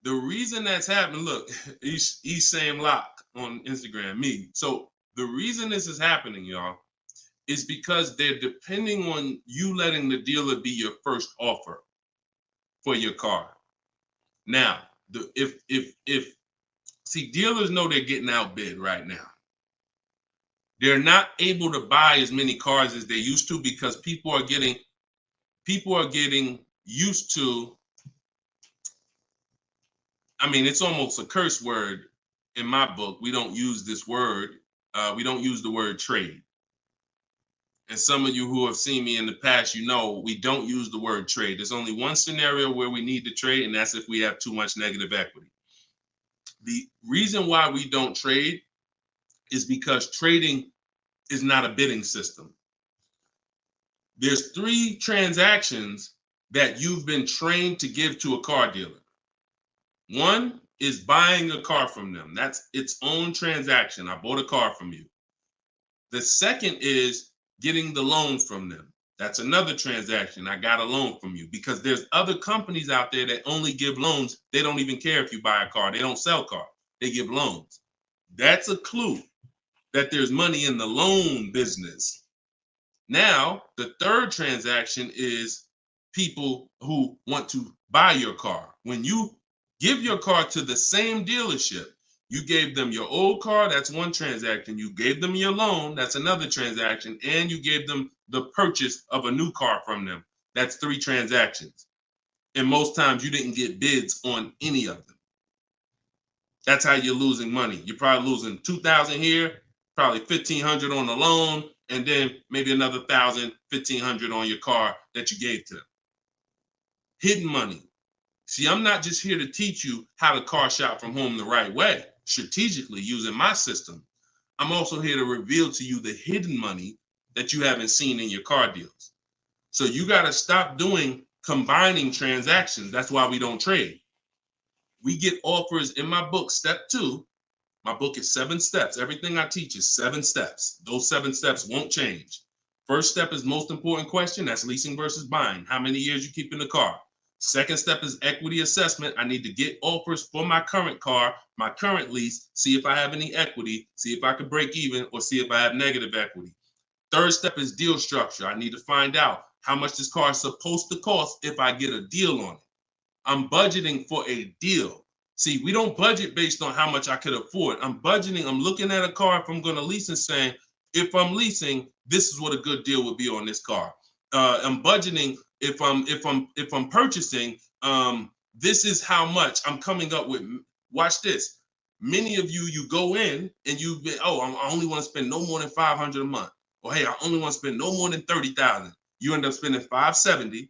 The reason that's happening, look, he's saying lock on Instagram, me. So the reason this is happening, y'all, is because they're depending on you letting the dealer be your first offer for your car. Now, see, dealers know they're getting outbid right now. They're not able to buy as many cars as they used to because people are getting used to, I mean, it's almost a curse word in my book. We don't use this word. We don't use the word trade. And some of you who have seen me in the past, you know we don't use the word trade. There's only one scenario where we need to trade, and that's if we have too much negative equity. The reason why we don't trade is because trading is not a bidding system. There's 3 transactions that you've been trained to give to a car dealer. One is buying a car from them. That's its own transaction. I bought a car from you. The second is getting the loan from them. That's another transaction. I got a loan from you, because there's other companies out there that only give loans. They don't even care if you buy a car. They don't sell cars. They give loans. That's a clue that there's money in the loan business. Now, the third transaction is people who want to buy your car. When you give your car to the same dealership, you gave them your old car, that's one transaction. You gave them your loan, that's another transaction. And you gave them the purchase of a new car from them. That's 3 transactions. And most times you didn't get bids on any of them. That's how you're losing money. You're probably losing $2,000 here, probably $1,500 on the loan, and then maybe another $1,000, $1,500 on your car that you gave to them. Hidden money. See, I'm not just here to teach you how to car shop from home the right way, strategically using my system. I'm also here to reveal to you the hidden money that you haven't seen in your car deals. So you got to stop doing combining transactions. That's why we don't trade. We get offers in my book, step 2. My book is 7 steps. Everything I teach is 7 steps. Those 7 steps won't change. First step is most important question. That's leasing versus buying. How many years you keep in the car? Second step is equity assessment. I need to get offers for my current car, my current lease, see if I have any equity, see if I can break even, or see if I have negative equity. Third step is deal structure. I need to find out how much this car is supposed to cost if I get a deal on it. I'm budgeting for a deal. See, we don't budget based on how much I could afford. I'm budgeting, I'm looking at a car if I'm going to lease and saying, if I'm leasing, this is what a good deal would be on this car. I'm budgeting if I'm purchasing, this is how much I'm coming up with. Watch this. Many of you go in and I only want to spend no more than $500 a month. Or hey, I only want to spend no more than $30,000. You end up spending $570.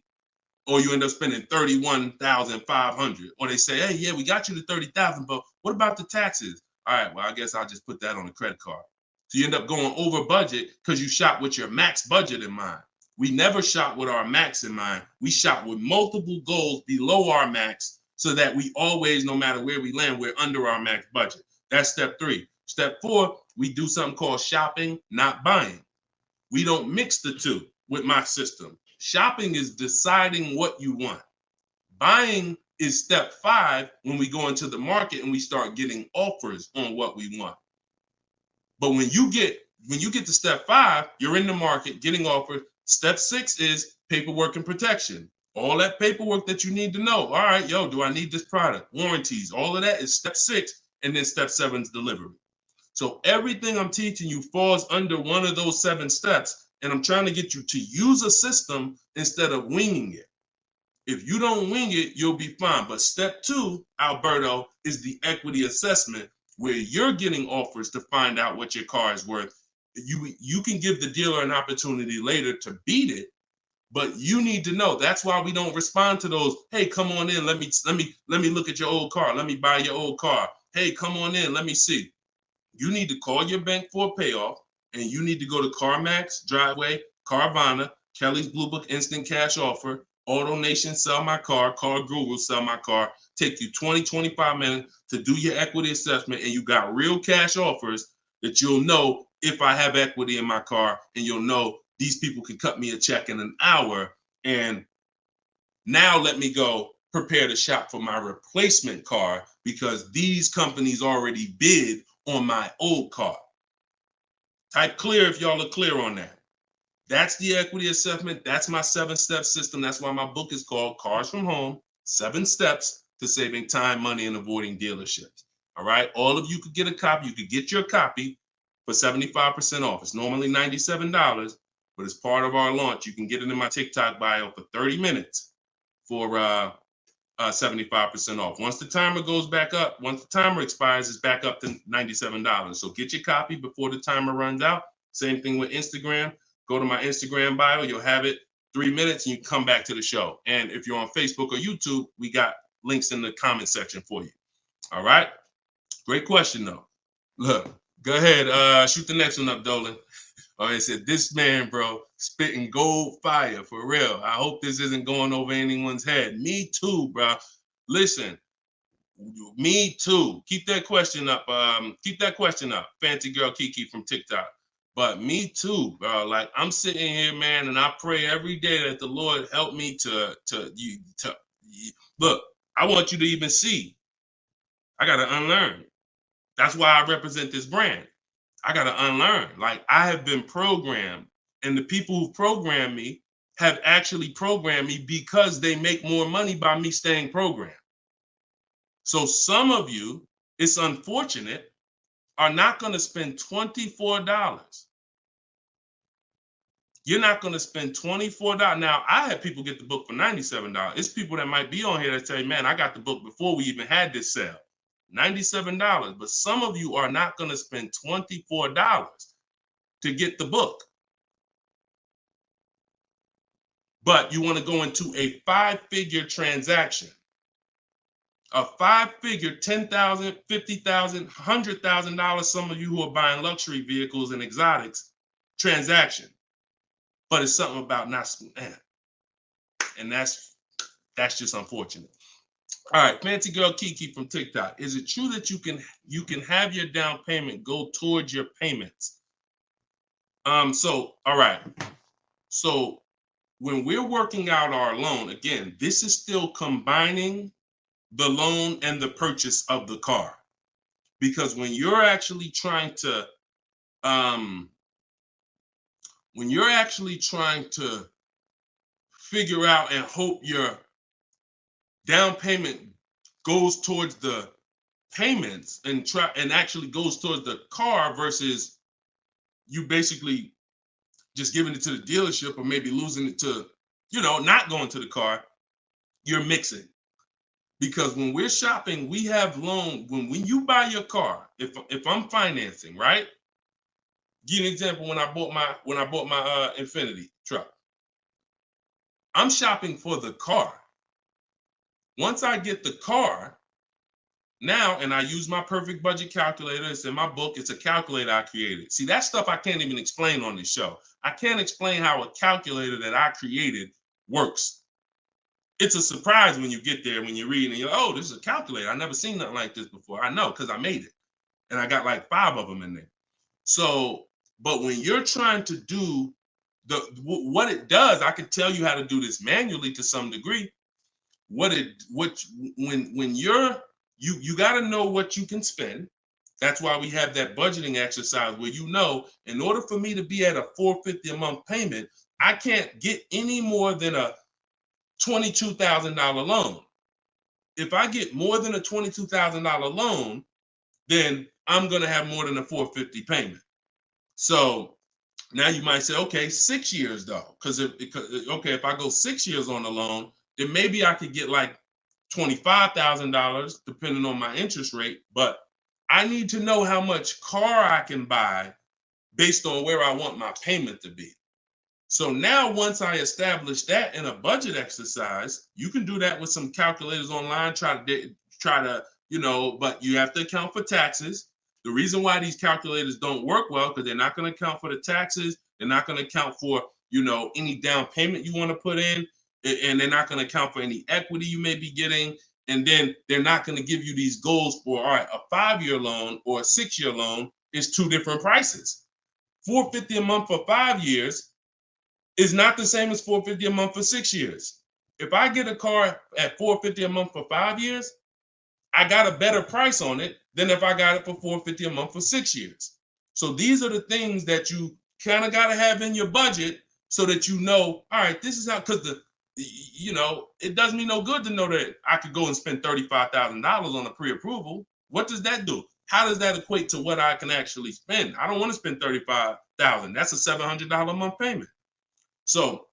Or you end up spending $31,500. Or they say, hey, yeah, we got you to $30,000, but what about the taxes? All right, well, I guess I'll just put that on the credit card. So you end up going over budget because you shop with your max budget in mind. We never shop with our max in mind. We shop with multiple goals below our max so that we always, no matter where we land, we're under our max budget. That's step 3. Step 4, we do something called shopping, not buying. We don't mix the two with my system. Shopping is deciding what you want. Buying is step 5 when we go into the market and we start getting offers on what we want. But when you get to step 5, you're in the market getting offers. Step 6 is paperwork and protection. All that paperwork that you need to know. All right, do I need this product? Warranties, all of that is step 6. And then step 7 is delivery. So everything I'm teaching you falls under one of those 7 steps. And I'm trying to get you to use a system instead of winging it. If you don't wing it, you'll be fine. But step 2, Alberto, is the equity assessment where you're getting offers to find out what your car is worth. You can give the dealer an opportunity later to beat it, but you need to know. That's why we don't respond to those. Hey, come on in. Let me look at your old car. Let me buy your old car. Hey, come on in. Let me see. You need to call your bank for a payoff. And you need to go to CarMax, Driveway, Carvana, Kelly's Blue Book Instant Cash Offer, AutoNation, Sell My Car, Car Guru, Sell My Car. Take you 20, 25 minutes to do your equity assessment, and you got real cash offers that you'll know if I have equity in my car, and you'll know these people can cut me a check in an hour. And now let me go prepare to shop for my replacement car because these companies already bid on my old car. Type clear if y'all are clear on that. That's the equity assessment. That's my 7-step system. That's why my book is called Cars from Home, 7 Steps to Saving Time, Money, and Avoiding Dealerships. All right. All of you could get a copy. You could get your copy for 75% off. It's normally $97, but as part of our launch, you can get it in my TikTok bio for 30 minutes for 75% off. Once the timer goes back up, once the timer expires, it's back up to $97. So get your copy before the timer runs out. Same thing with Instagram. Go to my Instagram bio. You'll have it 3 minutes and you come back to the show. And if you're on Facebook or YouTube, we got links in the comment section for you. All right. Great question, though. Look, go ahead. Shoot the next one up, Dolan. I said, this man, bro, spitting gold fire for real. I hope this isn't going over anyone's head. Me too, bro. Listen, me too. Keep that question up. Fancy girl Kiki from TikTok. But me too, bro. Like I'm sitting here, man, and I pray every day that the Lord help me to look. I want you to even see. I gotta unlearn. That's why I represent this brand. I got to unlearn. Like I have been programmed, and the people who programmed me have actually programmed me because they make more money by me staying programmed. So some of you, it's unfortunate, are not going to spend $24. You're not going to spend $24. Now, I had people get the book for $97. It's people that might be on here that say, man, I got the book before we even had this sale. $97, but some of you are not going to spend $24 to get the book. But you want to go into a 5-figure transaction, a 5-figure, $10,000, $50,000, $100,000. Some of you who are buying luxury vehicles and exotics transaction, but it's something about not, and that's just unfortunate. All right, Fancy Girl Kiki from TikTok. Is it true that you can have your down payment go towards your payments? So, all right. So when we're working out our loan, again, this is still combining the loan and the purchase of the car. Because when you're actually trying to figure out and hope your down payment goes towards the payments and actually goes towards the car versus you basically just giving it to the dealership or maybe losing it to, not going to the car, you're mixing. Because when we're shopping, we have loan. When you buy your car, if I'm financing, right? Give you an example. When I bought my Infinity truck, I'm shopping for the car. Once I get the car, now, and I use my perfect budget calculator. It's in my book. It's a calculator I created. See, that stuff I can't even explain on this show. I can't explain how a calculator that I created works. It's a surprise when you get there, when you read and you're like, oh, this is a calculator. I've never seen nothing like this before. I know, because I made it. And I got like 5 of them in there. So, but when you're trying to do what it does, I can tell you how to do this manually to some degree. When you got to know what you can spend. That's why we have that budgeting exercise where in order for me to be at a $450 a month payment, I can't get any more than a $22,000 loan. If I get more than a $22,000 loan, then I'm going to have more than a $450 payment. So now you might say, okay, 6 years though, because if I go 6 years on the loan, then maybe I could get like $25,000 depending on my interest rate. But I need to know how much car I can buy based on where I want my payment to be. So now once I establish that in a budget exercise, you can do that with some calculators online, try to, but you have to account for taxes. The reason why these calculators don't work well, because they're not going to account for the taxes. They're not going to account for, any down payment you want to put in, and they're not going to account for any equity you may be getting. And then they're not going to give you these goals for, all right, a 5-year loan or a 6-year loan is 2 different prices. $450 a month for 5 years is not the same as $450 a month for 6 years. If I get a car at $450 a month for 5 years, I got a better price on it than if I got it for $450 a month for 6 years. So these are the things that you kind of got to have in your budget so that all right, this is how, because it does me no good to know that I could go and spend $35,000 on a pre-approval. What does that do? How does that equate to what I can actually spend? I don't want to spend $35,000. That's a $700 a month payment. So,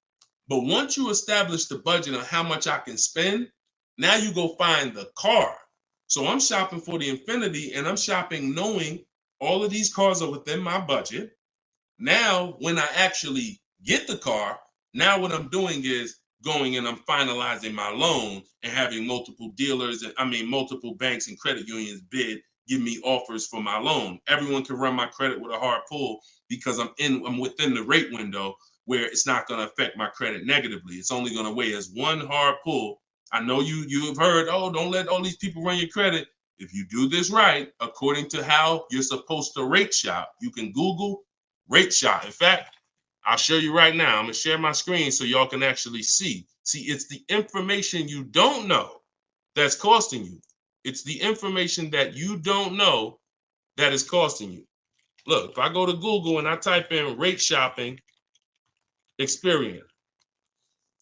but once you establish the budget on how much I can spend, now you go find the car. So I'm shopping for the Infinity, and I'm shopping knowing all of these cars are within my budget. Now, when I actually get the car, now what I'm doing is going and I'm finalizing my loan and having multiple dealers, multiple banks and credit unions give me offers for my loan. Everyone can run my credit with a hard pull because I'm within the rate window where it's not going to affect my credit negatively. It's only going to weigh as one hard pull. I know you've heard, oh, don't let all these people run your credit. If you do this right, according to how you're supposed to rate shop, you can Google rate shop. In fact, I'll show you right now. I'm going to share my screen so y'all can actually see. See, it's the information you don't know that's costing you. It's the information that you don't know that is costing you. Look, if I go to Google and I type in rate shopping, Experian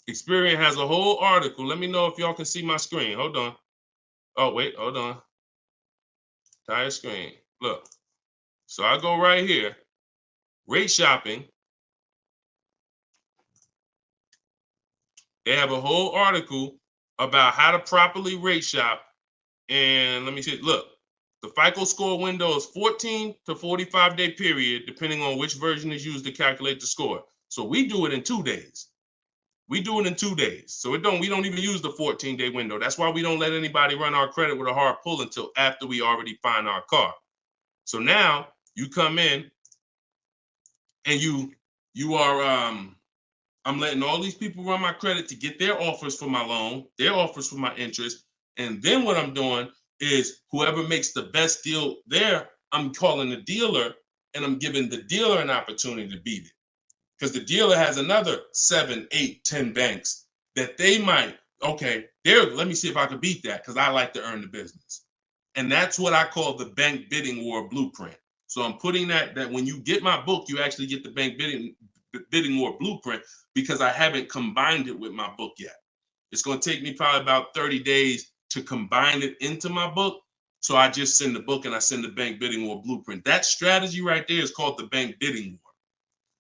has a whole article. Let me know if y'all can see my screen. Hold on. Oh, wait, hold on. Entire screen. Look. So I go right here. Rate shopping. They have a whole article about how to properly rate shop. And let me see. Look, the FICO score window is 14 to 45 day period, depending on which version is used to calculate the score. So we do it in 2 days. We do it in 2 days. So we don't even use the 14-day window. That's why we don't let anybody run our credit with a hard pull until after we already find our car. So now you come in and you are I'm letting all these people run my credit to get their offers for my loan, their offers for my interest. And then what I'm doing is whoever makes the best deal there, I'm calling the dealer and I'm giving the dealer an opportunity to beat it. Because the dealer has another 7, 8, 10 banks that they might, let me see if I can beat that because I like to earn the business. And that's what I call the bank bidding war blueprint. So I'm putting that when you get my book, you actually get the bank bidding war blueprint because I haven't combined it with my book yet. It's going to take me probably about 30 days to combine it into my book. So I just send the book and I send the bank bidding war blueprint. That strategy right there is called the bank bidding war.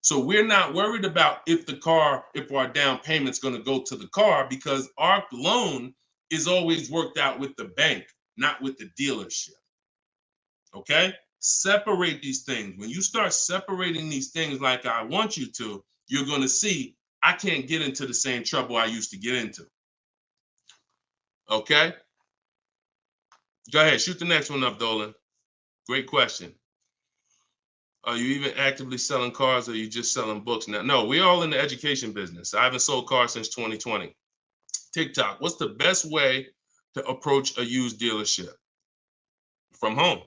So we're not worried about if our down payment's going to go to the car, because our loan is always worked out with the bank, not with the dealership. Okay? Separate these things. When you start separating these things like I want you to, you're going to see I can't get into the same trouble I used to get into. Okay? Go ahead. Shoot the next one up, Dolan. Great question. Are you even actively selling cars, or are you just selling books now? No, we're all in the education business. I haven't sold cars since 2020. TikTok, what's the best way to approach a used dealership? From home.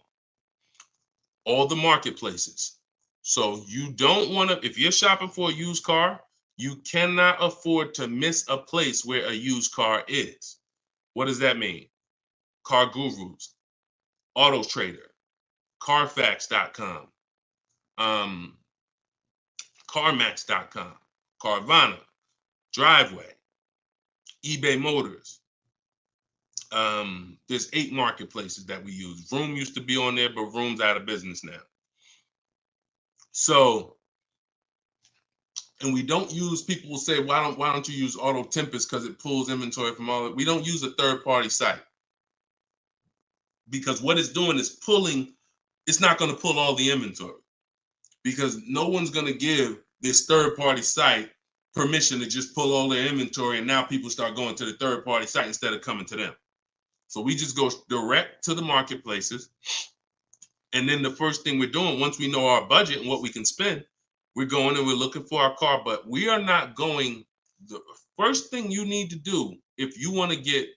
All the marketplaces. So you don't want to, if you're shopping for a used car, you cannot afford to miss a place where a used car is. What does that mean? Car Gurus, Auto Trader, Carfax.com, CarMax.com, Carvana, Driveway, eBay Motors. There's 8 marketplaces that we use. Vroom used to be on there, but Vroom's out of business now. So, and we don't use, people will say, why don't you use Auto Tempest because it pulls inventory from all of it. We don't use a third-party site, because what it's doing is pulling, it's not going to pull all the inventory, because no one's going to give this third-party site permission to just pull all their inventory, and now people start going to the third-party site instead of coming to them. So we just go direct to the marketplaces. And then the first thing we're doing, once we know our budget and what we can spend, we're going and we're looking for our car. But we are not going, the first thing you need to do if you want to get,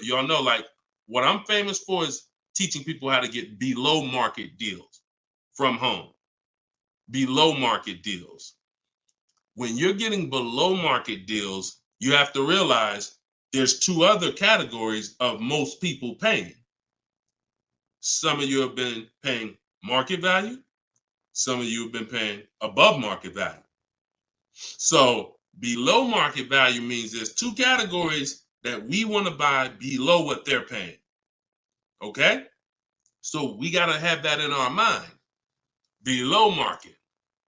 y'all know, like, what I'm famous for is teaching people how to get below market deals from home. Below market deals. When you're getting below market deals, you have to realize there's 2 other categories of most people paying. Some of you have been paying market value. Some of you have been paying above market value. So below market value means there's 2 categories that we want to buy below what they're paying. Okay? So we got to have that in our mind. Below market.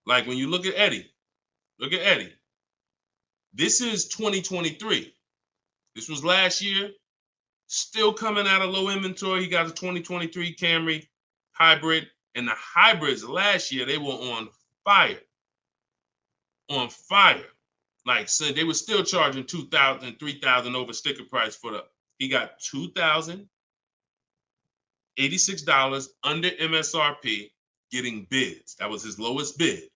Like when you look at Eddie. Look at Eddie. This is 2023. This was last year. Still coming out of low inventory. He got a 2023 Camry hybrid. And the hybrids last year, they were on fire. On fire. Like, so they were still charging $2,000, $3,000 over sticker price for the, he got $2,086 under MSRP getting bids. That was his lowest bid.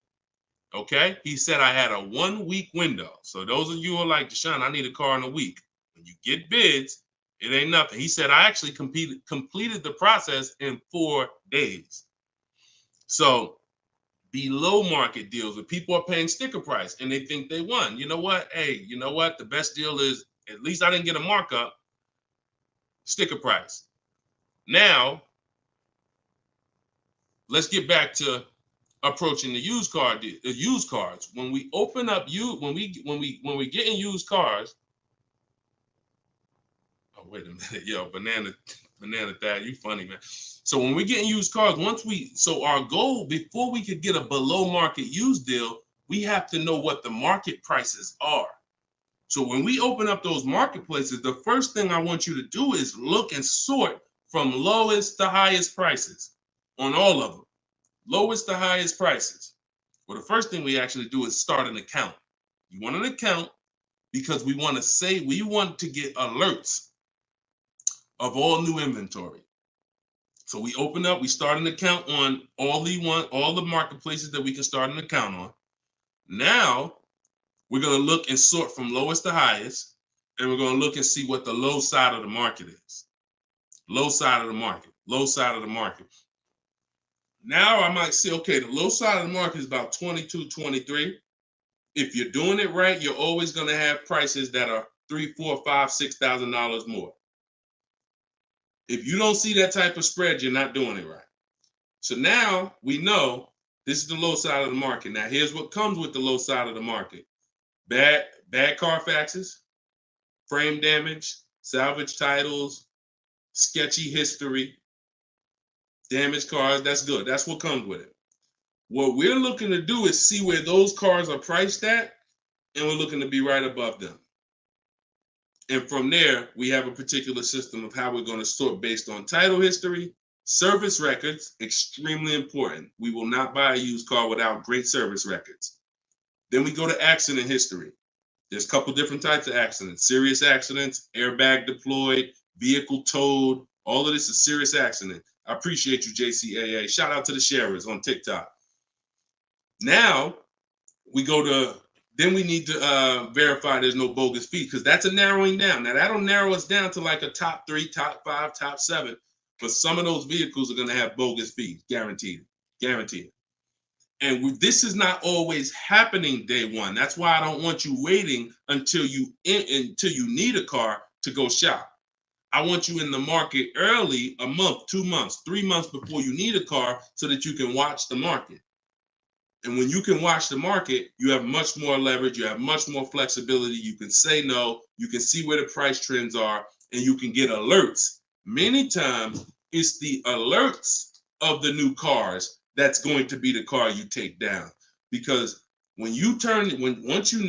Okay? He said I had a 1-week window. So those of you who are like, Deshone, I need a car in a week. When you get bids, it ain't nothing. He said I actually completed the process in 4 days. So below market deals where people are paying sticker price and they think they won. You know what? Hey, you know what? The best deal is, at least I didn't get a markup, sticker price. Now, let's get back to approaching the used car, the used cars. When we open up when we get in used cars. Oh, wait a minute, yo, banana Thad, you funny, man. So when we get in used cars, so our goal before we could get a below market used deal, we have to know what the market prices are. So when we open up those marketplaces, the first thing I want you to do is look and sort from lowest to highest prices on all of them. Lowest to highest prices. Well, the first thing we actually do is start an account. You want an account because we want to get alerts of all new inventory. So we start an account on all the marketplaces that we can start an account on. Now we're going to look and sort from lowest to highest, and we're going to look and see what the low side of the market is. Low side of the market, low side of the market. Now I might say, okay, the low side of the market is about 22, 23. If you're doing it right, you're always going to have prices that are $3,000, $4,000, $5,000, $6,000 more. If you don't see that type of spread, you're not doing it right. So now we know this is the low side of the market. Now here's what comes with the low side of the market. Bad Carfaxes, frame damage, salvage titles, sketchy history, Damaged cars, that's good. That's what comes with it. What we're looking to do is see where those cars are priced at, and we're looking to be right above them. And from there, we have a particular system of how we're going to sort based on title history, service records, extremely important. We will not buy a used car without great service records. Then we go to accident history. There's a couple different types of accidents: serious accidents, airbag deployed, vehicle towed. All of this is serious accident. I appreciate you, JCAA. Shout out to the sharers on TikTok. Now we go to, then we need to verify there's no bogus fees, because that's a narrowing down. Now that'll narrow us down to like a top 3, top 5, top 7. But some of those vehicles are going to have bogus fees, guaranteed. And this is not always happening day one. That's why I don't want you waiting until you need a car to go shop. I want you in the market early, a month, 2 months, 3 months before you need a car, so that you can watch the market. And when you can watch the market, you have much more leverage. You have much more flexibility. You can say no. You can see where the price trends are, and you can get alerts. Many times, it's the alerts of the new cars that's going to be the car you take down. Because once you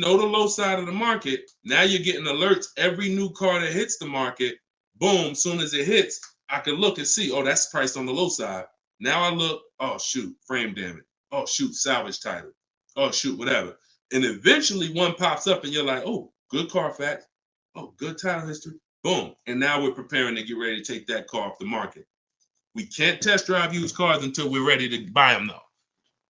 know the low side of the market, now you're getting alerts. Every new car that hits the market, boom, soon as it hits, I can look and see, oh, that's priced on the low side. Now I look, oh, shoot, frame damage. Oh, shoot, salvage title. Oh, shoot, whatever. And eventually one pops up and you're like, oh, good Carfax. Oh, good title history. Boom. And now we're preparing to get ready to take that car off the market. We can't test drive used cars until we're ready to buy them, though.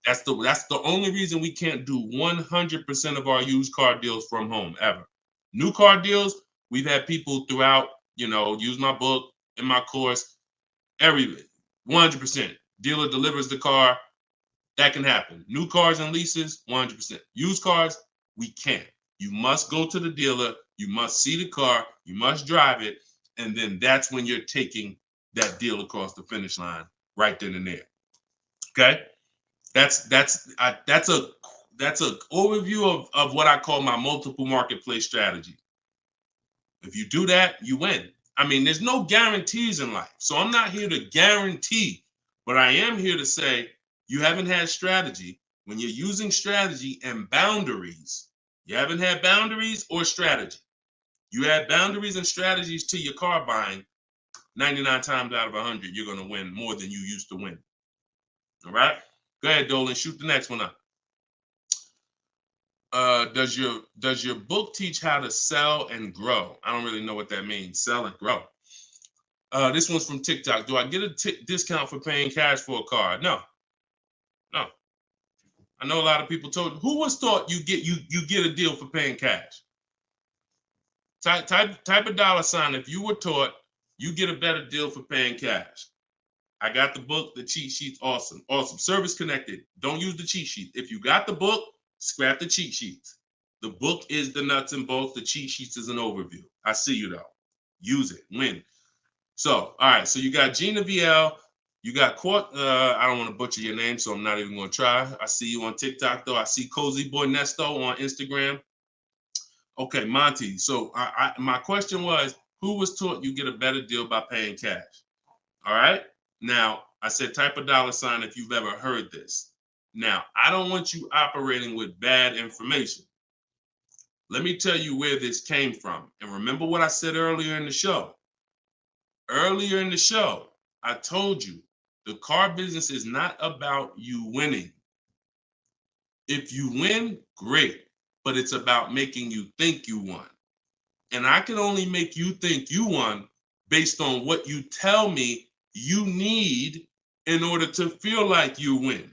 That's the only reason we can't do 100% of our used car deals from home, ever. New car deals, we've had people throughout, use my book, in my course, 100%. Dealer delivers the car. That can happen. New cars and leases, 100%. Used cars, we can't. You must go to the dealer. You must see the car. You must drive it. And then that's when you're taking that deal across the finish line right then and there. Okay? That's a overview of what I call my multiple marketplace strategy. If you do that, you win. I mean, there's no guarantees in life. So I'm not here to guarantee, but I am here to say, you haven't had strategy. When you're using strategy and boundaries, you haven't had boundaries or strategy. You add boundaries and strategies to your car buying, 99 times out of 100, you're going to win more than you used to win. All right? Go ahead, Dolan. Shoot the next one up. Does your book teach how to sell and grow? I don't really know what that means. Sell and grow. This one's from TikTok. Do I get a discount for paying cash for a car? No. I know a lot of people told. Who was taught you get a deal for paying cash? Type a $sign if you were taught you get a better deal for paying cash. I got the book, the cheat sheets, awesome. Service connected. Don't use the cheat sheet. If you got the book, scrap the cheat sheets. The book is the nuts and bolts. The cheat sheets is an overview. I see you though. Use it. Win. So, all right. So you got Gina VL. You got Court. I don't want to butcher your name, so I'm not even going to try. I see you on TikTok though. I see Cozy Boy Nesto on Instagram. Okay, Monty. So my question was, who was taught you get a better deal by paying cash? All right. Now, I said type a $sign if you've ever heard this. Now, I don't want you operating with bad information. Let me tell you where this came from. And remember what I said earlier in the show. Earlier in the show, I told you the car business is not about you winning. If you win, great. But it's about making you think you won. And I can only make you think you won based on what you tell me you need in order to feel like you win.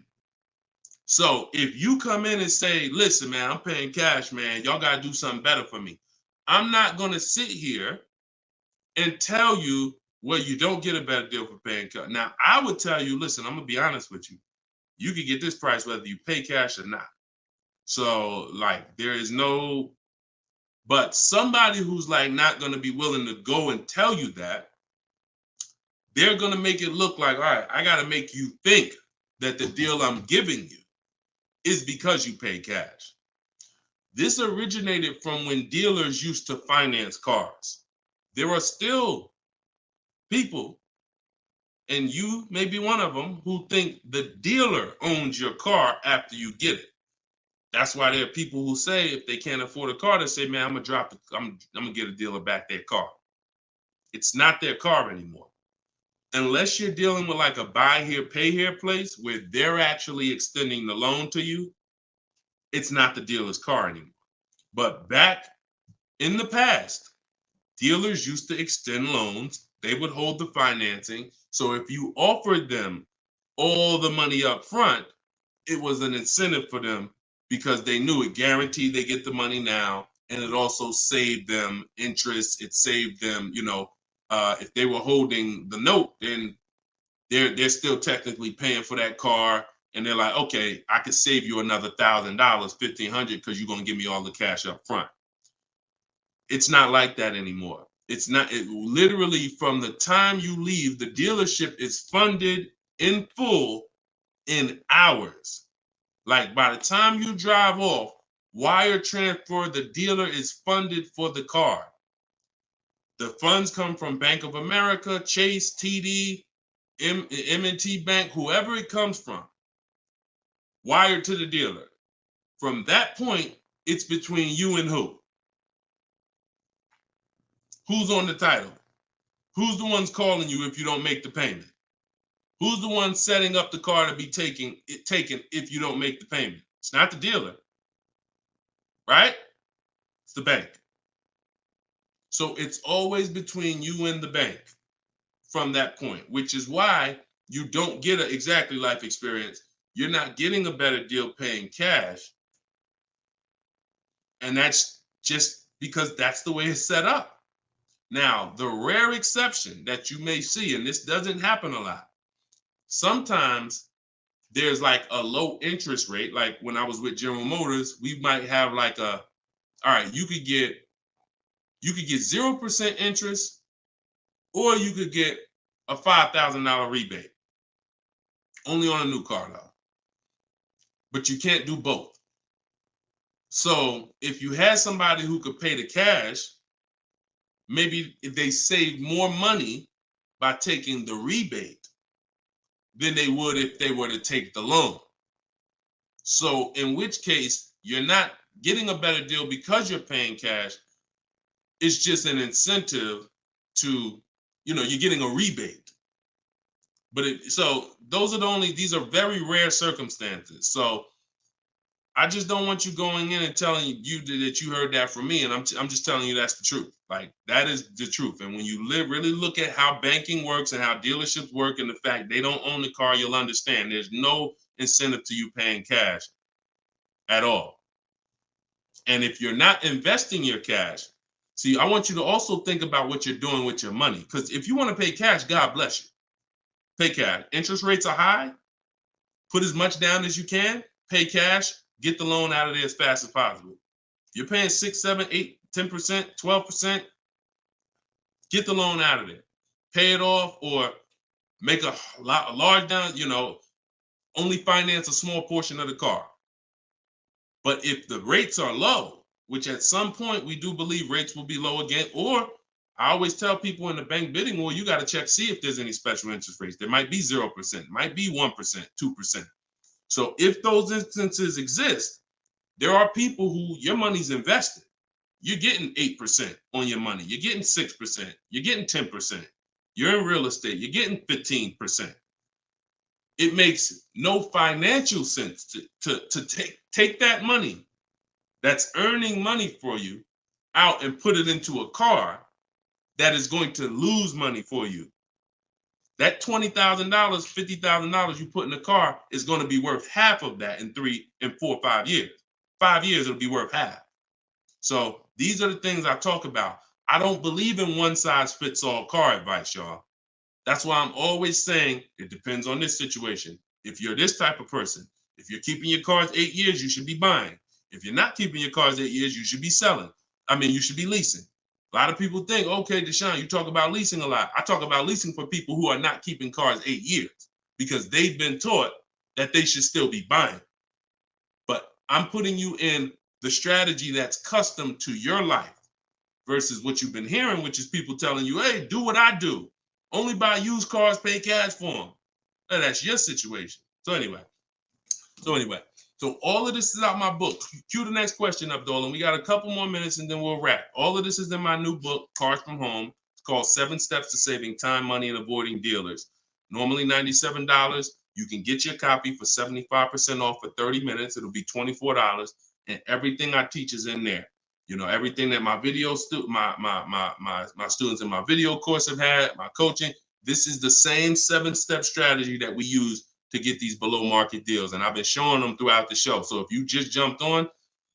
So if you come in and say, listen, man, I'm paying cash, man, y'all got to do something better for me. I'm not going to sit here and tell you, well, you don't get a better deal for paying cash. Now, I would tell you, listen, I'm going to be honest with you. You can get this price whether you pay cash or not. So, like, there is no, but somebody who's like not going to be willing to go and tell you that, they're going to make it look like, all right, I got to make you think that the deal I'm giving you is because you pay cash. This originated from when dealers used to finance cars. There are still people And you may be one of them who think the dealer owns your car after you get it. That's why there are people who say if they can't afford a car, they say, man, I'm gonna get a dealer back their car. It's not their car anymore. Unless you're dealing with like a buy here, pay here place where they're actually extending the loan to you, it's not the dealer's car anymore. But back in the past, dealers used to extend loans. They would hold the financing. So if you offered them all the money up front, it was an incentive for them because they knew it guaranteed they get the money now. And it also saved them interest. It saved them, if they were holding the note, then they're still technically paying for that car. And they're like, okay, I could save you another $1,000, $1,500, because you're going to give me all the cash up front. It's not like that anymore. It's not. Literally from the time you leave, the dealership is funded in full in hours. Like by the time you drive off, wire transfer, the dealer is funded for the car. The funds come from Bank of America, Chase, TD, M&T Bank, whoever it comes from, wired to the dealer. From that point, it's between you and who? Who's on the title? Who's the ones calling you if you don't make the payment? Who's the one setting up the car to be taken if you don't make the payment? It's not the dealer, right? It's the bank. So it's always between you and the bank from that point, which is why you don't get an exactly life experience. You're not getting a better deal paying cash. And that's just because that's the way it's set up. Now, the rare exception that you may see, and this doesn't happen a lot, sometimes there's like a low interest rate. Like when I was with General Motors, we might have like all right, you could get 0% interest, or you could get a $5,000 rebate. Only on a new car though. But you can't do both. So if you had somebody who could pay the cash, maybe they save more money by taking the rebate than they would if they were to take the loan. So in which case, you're not getting a better deal because you're paying cash. It's just an incentive to, you're getting a rebate. So these are very rare circumstances. So I just don't want you going in and telling you that you heard that from me. And I'm just telling you that's the truth. Like, that is the truth. And when you really look at how banking works and how dealerships work and the fact they don't own the car, you'll understand there's no incentive to you paying cash at all. And if you're not investing your cash, see, I want you to also think about what you're doing with your money. Because if you want to pay cash, God bless you. Pay cash. Interest rates are high. Put as much down as you can. Pay cash. Get the loan out of there as fast as possible. You're paying 6, 7, 8, 10%, 12%. Get the loan out of there. Pay it off or make a large down, only finance a small portion of the car. But if the rates are low, which at some point we do believe rates will be low again, or I always tell people in the bank bidding war, you got to check, see if there's any special interest rates. There might be 0%, might be 1%, 2%. So if those instances exist, there are people who your money's invested. You're getting 8% on your money. You're getting 6%. You're getting 10%. You're in real estate. You're getting 15%. It makes no financial sense to take that money that's earning money for you out and put it into a car that is going to lose money for you. That $20,000, $50,000 you put in the car is going to be worth half of that in 3 and 4, 5 years. 5 years, it'll be worth half. So these are the things I talk about. I don't believe in one size fits all car advice, y'all. That's why I'm always saying it depends on this situation. If you're this type of person, if you're keeping your cars 8 years, you should be buying. If you're not keeping your cars 8 years, you should be selling. You should be leasing. A lot of people think, okay, Deshone, you talk about leasing a lot. I talk about leasing for people who are not keeping cars 8 years because they've been taught that they should still be buying. But I'm putting you in the strategy that's custom to your life versus what you've been hearing, which is people telling you, hey, do what I do. Only buy used cars, pay cash for them. Now, that's your situation. So anyway, so all of this is out my book. Cue the next question up, Dolan. We got a couple more minutes and then we'll wrap. All of this is in my new book, Cars from Home. It's called 7 Steps to Saving Time, Money, and Avoiding Dealers. Normally $97. You can get your copy for 75% off for 30 minutes. It'll be $24. And everything I teach is in there. You know, everything that my my students in my video course have had, my coaching. This is the same 7-step strategy that we use to get these below market deals. And I've been showing them throughout the show. So if you just jumped on,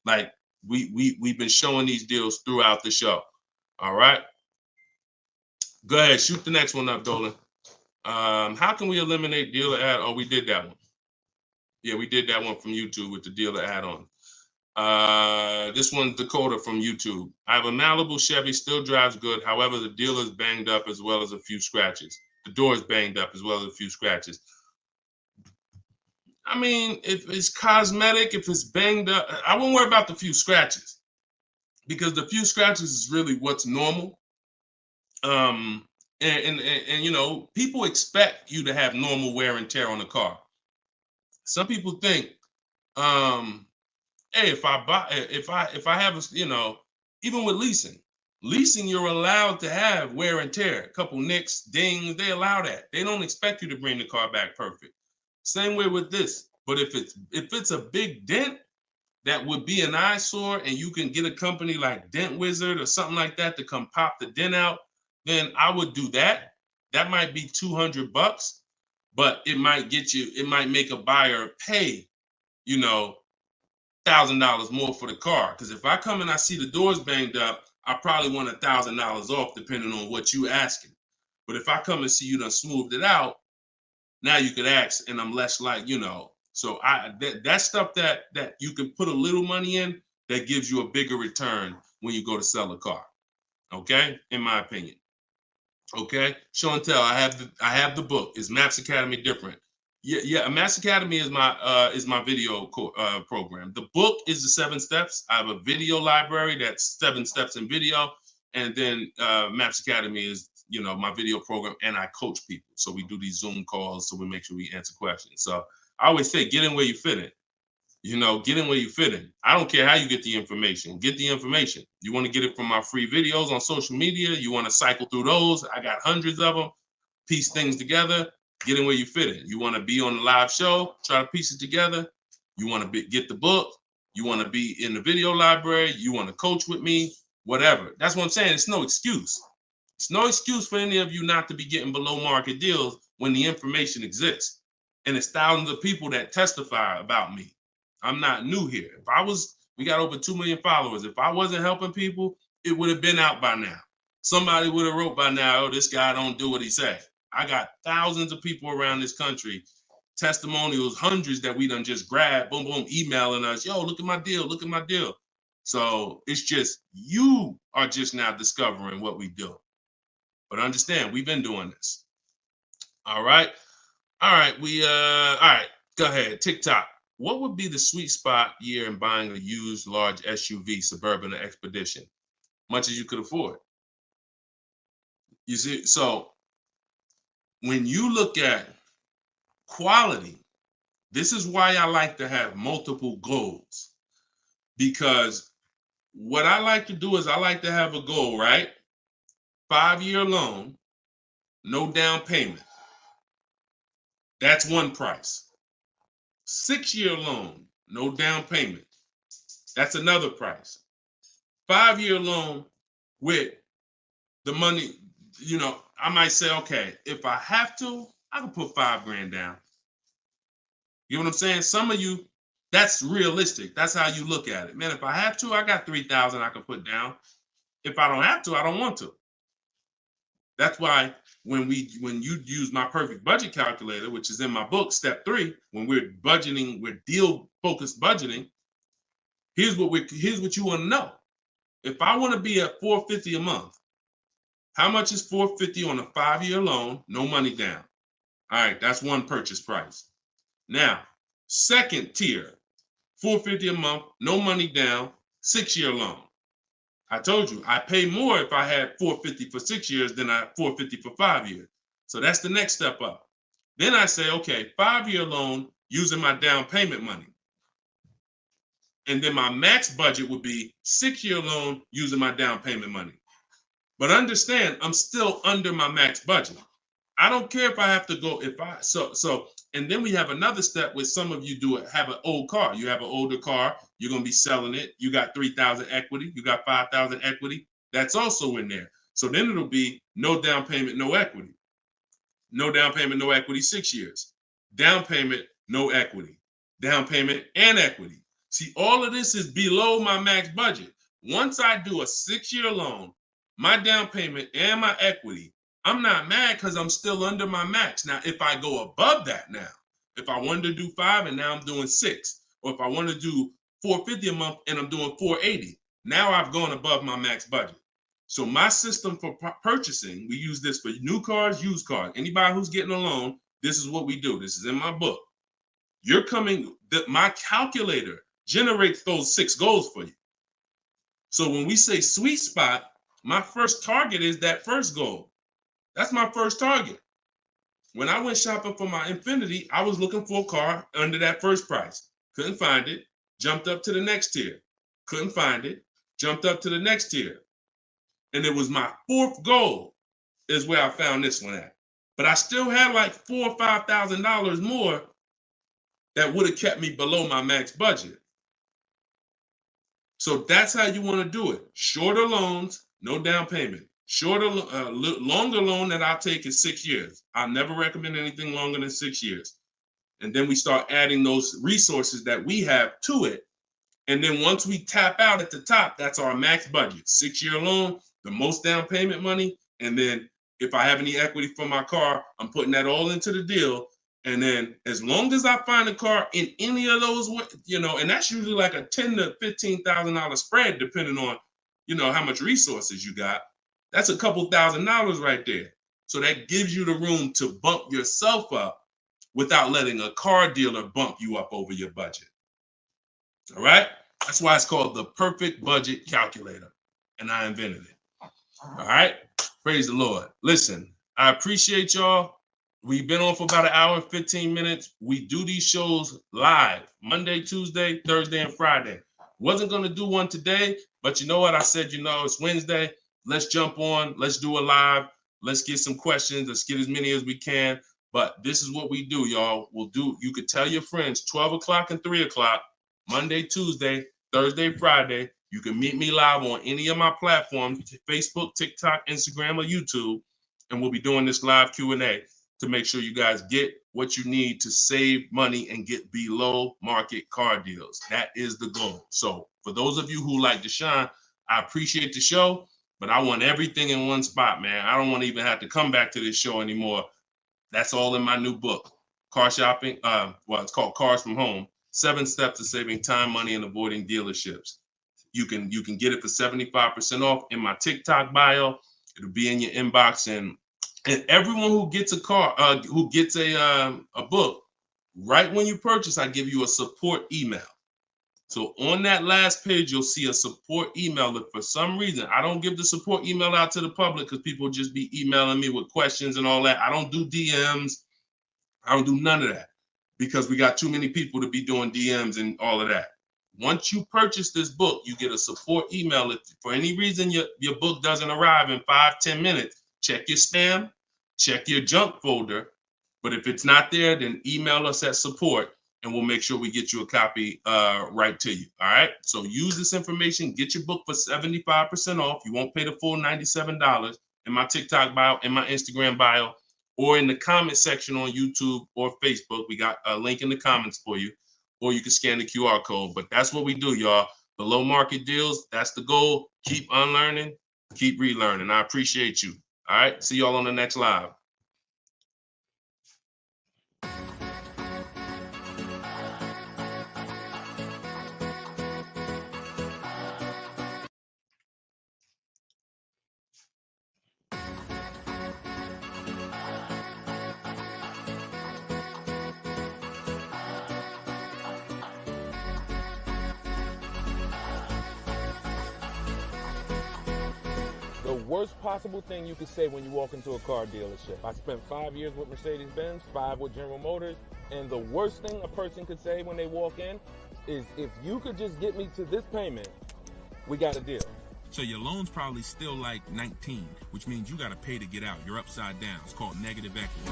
like we've been showing these deals throughout the show. All right. Go ahead, shoot the next one up, Dolan. How can we eliminate dealer add? Oh, we did that one. Yeah, we did that one from YouTube with the dealer add-on. This one's Dakota from YouTube. I have a Malibu Chevy, still drives good. However, the dealer's banged up as well as a few scratches. The door's banged up as well as a few scratches. I mean, if it's cosmetic, if it's banged up, I won't worry about the few scratches because the few scratches is really what's normal. And you know, people expect you to have normal wear and tear on a car. Some people think, hey, if I have a, you know, even with leasing, you're allowed to have wear and tear, a couple nicks, dings, they allow that. They don't expect you to bring the car back perfect. Same way with this. But if it's a big dent, that would be an eyesore, and you can get a company like Dent Wizard or something like that to come pop the dent out, then I would do that. That might be $200, but it might make a buyer pay, you know, $1,000 more for the car. Because if I come and I see the doors banged up, I probably want $1,000 off depending on what you asking. But if I come and see you done smoothed it out, now you could ask, and I'm less like, you know. So that stuff that you can put a little money in, that gives you a bigger return when you go to sell a car. Okay, in my opinion. Okay, show and tell. I have the book. Is Maps Academy different? Yeah. Maps Academy is my video program. The book is the 7 steps. I have a video library that's 7 steps in video, and then Maps Academy is, you know, my video program, and I coach people. So we do these Zoom calls, so we make sure we answer questions. So I always say, get in where you fit in. You know, get in where you fit in. I don't care how you get the information. Get the information. You want to get it from my free videos on social media. You want to cycle through those. I got hundreds of them. Piece things together. Get in where you fit in. You want to be on the live show. Try to piece it together. You want to get the book. You want to be in the video library. You want to coach with me. Whatever. That's what I'm saying. It's no excuse. It's no excuse for any of you not to be getting below market deals when the information exists. And it's thousands of people that testify about me. I'm not new here. We got over 2 million followers. If I wasn't helping people, it would have been out by now. Somebody would have wrote by now, oh, this guy don't do what he said. I got thousands of people around this country, testimonials, hundreds that we done just grabbed, boom, boom, emailing us, yo, look at my deal, look at my deal. So it's just, you are just now discovering what we do. But understand, we've been doing this. All right. All right. All right. Go ahead. TikTok. What would be the sweet spot year in buying a used large SUV, Suburban, or Expedition? Much as you could afford. You see, so when you look at quality, this is why I like to have multiple goals. Because what I like to do is I like to have a goal, right? 5-year loan, no down payment. That's one price. 6-year loan, no down payment. That's another price. 5-year loan with the money, you know, I might say, okay, if I have to, I can put $5,000 down. You know what I'm saying? Some of you, that's realistic. That's how you look at it. Man, if I have to, I got $3,000 I can put down. If I don't have to, I don't want to. That's why when you use my perfect budget calculator, which is in my book, step 3, when we're budgeting, we're deal focused budgeting. Here's what you want to know. If I want to be at $450 a month, how much is $450 on a 5-year loan? No money down. All right, that's one purchase price. Now, second tier, $450 a month, no money down, 6-year loan. I told you, I pay more if I had $450 for 6 years than I $450 for 5 years. So that's the next step up. Then I say, okay, 5-year loan using my down payment money. And then my max budget would be 6-year loan using my down payment money. But understand, I'm still under my max budget. I don't care if I have to go, and then we have another step where some of you have an old car. You have an older car, you're going to be selling it. You got 3,000 equity, you got 5,000 equity. That's also in there. So then it'll be no down payment, no equity. No down payment, no equity, 6 years. Down payment, no equity. Down payment and equity. See, all of this is below my max budget. Once I do a 6-year loan, my down payment and my equity, I'm not mad because I'm still under my max. Now, if I go above that now, if I wanted to do 5 and now I'm doing 6, or if I want to do $450 a month and I'm doing $480, now I've gone above my max budget. So my system for purchasing, we use this for new cars, used cars. Anybody who's getting a loan, this is what we do. This is in my book. My calculator generates those 6 goals for you. So when we say sweet spot, my first target is that first goal. That's my first target. When I went shopping for my Infiniti, I was looking for a car under that first price. Couldn't find it. Jumped up to the next tier. Couldn't find it. Jumped up to the next tier. And it was my 4th goal is where I found this one at. But I still had like $4,000 or $5,000 more that would have kept me below my max budget. So that's how you want to do it. Shorter loans, no down payment. Longer loan that I'll take is 6 years. I'll never recommend anything longer than 6 years. And then we start adding those resources that we have to it. And then once we tap out at the top, that's our max budget. 6-year loan, the most down payment money. And then if I have any equity for my car, I'm putting that all into the deal. And then as long as I find a car in any of those, and that's usually like a $10,000 to $15,000 spread, depending on, how much resources you got. That's a couple $1,000s right there. So that gives you the room to bump yourself up without letting a car dealer bump you up over your budget. All right? That's why it's called the perfect budget calculator. And I invented it. All right? Praise the Lord. Listen, I appreciate y'all. We've been on for about an hour and 15 minutes. We do these shows live Monday, Tuesday, Thursday, and Friday. Wasn't going to do one today, but you know what? I said, it's Wednesday. Let's jump on. Let's do a live. Let's get some questions. Let's get as many as we can. But this is what we do, y'all. You could tell your friends 12 o'clock and 3 o'clock, Monday, Tuesday, Thursday, Friday. You can meet me live on any of my platforms, Facebook, TikTok, Instagram, or YouTube. And we'll be doing this live Q&A to make sure you guys get what you need to save money and get below market car deals. That is the goal. So for those of you who like Deshone, I appreciate the show, but I want everything in one spot, man. I don't want to even have to come back to this show anymore. That's all in my new book, Car Shopping. It's called Cars from Home, 7 Steps to Saving Time, Money, and Avoiding Dealerships. You can get it for 75% off in my TikTok bio. It'll be in your inbox, and everyone who gets a car, who gets a book, right when you purchase, I give you a support email. So on that last page, you'll see a support email. If for some reason I don't give the support email out to the public because people just be emailing me with questions and all that. I don't do DMs. I don't do none of that because we got too many people to be doing DMs and all of that. Once you purchase this book, you get a support email. If for any reason your book doesn't arrive in 5-10 minutes, check your spam, check your junk folder. But if it's not there, then email us at support and we'll make sure we get you a copy right to you. All right. So use this information, get your book for 75% off. You won't pay the full $97 in my TikTok bio, in my Instagram bio, or in the comment section on YouTube or Facebook. We got a link in the comments for you, or you can scan the QR code. But that's what we do, y'all. Below market deals. That's the goal. Keep unlearning, keep relearning. I appreciate you. All right. See y'all on the next live. worst possible thing you could say when you walk into a car dealership. I spent 5 years with Mercedes-Benz, 5 with General Motors, and the worst thing a person could say when they walk in is, if you could just get me to this payment, we got a deal. So your loan's probably still like 19, which means you got to pay to get out. You're upside down. It's called negative equity.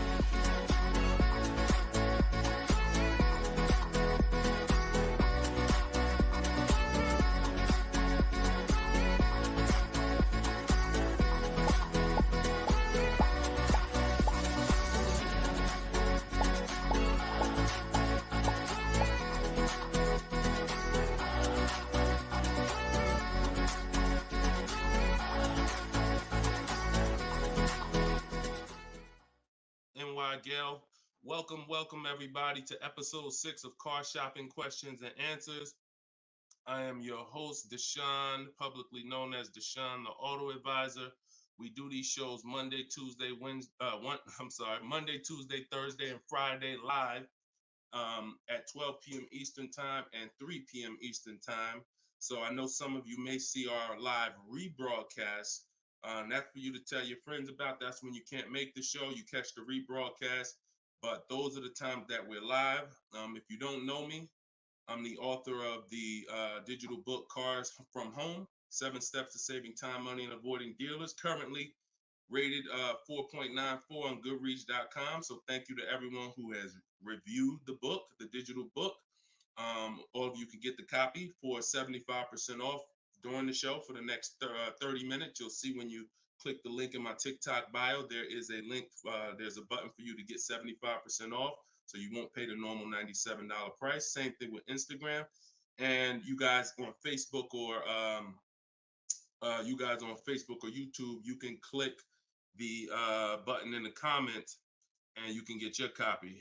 Gail, welcome everybody to episode 6 of Car Shopping Questions and Answers. I am your host, Deshone, publicly known as Deshone the Auto Advisor. We do these shows Monday, Tuesday, Thursday, and Friday live at 12 p.m. Eastern Time and 3 p.m. Eastern Time. So I know some of you may see our live rebroadcast. That's for you to tell your friends about. That's when you can't make the show, you catch the rebroadcast. But those are the times that we're live. If you don't know me, I'm the author of the digital book Cars from Home, 7 Steps to Saving Time, Money, and Avoiding Dealers, currently rated 4.94 on Goodreads.com. So thank you to everyone who has reviewed the book, the digital book. All of you can get the copy for 75% off during the show for the next 30 minutes. You'll see when you click the link in my TikTok bio, there is a link, there's a button for you to get 75% off. So you won't pay the normal $97 price. Same thing with Instagram. And you guys on Facebook or YouTube, you can click the button in the comments and you can get your copy.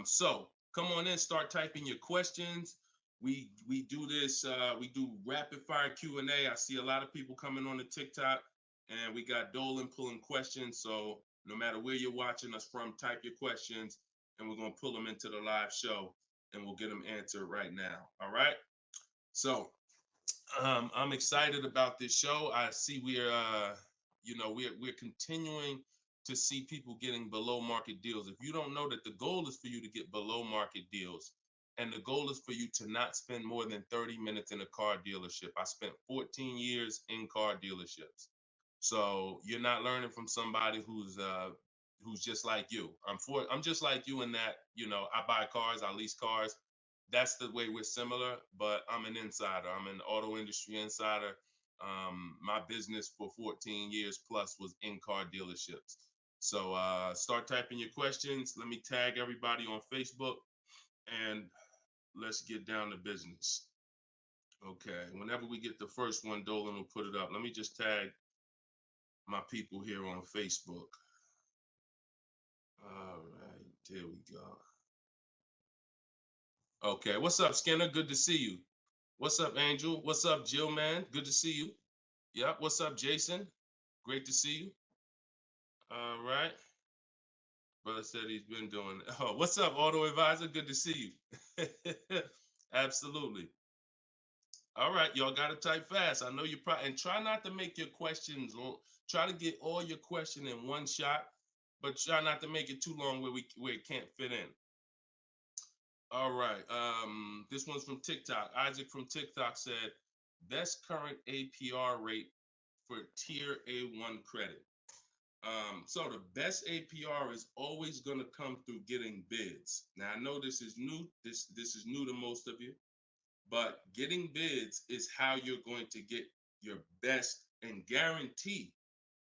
So come on in, start typing your questions. We do this, we do rapid fire Q&A. I see a lot of people coming on the TikTok, and we got Dolan pulling questions. So no matter where you're watching us from, type your questions and we're going to pull them into the live show and we'll get them answered right now. All right. So I'm excited about this show. I see we're continuing to see people getting below market deals. If you don't know that the goal is for you to get below market deals, and the goal is for you to not spend more than 30 minutes in a car dealership. I spent 14 years in car dealerships. So you're not learning from somebody who's just like you. I'm just like you in that, I buy cars, I lease cars. That's the way we're similar, but I'm an insider. I'm an auto industry insider. My business for 14 years plus was in car dealerships. So start typing your questions. Let me tag everybody on Facebook and let's get down to business. Okay, whenever we get the first one, Dolan will put it up. Let me just tag my people here on Facebook. All right, there we go. Okay, what's up, Skinner? Good to see you. What's up, Angel? What's up, Jill, man? Good to see you. Yep, what's up, Jason? Great to see you. All right. Brother said he's been doing it. Oh, what's up, Auto Advisor? Good to see you. Absolutely. All right, y'all got to type fast. I know you probably, and try not to make your questions long. Try to get all your question in one shot, but try not to make it too long where it can't fit in. All right, this one's from TikTok. Isaac from TikTok said, best current APR rate for tier A1 credit. So the best APR is always going to come through getting bids. Now I know this is new. This is new to most of you. But getting bids is how you're going to get your best and guarantee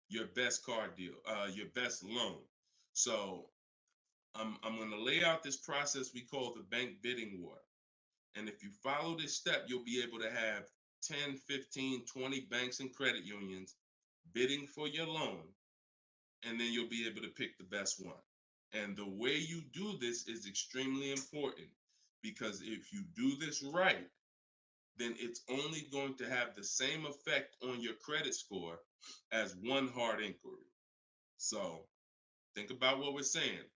your best car deal, your best loan. So I'm going to lay out this process we call the bank bidding war. And if you follow this step, you'll be able to have 10, 15, 20 banks and credit unions bidding for your loan. And then you'll be able to pick the best one. And the way you do this is extremely important, because if you do this right, then it's only going to have the same effect on your credit score as one hard inquiry. So think about what we're saying.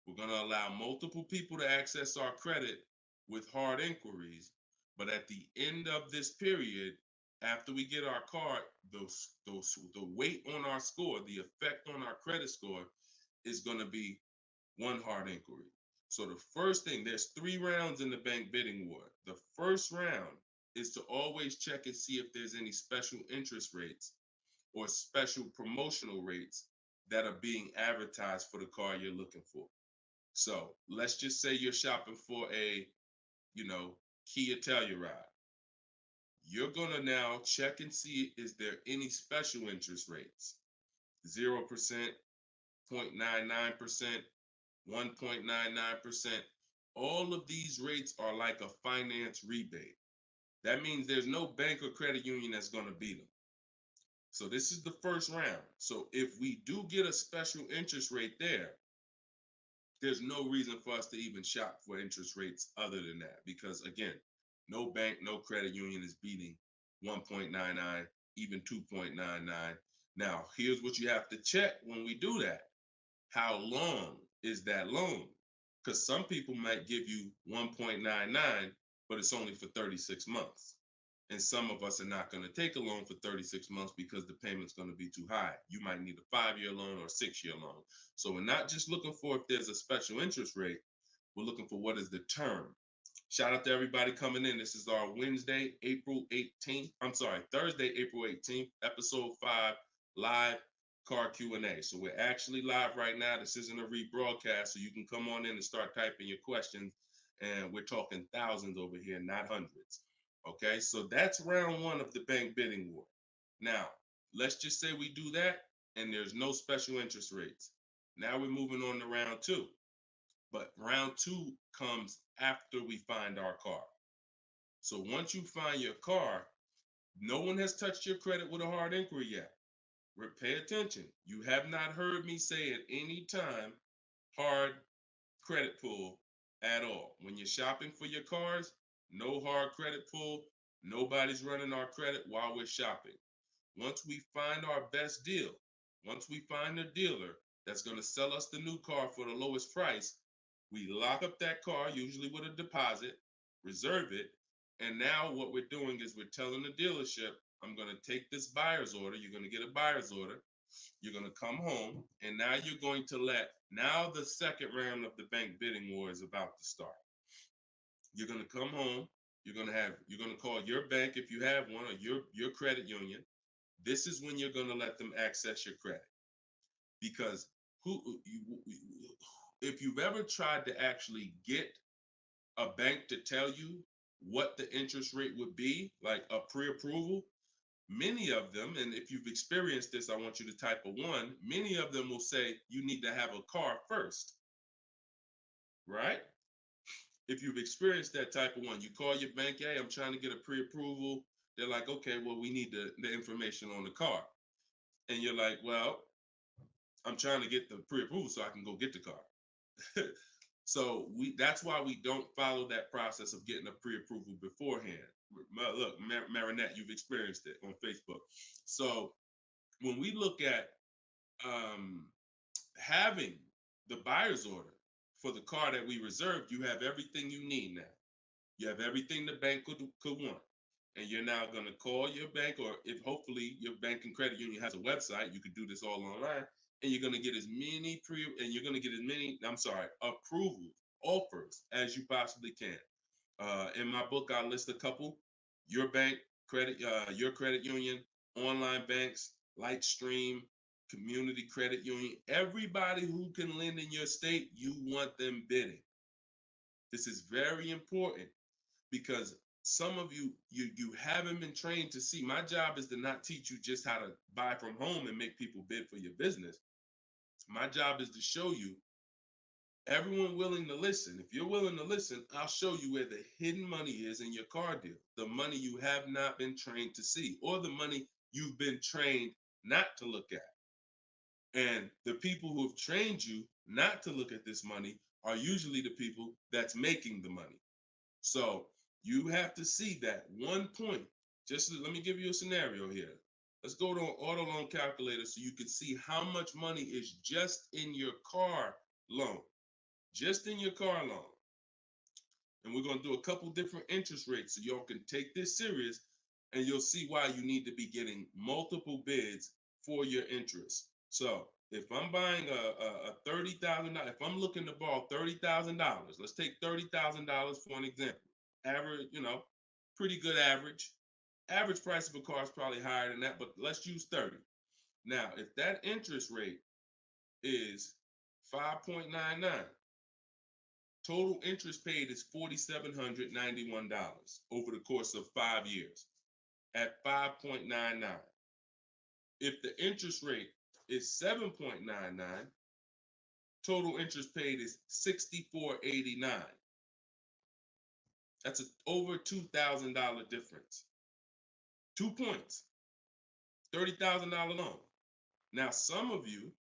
We're going to allow multiple people to access our credit with hard inquiries, but at the end of this period, after we get our car, the weight on our score, the effect on our credit score is going to be one hard inquiry. So the first thing, there's 3 rounds in the bank bidding war. The first round is to always check and see if there's any special interest rates or special promotional rates that are being advertised for the car you're looking for. So let's just say you're shopping for a, Kia Telluride. You're gonna now check and see, is there any special interest rates? 0%, 0.99%, 1.99%. All of these rates are like a finance rebate. That means there's no bank or credit union that's gonna beat them. So this is the first round. So if we do get a special interest rate there's no reason for us to even shop for interest rates other than that. Because again, no bank, no credit union is beating 1.99, even 2.99. Now, here's what you have to check when we do that. How long is that loan? Because some people might give you 1.99, but it's only for 36 months. And some of us are not going to take a loan for 36 months because the payment's going to be too high. You might need a 5-year loan or a 6-year loan. So we're not just looking for if there's a special interest rate, we're looking for what is the term. Shout out to everybody coming in. This is our Thursday, April 18th, episode 5, live car Q&A. So we're actually live right now. This isn't a rebroadcast, so you can come on in and start typing your questions. And we're talking thousands over here, not hundreds. Okay, so that's round 1 of the bank bidding war. Now, let's just say we do that and there's no special interest rates. Now we're moving on to round 2. But round 2 comes after we find our car. So once you find your car, no one has touched your credit with a hard inquiry yet. Pay attention. You have not heard me say at any time hard credit pull at all. When you're shopping for your cars, no hard credit pull. Nobody's running our credit while we're shopping. Once we find our best deal, once we find a dealer that's going to sell us the new car for the lowest price, we lock up that car, usually with a deposit, reserve it. And now what we're doing is we're telling the dealership, I'm going to take this buyer's order. You're going to get a buyer's order. You're going to come home. And now you're going to now the second round of the bank bidding war is about to start. You're going to come home. You're going to call your bank if you have one, or your credit union. This is when you're going to let them access your credit. Because if you've ever tried to actually get a bank to tell you what the interest rate would be, like a pre-approval, many of them, and if you've experienced this, I want you to type a 1, many of them will say you need to have a car first, right? If you've experienced that type of 1, you call your bank, hey, I'm trying to get a pre-approval. They're like, okay, well, we need the information on the car. And you're like, well, I'm trying to get the pre-approval so I can go get the car. So that's why we don't follow that process of getting a pre-approval beforehand. Look, Marinette, you've experienced it on Facebook. So when we look at having the buyer's order for the car that we reserved, you have everything you need now. You have everything the bank could want. And you're now going to call your bank, or if hopefully your bank and credit union has a website, you could do this all online, and you're going to get as many approvals, offers as you possibly can. In my book, I list a couple: your bank, your credit union, online banks, Lightstream, community credit union, everybody who can lend in your state, you want them bidding. This is very important, because some of you haven't been trained to see. My job is to not teach you just how to buy from home and make people bid for your business. My job is to show you everyone willing to listen. If you're willing to listen, I'll show you where the hidden money is in your car deal, the money you have not been trained to see, or the money you've been trained not to look at. And the people who have trained you not to look at this money are usually the people that's making the money. So you have to see that one point. Let me give you a scenario here. Let's go to an auto loan calculator so you can see how much money is just in your car loan. Just in your car loan. And we're going to do a couple different interest rates so y'all can take this serious. and you'll see why you need to be getting multiple bids for your interest. So if I'm buying a $30,000, if I'm looking to borrow $30,000, let's take $30,000 for an example. Average, pretty good average. Average price of a car is probably higher than that, but let's use 30. Now, if that interest rate is 5.99, total interest paid is $4,791 over the course of 5 years at 5.99. If the interest rate is 7.99, total interest paid is $64.89. That's over $2,000 difference. 2 points, $30,000 loan. Now, some of you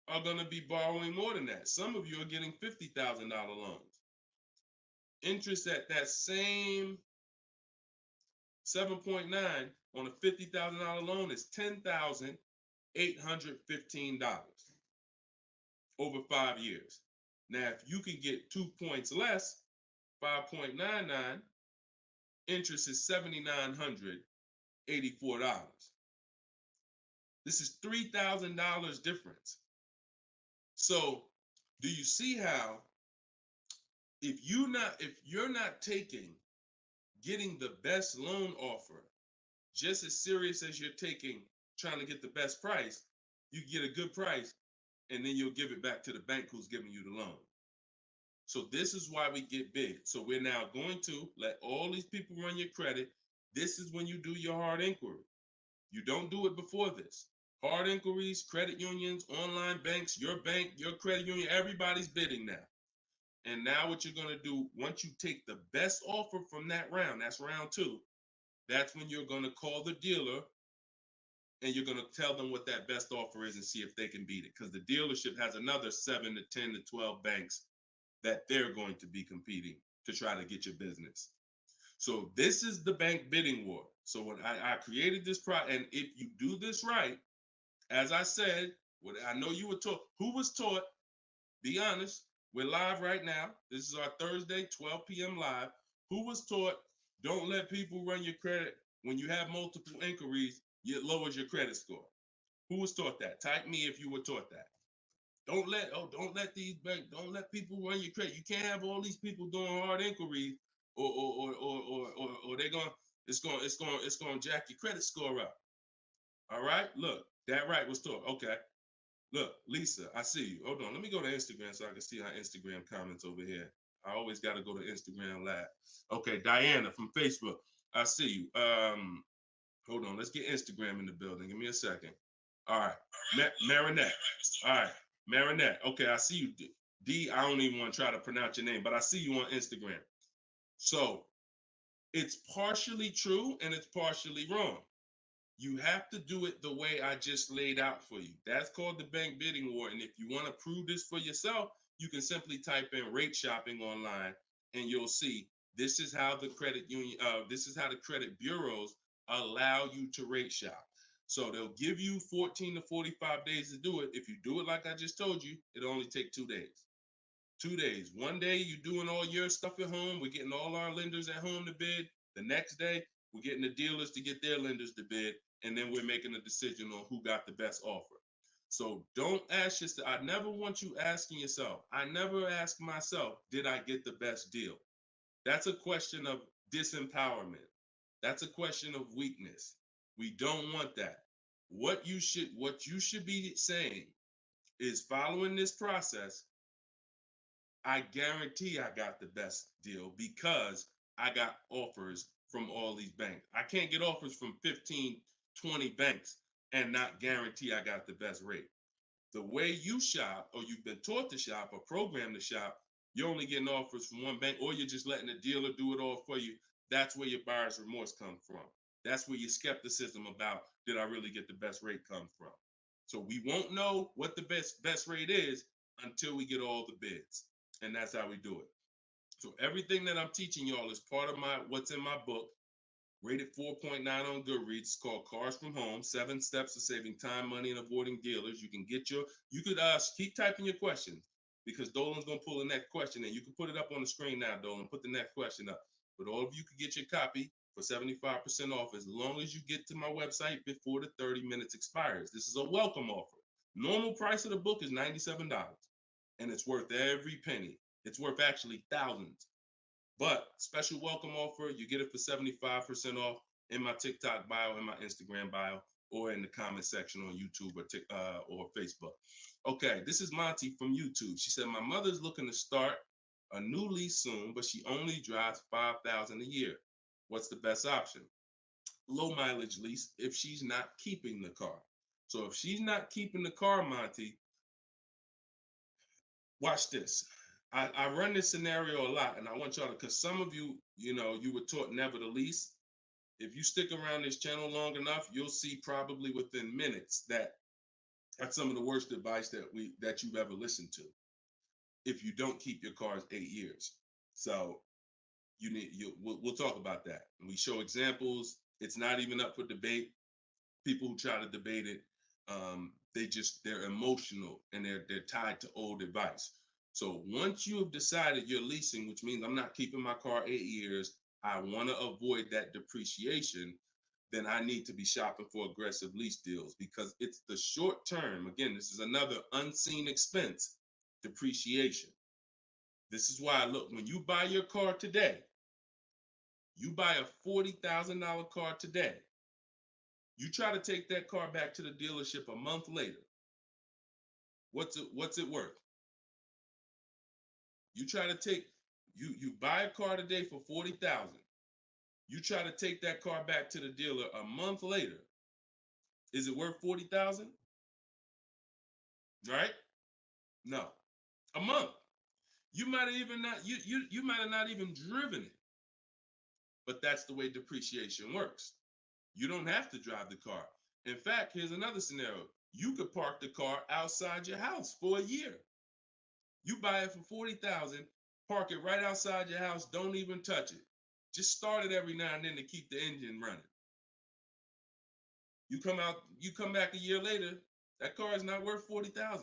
are going to be borrowing more than that. Some of you are getting $50,000 loans. Interest at that same 7.9 on a $50,000 loan is $10,815 over 5 years. Now, if you can get 2 points less, 5.99, interest is $7,984. This is $3,000 difference. So, do you see how if you're not getting the best loan offer just as serious as you're taking trying to get the best price, you get a good price and then you'll give it back to the bank who's giving you the loan. So this is why we get big. So we're now going to let all these people run your credit. This is when you do your hard inquiry. You don't do it before this. Hard inquiries, credit unions, online banks, your bank, your credit union, everybody's bidding now. And now what you're going to do, once you take the best offer from that round, that's round 2, that's when you're going to call the dealer and you're going to tell them what that best offer is and see if they can beat it. Because the dealership has another 7 to 10 to 12 banks that they're going to be competing to try to get your business. So this is the bank bidding war. So when I created this product, and if you do this right, as I said, what I know you were taught, who was taught, be honest, we're live right now. This is our Thursday, 12 p.m. live. Who was taught, don't let people run your credit. When you have multiple inquiries, it lowers your credit score. Who was taught that? Type me if you were taught that. Don't let these banks, don't let people run your credit. You can't have all these people doing hard inquiries or they're going, it's going to jack your credit score up. All right, look, that right was taught. Okay. Look, Lisa, I see you. Hold on. Let me go to Instagram so I can see our Instagram comments over here. I always got to go to Instagram Live. Okay, Diana from Facebook. I see you. Hold on. Let's get Instagram in the building. Give me a second. All right. Marinette. All right. Marinette. Okay, I see you. D, I don't even want to try to pronounce your name, but I see you on Instagram. So it's partially true and it's partially wrong. You have to do it the way I just laid out for you. That's called the bank bidding war. And if you want to prove this for yourself, you can simply type in rate shopping online and you'll see this is how the credit union, this is how the credit bureaus allow you to rate shop. So they'll give you 14 to 45 days to do it. If you do it like I just told you, it'll only take 2 days. 2 days. One day you're doing all your stuff at home. We're getting all our lenders at home to bid. The next day, we're getting the dealers to get their lenders to bid. And then we're making a decision on who got the best offer. So don't ask yourself. I never want you asking yourself. I never ask myself, did I get the best deal? That's a question of disempowerment. That's a question of weakness. We don't want that. What you should be saying is, following this process, I guarantee I got the best deal because I got offers from all these banks. I can't get offers from 15, 20 banks and not guarantee I got the best rate. The way you shop, or you've been taught to shop or programmed to shop, you're only getting offers from one bank, or you're just letting the dealer do it all for you. That's where your buyer's remorse comes from. That's where your skepticism about, did I really get the best rate, comes from. So we won't know what the best rate is until we get all the bids. And that's how we do it. So everything that I'm teaching y'all is part of what's in my book, rated 4.9 on Goodreads. It's called Cars from Home, 7 Steps to Saving Time, Money, and Avoiding Dealers. You could keep typing your questions because Dolan's going to pull the next question and you can put it up on the screen now, Dolan. Put the next question up. But all of you can get your copy for 75% off as long as you get to my website before the 30 minutes expires. This is a welcome offer. Normal price of the book is $97, and it's worth every penny. It's worth actually thousands. But special welcome offer, you get it for 75% off in my TikTok bio, in my Instagram bio, or in the comment section on YouTube or Facebook. Okay, this is Monty from YouTube. She said, my mother's looking to start a new lease soon, but she only drives 5,000 a year. What's the best option? Low mileage lease if she's not keeping the car. So if she's not keeping the car, Monty, watch this. I run this scenario a lot, and I want y'all to, because some of you, you were taught never to lease. If you stick around this channel long enough, you'll see probably within minutes that that's some of the worst advice that you've ever listened to. If you don't keep your cars 8 years, so we'll talk about that. And we show examples. It's not even up for debate. People who try to debate it, they're emotional and they're tied to old advice. So once you have decided you're leasing, which means I'm not keeping my car 8 years, I want to avoid that depreciation, then I need to be shopping for aggressive lease deals, because it's the short term. Again, this is another unseen expense, depreciation. This is why, look, when you buy your car today, you buy a $40,000 car today, you try to take that car back to the dealership a month later, what's it worth? You try to take, you buy a car today for $40,000. You try to take that car back to the dealer a month later. Is it worth $40,000? Right? No. A month. You might have even not you might have not even driven it. But that's the way depreciation works. You don't have to drive the car. In fact, here's another scenario. You could park the car outside your house for a year. You buy it for $40,000, park it right outside your house, don't even touch it. Just start it every now and then to keep the engine running. You come back a year later, that car is not worth $40,000.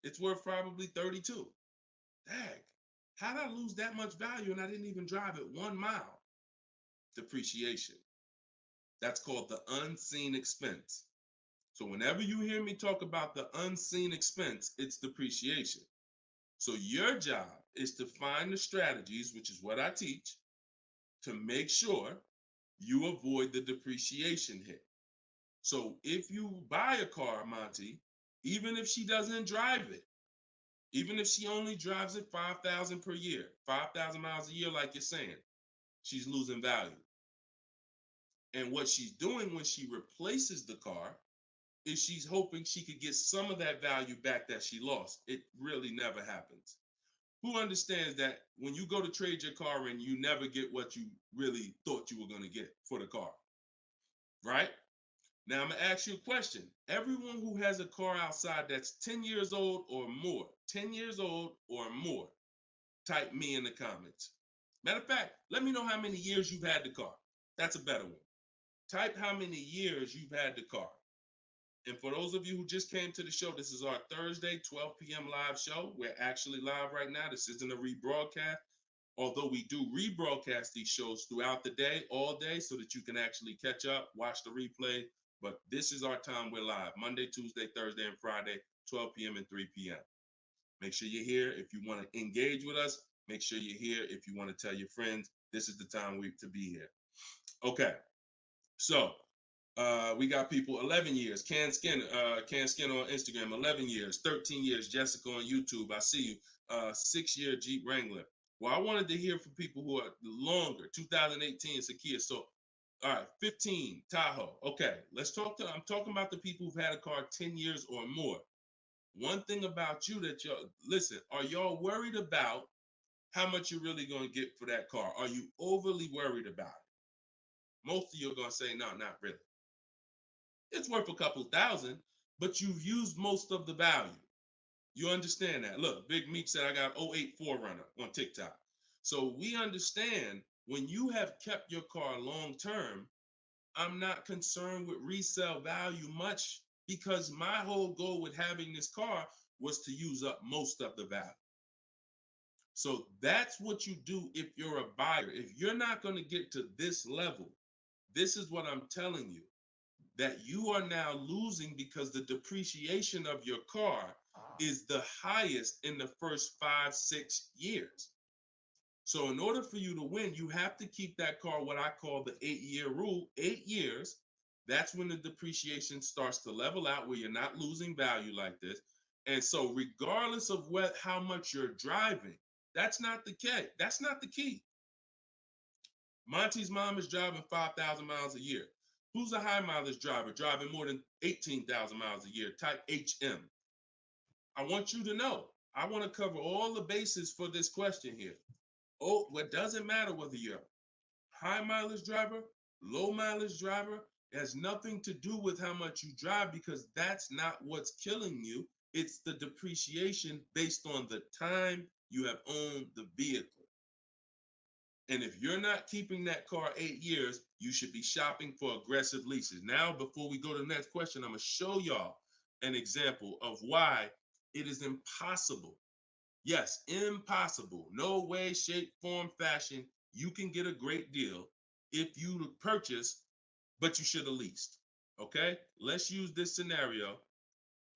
It's worth probably $32,000. Dang, how did I lose that much value and I didn't even drive it 1 mile? Depreciation. That's called the unseen expense. So whenever you hear me talk about the unseen expense, it's depreciation. So your job is to find the strategies, which is what I teach, to make sure you avoid the depreciation hit. So if you buy a car, Monty, even if she doesn't drive it, even if she only drives it 5,000 per year, 5,000 miles a year, like you're saying, she's losing value. And what she's doing when she replaces the car is she's hoping she could get some of that value back that she lost. It really never happens. Who understands that when you go to trade your car in, you never get what you really thought you were going to get for the car, right? Now, I'm going to ask you a question. Everyone who has a car outside that's 10 years old or more, 10 years old or more, type me in the comments. Matter of fact, let me know how many years you've had the car. That's a better one. Type how many years you've had the car. And for those of you who just came to the show, this is our Thursday, 12 p.m. live show. We're actually live right now. This isn't a rebroadcast, although we do rebroadcast these shows throughout the day, all day, so that you can actually catch up, watch the replay. But this is our time. We're live Monday, Tuesday, Thursday, and Friday, 12 p.m. and 3 p.m. Make sure you're here. If you want to engage with us, make sure you're here. If you want to tell your friends, this is the time to be here. Okay. So we got people 11 years. Can Skin on Instagram, 11 years, 13 years. Jessica on YouTube, I see you. 6-year Jeep Wrangler. Well, I wanted to hear from people who are longer. 2018 Sakia. So, all right, 15 Tahoe. Okay, I'm talking about the people who've had a car 10 years or more. One thing about you that listen, are y'all worried about how much you're really going to get for that car? Are you overly worried about it? Most of you are going to say, no, not really. It's worth a couple thousand, but you've used most of the value. You understand that? Look, Big Meek said I got 08 4Runner on TikTok. So we understand when you have kept your car long term, I'm not concerned with resale value much, because my whole goal with having this car was to use up most of the value. So that's what you do if you're a buyer. If you're not going to get to this level, This is what I'm telling you, that you are now losing because the depreciation of your car is the highest in the first 5-6 years. So in order for you to win, you have to keep that car, what I call the 8-year rule. 8 years, that's when the depreciation starts to level out, where you're not losing value like this. And so regardless of how much you're driving, that's not the key. That's not the key. Monty's mom is driving 5,000 miles a year. Who's a high mileage driver driving more than 18,000 miles a year, type HM? I want you to know, I want to cover all the bases for this question here. Oh, what doesn't matter whether you're a high mileage driver, low mileage driver, it has nothing to do with how much you drive, because that's not what's killing you. It's the depreciation based on the time you have owned the vehicle. And if you're not keeping that car 8 years, you should be shopping for aggressive leases. Now, before we go to the next question, I'm going to show y'all an example of why it is impossible. Yes, impossible. No way, shape, form, fashion. You can get a great deal if you purchase, but you should have leased. Okay? Let's use this scenario.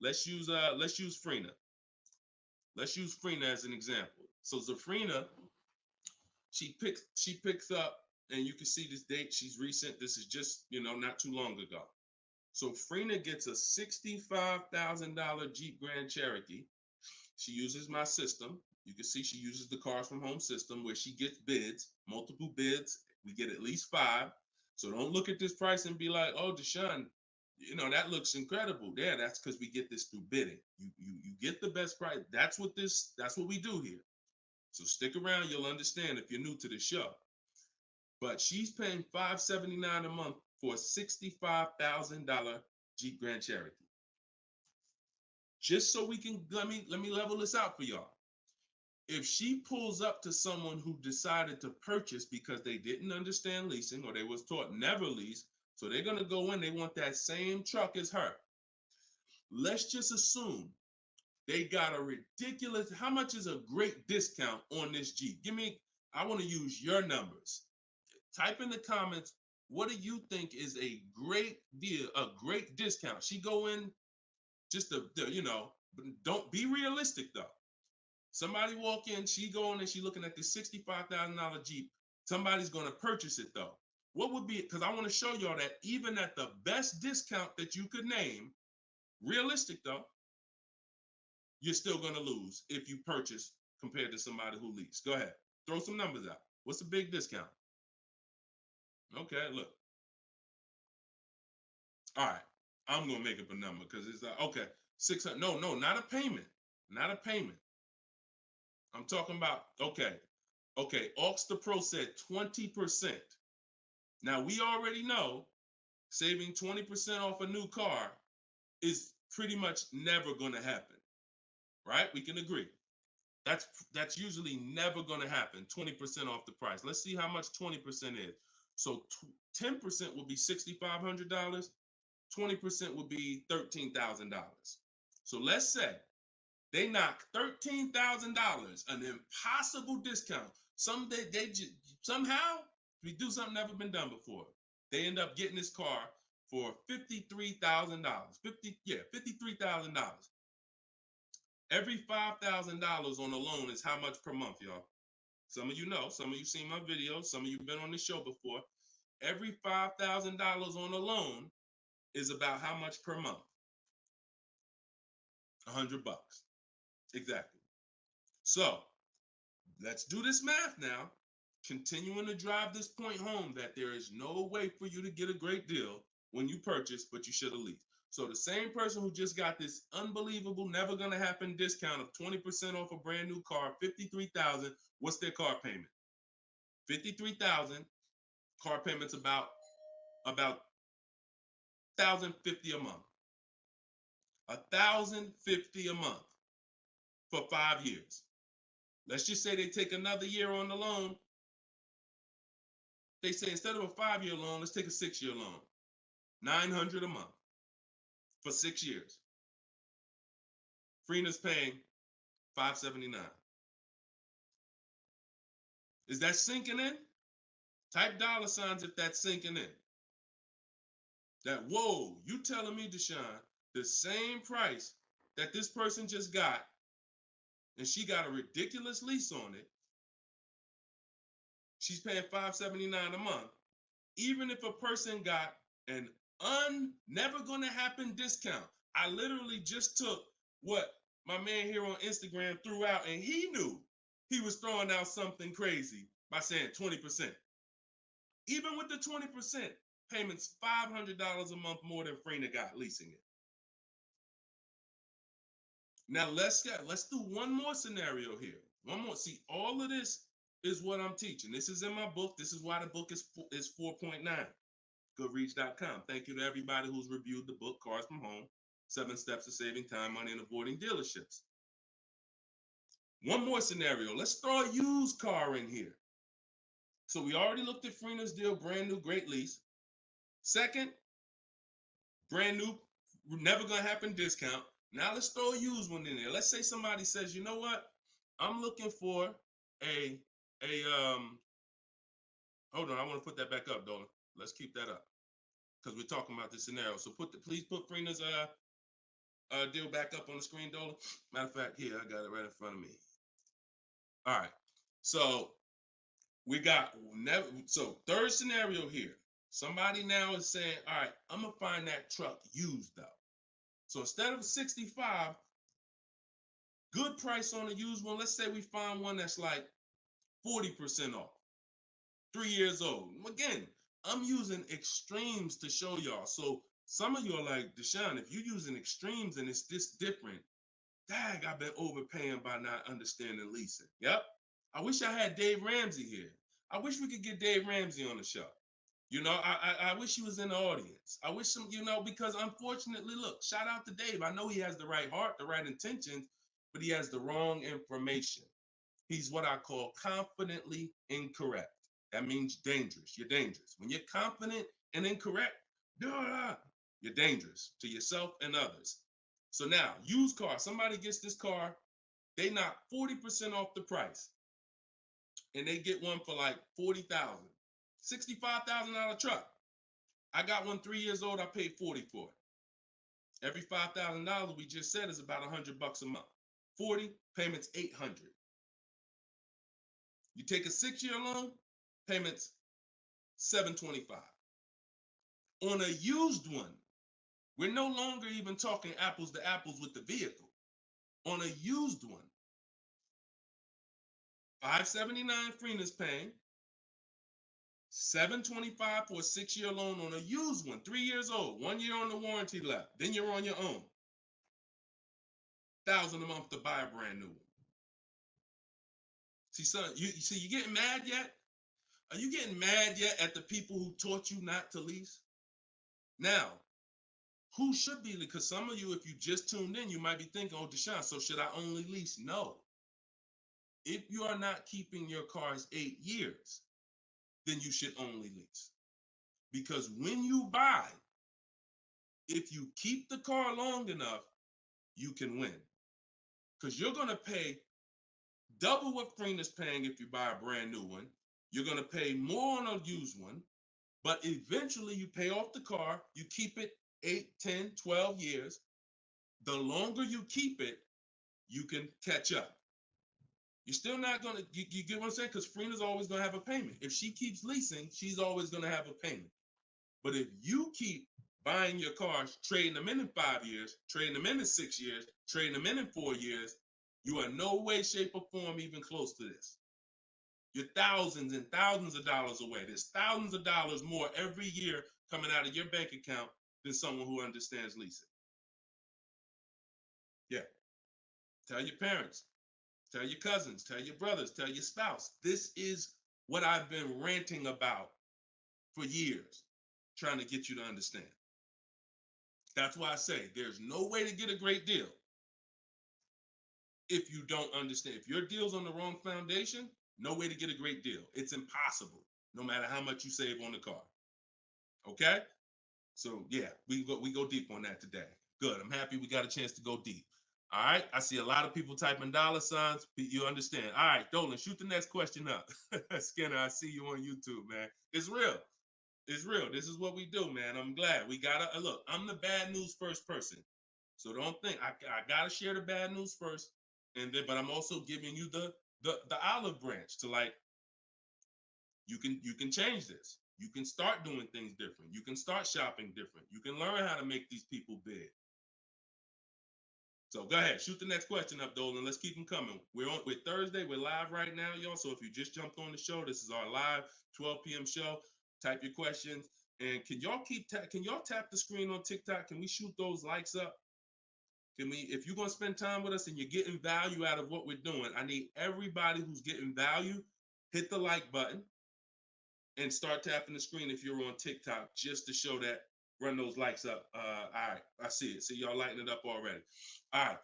Let's use Frina. Let's use Frina as an example. So Zafrina, she picks up, and you can see this date. She's recent. This is just, not too long ago. So Frina gets a $65,000 Jeep Grand Cherokee. She uses my system. You can see she uses the Cars from Home system, where she gets bids, multiple bids. We get at least 5. So don't look at this price and be like, oh, Deshone, that looks incredible. Yeah, that's because we get this through bidding. You get the best price. That's what we do here. So stick around, you'll understand if you're new to the show. But she's paying $579 a month for a $65,000 Jeep Grand Cherokee. Just so we can, let me level this out for y'all. If she pulls up to someone who decided to purchase because they didn't understand leasing, or they was taught never lease, so they're going to go in, they want that same truck as her. Let's just assume they got a ridiculous, how much is a great discount on this Jeep? I want to use your numbers. Type in the comments, what do you think is a great deal, a great discount? She go in just don't be realistic though. Somebody walk in, she go in and she looking at this $65,000 Jeep. Somebody's going to purchase it though. What would be, because I want to show y'all that even at the best discount that you could name, realistic though, you're still going to lose if you purchase compared to somebody who leased. Go ahead. Throw some numbers out. What's a big discount? Okay, look. All right. I'm going to make up a number because it's like, okay, 600. No, not a payment. Not a payment. I'm talking about, okay. Aux the Pro said 20%. Now, we already know saving 20% off a new car is pretty much never going to happen, right? We can agree. That's usually never going to happen, 20% off the price. Let's see how much 20% is. So 10% would be $6,500. 20% would be $13,000. So let's say they knock $13,000, an impossible discount. Someday somehow we do something never been done before. They end up getting this car for $53,000. $53,000. Every $5,000 on a loan is how much per month, y'all? Some of you know, some of you seen my videos, some of you been on the show before. Every $5,000 on a loan is about how much per month? $100. Exactly. So let's do this math now. Continuing to drive this point home that there is no way for you to get a great deal when you purchase, but you should have leased. So the same person who just got this unbelievable, never going to happen discount of 20% off a brand new car, $53,000, what's their car payment? $53,000. Car payment's about $1,050 a month. $1,050 a month for 5 years. Let's just say they take another year on the loan. They say instead of a 5-year loan, let's take a 6-year loan. $900 a month for 6 years. Freena's paying $579. Is that sinking in? Type $ if that's sinking in. that, whoa, you telling me, Deshone, the same price that this person just got, and she got a ridiculous lease on it, she's paying $579 a month, even if a person got an never gonna happen discount. I literally just took what my man here on Instagram threw out, and he knew he was throwing out something crazy by saying 20%. Even with the 20%, payments $500 a month more than Freener got leasing it. Now let's do one more scenario here. One more. See, all of this is what I'm teaching. This is in my book. This is why the book is 4.9. Goodreads.com. Thank you to everybody who's reviewed the book, Cars from Home, 7 Steps to Saving Time, Money, and Avoiding Dealerships. One more scenario. Let's throw a used car in here. So we already looked at Freener's deal, brand new, great lease. Second, brand new, never gonna happen discount. Now let's throw a used one in there. Let's say somebody says, you know what? I'm looking for a hold on, I want to put that back up, Dolan. Let's keep that up because we're talking about this scenario. So please put Freener's deal back up on the screen, Dolan. Matter of fact, here I got it right in front of me. All right. So we got third scenario here. Somebody now is saying, all right, I'm gonna find that truck used though. So instead of 65, good price on a used one. Let's say we find one that's like 40% off, 3 years old. Again, I'm using extremes to show y'all. So some of you are like, Deshone, if you're using extremes and it's this different, dag, I've been overpaying by not understanding leasing. Yep. I wish I had Dave Ramsey here. I wish we could get Dave Ramsey on the show. You know, I wish he was in the audience. I wish him, because unfortunately, look, shout out to Dave. I know he has the right heart, the right intentions, but he has the wrong information. He's what I call confidently incorrect. That means dangerous. You're dangerous. When you're confident and incorrect, you're dangerous to yourself and others. So now, used car, somebody gets this car, they knock 40% off the price, and they get one for like $40,000. $65,000 truck. I got one 3 years old. I paid $40 for it. Every $5,000 we just said is about $100 a month. 40 payments, $800. You take a 6-year loan, payments $725. On a used one, we're no longer even talking apples to apples with the vehicle. On a used one, $579 Freener's paying, $725 for a 6-year loan on a used one, 3 years old, 1 year on the warranty left. Then you're on your own. $1,000 a month to buy a brand new one. See, son, you getting mad yet? Are you getting mad yet at the people who taught you not to lease? Now, who should be? Because some of you, if you just tuned in, you might be thinking, oh, Deshone, so should I only lease? No. If you are not keeping your cars 8 years, then you should only lease. Because when you buy, if you keep the car long enough, you can win. Because you're going to pay double what Freener's paying if you buy a brand new one. You're going to pay more on a used one, but eventually you pay off the car, you keep it 8, 10, 12 years. The longer you keep it, you can catch up. You're still not going to, you get what I'm saying? Because Freener's always going to have a payment. If she keeps leasing, she's always going to have a payment. But if you keep buying your cars, trading them in 5 years, trading them in 6 years, trading them in 4 years, you are no way, shape, or form even close to this. You're thousands and thousands of dollars away. There's thousands of dollars more every year coming out of your bank account than someone who understands leasing. Yeah. Tell your parents, tell your cousins, tell your brothers, tell your spouse. This is what I've been ranting about for years, trying to get you to understand. That's why I say there's no way to get a great deal if you don't understand. If your deal's on the wrong foundation, no way to get a great deal. It's impossible, no matter how much you save on the car. Okay? So yeah, we go deep on that today. Good. I'm happy we got a chance to go deep. All right. I see a lot of people typing $signs. You understand. All right, Dolan, shoot the next question up. Skinner, I see you on YouTube, man. It's real. It's real. This is what we do, man. I'm glad. We gotta look. I'm the bad news first person. So don't think I gotta share the bad news first. And then, but I'm also giving you the olive branch to like, you can change this. You can start doing things different. You can start shopping different. You can learn how to make these people big. So go ahead, shoot the next question up, Dolan. Let's keep them coming. We're Thursday. We're live right now, y'all. So if you just jumped on the show, this is our live 12 p.m. show. Type your questions, and can y'all tap the screen on TikTok? Can we shoot those likes up? Can we? If you're gonna spend time with us and you're getting value out of what we're doing, I need everybody who's getting value, hit the like button, and start tapping the screen if you're on TikTok, just to show that. Run those likes up. All right, I see it. See y'all lighting it up already. All right,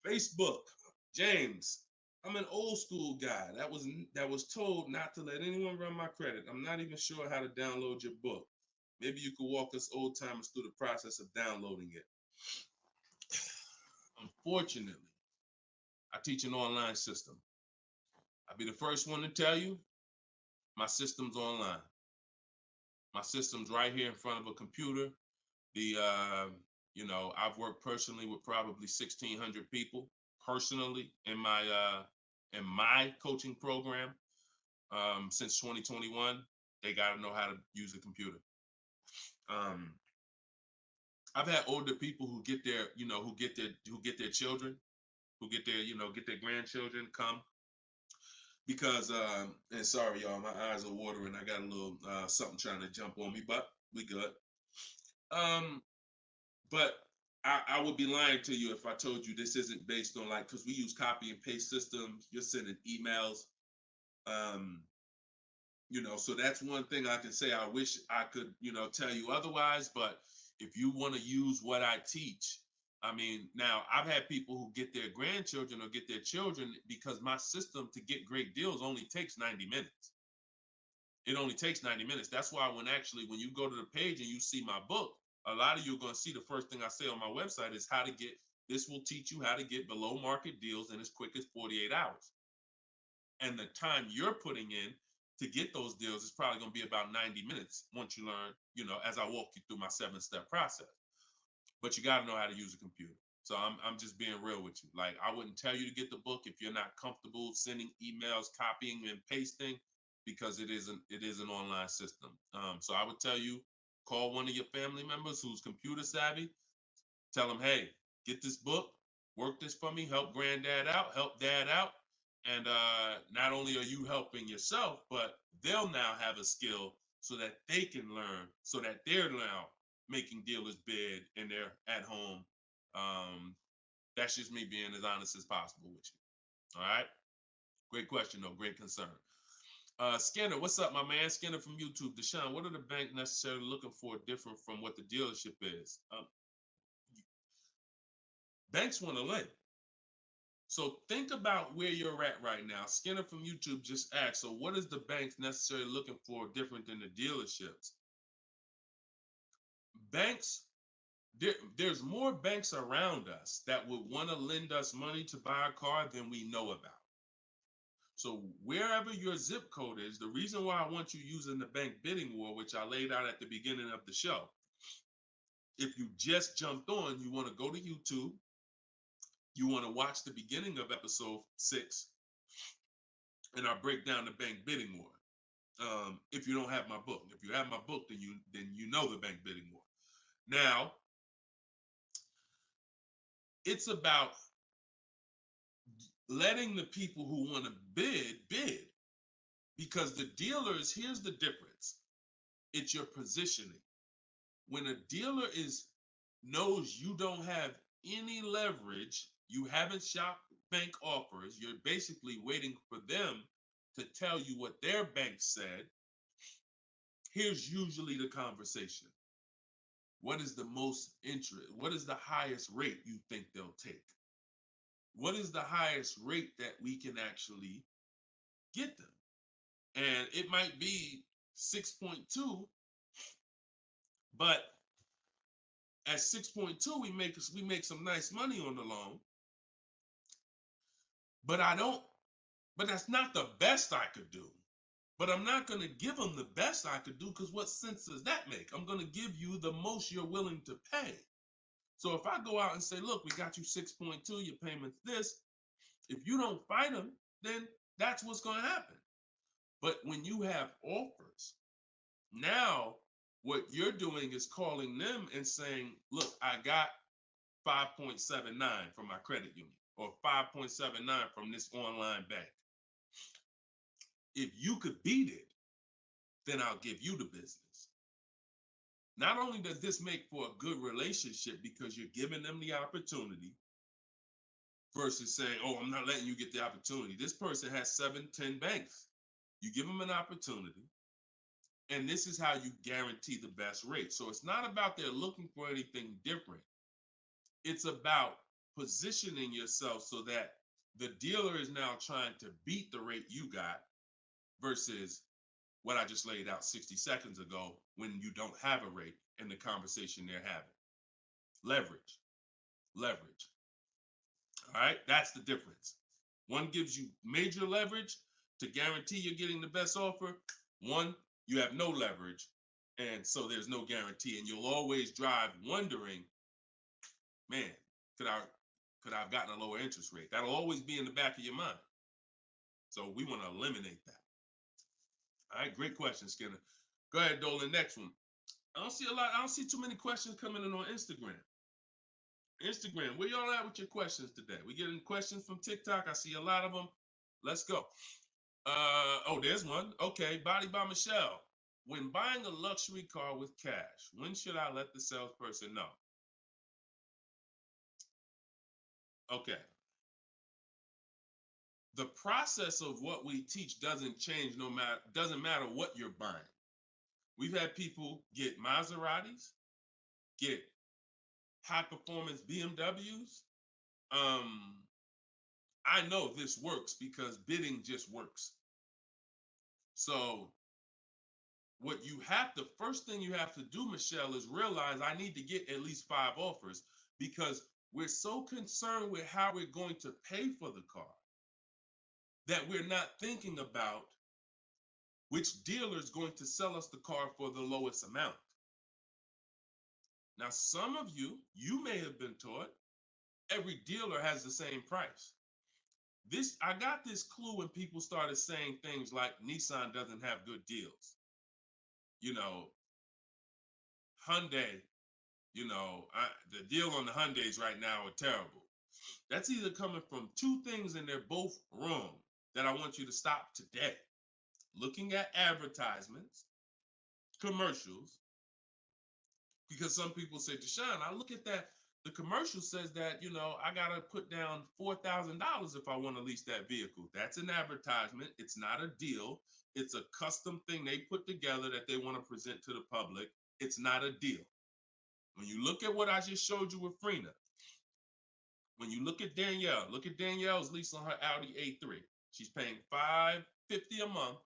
Facebook, James. I'm an old school guy that was told not to let anyone run my credit. I'm not even sure how to download your book. Maybe you could walk us old timers through the process of downloading it. Unfortunately, I teach an online system. I'll be the first one to tell you, my system's online. My system's right here in front of a computer. I've worked personally with probably 1,600 people personally in my coaching program since 2021. They got to know how to use a computer. I've had older people who get their children, who get their grandchildren come because and sorry y'all, my eyes are watering. I got a little something trying to jump on me, but we good. But I would be lying to you if I told you this isn't based on because we use copy and paste systems. You're sending emails. So that's one thing I can say. I wish I could, tell you otherwise, but if you want to use what I teach, I mean, now I've had people who get their grandchildren or get their children because my system to get great deals only takes 90 minutes. It only takes 90 minutes. That's why when you go to the page and you see my book, a lot of you are going to see the first thing I say on my website is this will teach you how to get below market deals in as quick as 48 hours. And the time you're putting in to get those deals is probably going to be about 90 minutes once you learn, as I walk you through my 7-step process. But you got to know how to use a computer. So I'm just being real with you. Like, I wouldn't tell you to get the book if you're not comfortable sending emails, copying and pasting, because it is an online system. So I would tell you, call one of your family members who's computer savvy. Tell them, hey, get this book, work this for me, help granddad out, help dad out. And not only are you helping yourself, but they'll now have a skill so that they can learn, so that they're now making dealers bid and they're at home. That's just me being as honest as possible with you. All right. Great question, though. Great concern. Skinner, what's up, my man? Skinner from YouTube. Deshone, what are the bank necessarily looking for different from what the dealership is? Banks want to lend. So think about where you're at right now. Skinner from YouTube just asked, so what is the banks necessarily looking for different than the dealerships? Banks, there's more banks around us that would want to lend us money to buy a car than we know about. So wherever your zip code is, the reason why I want you using the bank bidding war, which I laid out at the beginning of the show, if you just jumped on, you want to go to YouTube, you want to watch the beginning of episode 6, and I break down the bank bidding war. If you don't have my book, if you have my book, then you know the bank bidding war. Now, it's about letting the people who want to bid, because the dealers, here's the difference. It's your positioning. When a dealer knows you don't have any leverage, you haven't shopped bank offers, you're basically waiting for them to tell you what their bank said. Here's usually the conversation. What is the most interest? What is the highest rate you think they'll take? What is the highest rate that we can actually get them? And it might be 6.2, but at 6.2, we make some nice money on the loan. But that's not the best I could do. But I'm not going to give them the best I could do, because what sense does that make? I'm going to give you the most you're willing to pay. So if I go out and say, look, we got you 6.2, your payment's this. If you don't fight them, then that's what's going to happen. But when you have offers, now what you're doing is calling them and saying, look, I got 5.79 from my credit union, or 5.79 from this online bank. If you could beat it, then I'll give you the business. Not only does this make for a good relationship because you're giving them the opportunity versus saying, oh, I'm not letting you get the opportunity. This person has 7, 10 banks. You give them an opportunity, and this is how you guarantee the best rate. So it's not about they're looking for anything different. It's about positioning yourself so that the dealer is now trying to beat the rate you got versus what I just laid out 60 seconds ago when you don't have a rate in the conversation they're having. Leverage. All right, that's the difference. One gives you major leverage to guarantee you're getting the best offer. One, you have no leverage, and so there's no guarantee. And you'll always drive wondering, man, could I have gotten a lower interest rate? That'll always be in the back of your mind. So we want to eliminate that. All right, great question, Skinner. Go ahead, Dolan. Next one. I don't see too many questions coming in on Instagram. Where y'all at with your questions today? We getting questions from TikTok. I see a lot of them. Let's go. Oh, there's one. Okay, Body by Michelle. When buying a luxury car with cash, when should I let the salesperson know? Okay. The process of what we teach doesn't change doesn't matter what you're buying. We've had people get Maseratis, get high performance BMWs. I know this works because bidding just works. So first thing you have to do, Michelle, is realize I need to get at least 5 offers, because we're so concerned with how we're going to pay for the car that we're not thinking about which dealer is going to sell us the car for the lowest amount. Now, some of you may have been taught every dealer has the same price. I got this clue when people started saying things like Nissan doesn't have good deals. Hyundai, the deal on the Hyundais right now are terrible. That's either coming from 2 things, and they're both wrong, that I want you to stop today. Looking at advertisements, commercials, because some people say, Deshone, I look at that, the commercial says that, I got to put down $4,000 if I want to lease that vehicle. That's an advertisement. It's not a deal. It's a custom thing they put together that they want to present to the public. It's not a deal. When you look at what I just showed you with Frina, when you look at Danielle's lease on her Audi A3. She's paying $550 a month,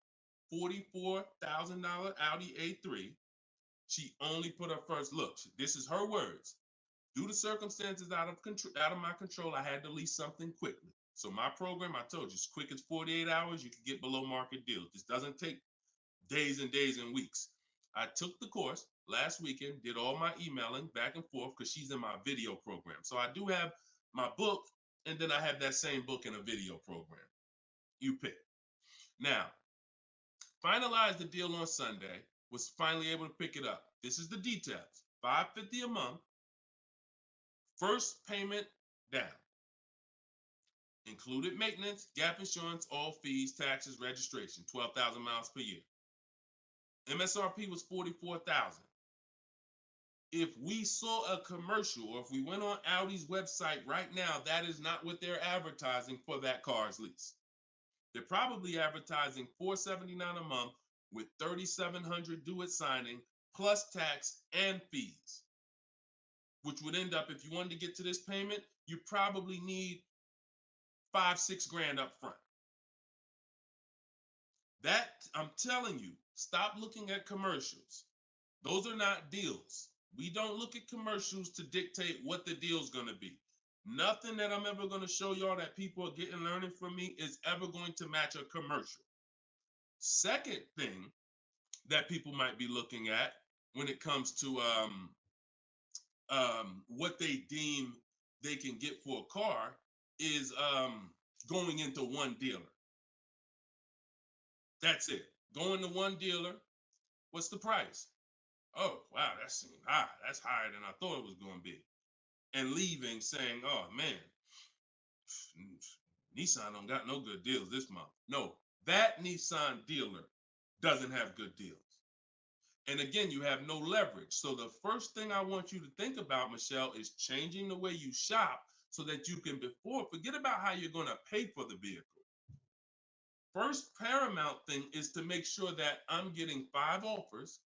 $44,000 Audi A3. She only put her first look. This is her words. Due to circumstances out of my control, I had to lease something quickly. So my program, I told you, as quick as 48 hours, you can get below market deals. This doesn't take days and days and weeks. I took the course last weekend, did all my emailing back and forth because she's in my video program. So I do have my book, and then I have that same book in a video program. You pick. Now, finalized the deal on Sunday, was finally able to pick it up. This is the details. $550 a month, first payment down. Included maintenance, gap insurance, all fees, taxes, registration, 12,000 miles per year. MSRP was $44,000. If we saw a commercial, or if we went on Audi's website right now, that is not what they're advertising for that car's lease. They're probably advertising $479 a month with $3,700 due at signing, plus tax and fees, which would end up, if you wanted to get to this payment, you probably need $5-6 grand up front. That, I'm telling you, stop looking at commercials. Those are not deals. We don't look at commercials to dictate what the deal's going to be. Nothing that I'm ever going to show y'all that people are learning from me is ever going to match a commercial. Second thing that people might be looking at when it comes to what they deem they can get for a car is going into one dealer. That's it. Going to one dealer. What's the price? Oh, wow, that seems high. That's higher than I thought it was going to be. And leaving saying, oh, man, Nissan don't got no good deals this month. No, that Nissan dealer doesn't have good deals. And again, you have no leverage. So the first thing I want you to think about, Michelle, is changing the way you shop so that you can forget about how you're going to pay for the vehicle. First paramount thing is to make sure that I'm getting 5 offers,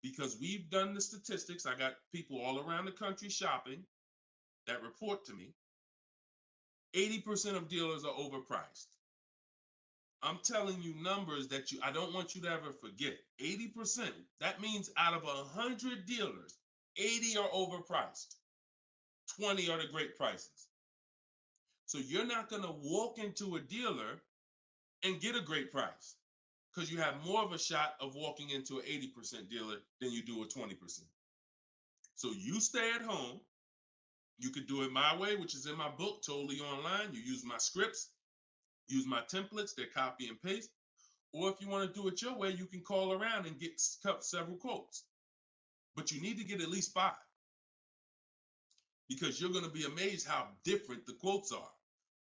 because we've done the statistics. I got people all around the country shopping that report to me. 80% of dealers are overpriced. I'm telling you numbers that I don't want you to ever forget. 80%. That means out of 100 dealers, 80 are overpriced. 20 are the great prices. So you're not going to walk into a dealer and get a great price, because you have more of a shot of walking into an 80% dealer than you do a 20%. So you stay at home. You could do it my way, which is in my book, totally online. You use my scripts, use my templates, they're copy and paste. Or if you want to do it your way, you can call around and get several quotes. But you need to get at least 5, because you're going to be amazed how different the quotes are.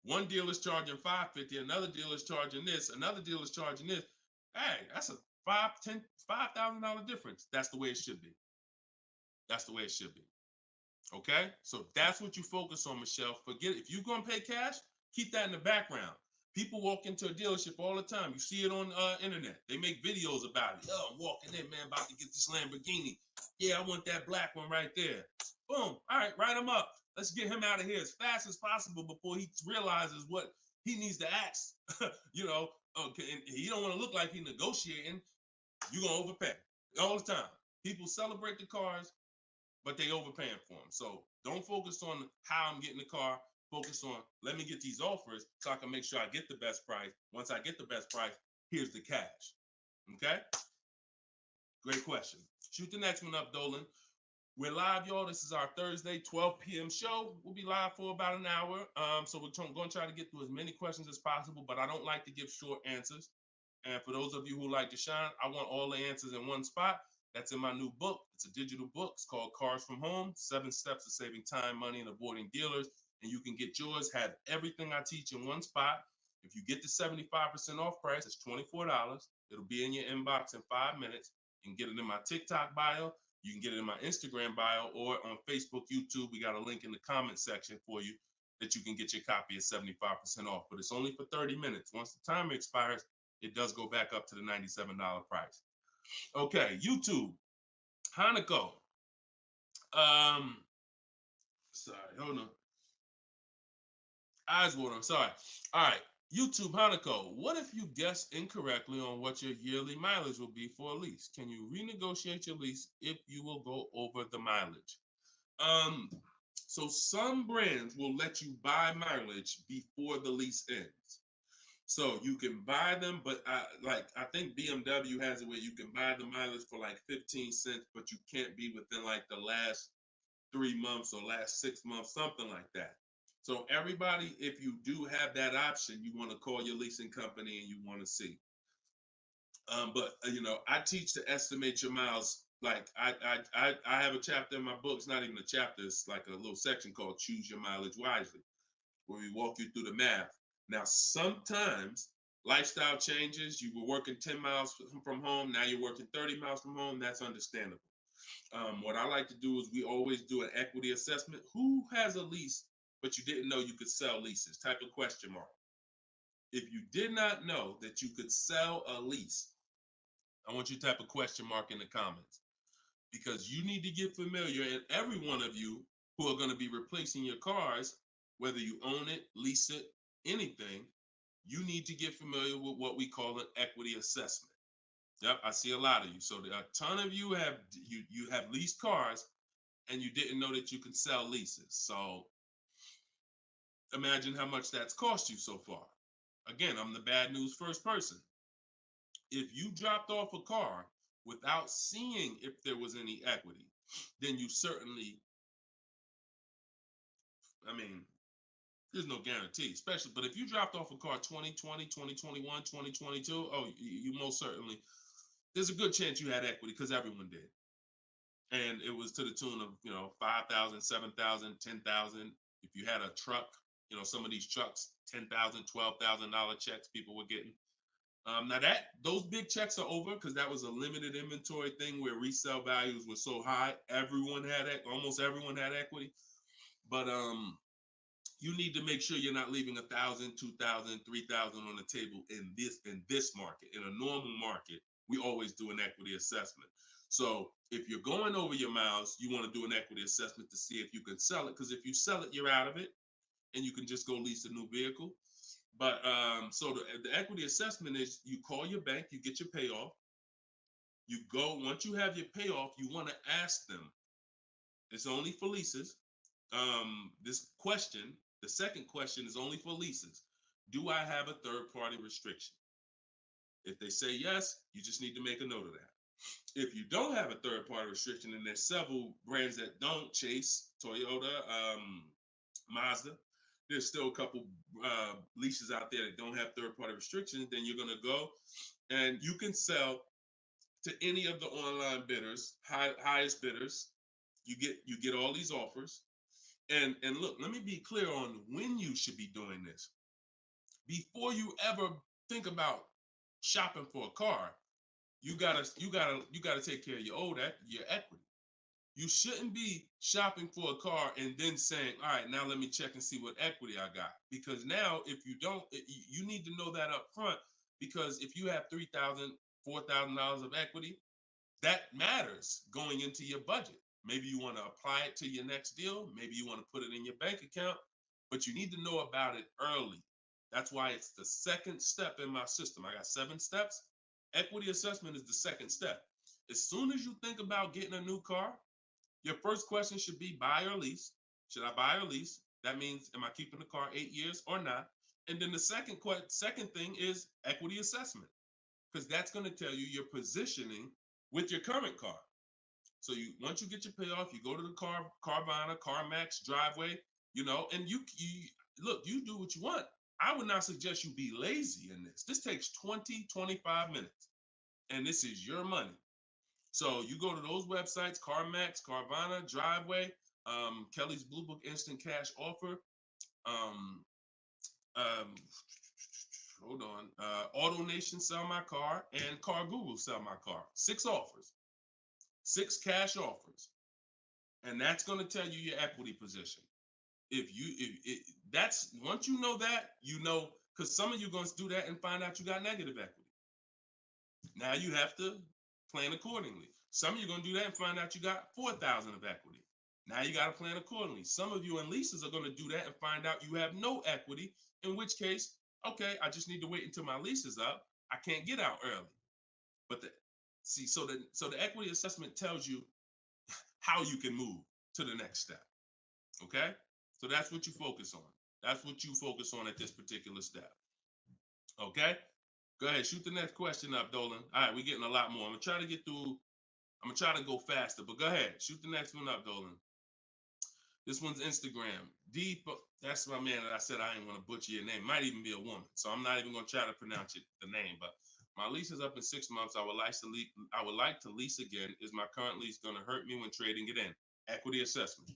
One dealer's charging $550, another dealer's charging this, another dealer's charging this. Hey, that's a $5,000 difference. That's the way it should be. That's the way it should be. Okay? So that's what you focus on, Michelle. Forget it. If you're going to pay cash, keep that in the background. People walk into a dealership all the time. You see it on internet. They make videos about it. Oh, I'm walking in, man, about to get this Lamborghini. Yeah, I want that black one right there. Boom. All right, write him up. Let's get him out of here as fast as possible before he realizes what he needs to ask. Okay, and he don't want to look like he's negotiating. You're going to overpay all the time. People celebrate the cars, but they overpaying for them. So don't focus on how I'm getting the car. Focus on, let me get these offers so I can make sure I get the best price. Once I get the best price, here's the cash. Okay? Great question. Shoot the next one up, Dolan. We're live, y'all. This is our Thursday, 12 p.m. show. We'll be live for about an hour. So we're going to try to get through as many questions as possible, but I don't like to give short answers. And for those of you who like to shine, I want all the answers in one spot. That's in my new book. It's a digital book. It's called Cars from Home, 7 Steps to Saving Time, Money, and Avoiding Dealers. And you can get yours, have everything I teach in one spot. If you get the 75% off price, it's $24. It'll be in your inbox in 5 minutes. You can get it in my TikTok bio. You can get it in my Instagram bio, or on Facebook, YouTube. We got a link in the comment section for you that you can get your copy at 75% off. But it's only for 30 minutes. Once the timer expires, it does go back up to the $97 price. Okay, YouTube, Hanako. Sorry, hold on. Eyes water, I'm sorry. All right, YouTube, Hanako. What if you guess incorrectly on what your yearly mileage will be for a lease? Can you renegotiate your lease if you will go over the mileage? So some brands will let you buy mileage before the lease ends. So you can buy them, but I think BMW has it where you can buy the mileage for like 15 cents, but you can't be within like the last 3 months or last 6 months, something like that. So everybody, if you do have that option, you want to call your leasing company and you want to see. But I teach to estimate your miles. Like I have a chapter in my book. It's not even a chapter. It's like a little section called Choose Your Mileage Wisely, where we walk you through the math. Now, sometimes lifestyle changes. You were working 10 miles from home. Now you're working 30 miles from home. That's understandable. What I like to do is we always do an equity assessment. Who has a lease, but you didn't know you could sell leases? Type of question mark. If you did not know that you could sell a lease, I want you to type a question mark in the comments, because you need to get familiar, and every one of you who are going to be replacing your cars, whether you own it, lease it, anything, you need to get familiar with what we call an equity assessment. Yep, I see a lot of you. So a ton of you have leased cars and you didn't know that you can sell leases. So imagine how much that's cost you so far. Again, I'm the bad news first person. If you dropped off a car without seeing if there was any equity, then you certainly, I mean, there's no guarantee, especially, but if you dropped off a car 2020, 2021, 2022, oh, you most certainly, there's a good chance you had equity because everyone did. And it was to the tune of, 5,000, 7,000, 10,000. If you had a truck, some of these trucks, $10,000, $12,000 checks people were getting. Now those big checks are over because that was a limited inventory thing where resale values were so high. Almost everyone had equity. But you need to make sure you're not leaving 1,000, 2,000, 3,000 on the table in this market. In a normal market, we always do an equity assessment. So if you're going over your miles, you want to do an equity assessment to see if you can sell it. Because if you sell it, you're out of it, and you can just go lease a new vehicle. But so the equity assessment is you call your bank, you get your payoff. You go, once you have your payoff, you want to ask them. It's only for leases. This question, the second question is only for leases. Do I have a third party restriction? If they say yes, you just need to make a note of that. If you don't have a third party restriction, and there's several brands that don't, Chase, Toyota, Mazda, there's still a couple leases out there that don't have third party restrictions, then you're going to go and you can sell to any of the online bidders, highest bidders. You get all these offers. And look, let me be clear on when you should be doing this. Before you ever think about shopping for a car, you gotta take care of your equity. You shouldn't be shopping for a car and then saying, all right, now let me check and see what equity I got. Because now if you don't, you need to know that up front, because if you have $3,000, $4,000 of equity, that matters going into your budget. Maybe you want to apply it to your next deal. Maybe you want to put it in your bank account, but you need to know about it early. That's why it's the second step in my system. I got 7 steps. Equity assessment is the second step. As soon as you think about getting a new car, your first question should be buy or lease. Should I buy or lease? That means, am I keeping the car 8 years or not? And then the second thing is equity assessment, because that's going to tell you your positioning with your current car. So once you get your payoff, you go to the Carvana, CarMax, Driveway, and you look, you do what you want. I would not suggest you be lazy in this. This takes 20, 25 minutes, and this is your money. So you go to those websites, CarMax, Carvana, Driveway, Kelly's Blue Book Instant Cash Offer, hold on, AutoNation Sell My Car, and Car Google Sell My Car. 6 offers. 6 cash offers, and that's going to tell you your equity position. That's once you know that, because some of you are going to do that and find out you got negative equity. Now you have to plan accordingly. Some of you are going to do that and find out you got 4,000 of equity. Now you got to plan accordingly. Some of you in leases are going to do that and find out you have no equity, in which case, okay, I just need to wait until my lease is up. I can't get out early. But so the equity assessment tells you how you can move to the next step. Okay? So that's what you focus on. That's what you focus on at this particular step. Okay? Go ahead, shoot the next question up, Dolan. All right, we're getting a lot more. I'm gonna try to get through. I'm gonna try to go faster, but go ahead, shoot the next one up, Dolan. This one's Instagram. That's my man that I said I didn't want to butcher your name. Might even be a woman, so I'm not even gonna try to pronounce the name. But my lease is up in 6 months. I would like to lease again. Is my current lease gonna hurt me when trading it in? Equity assessment.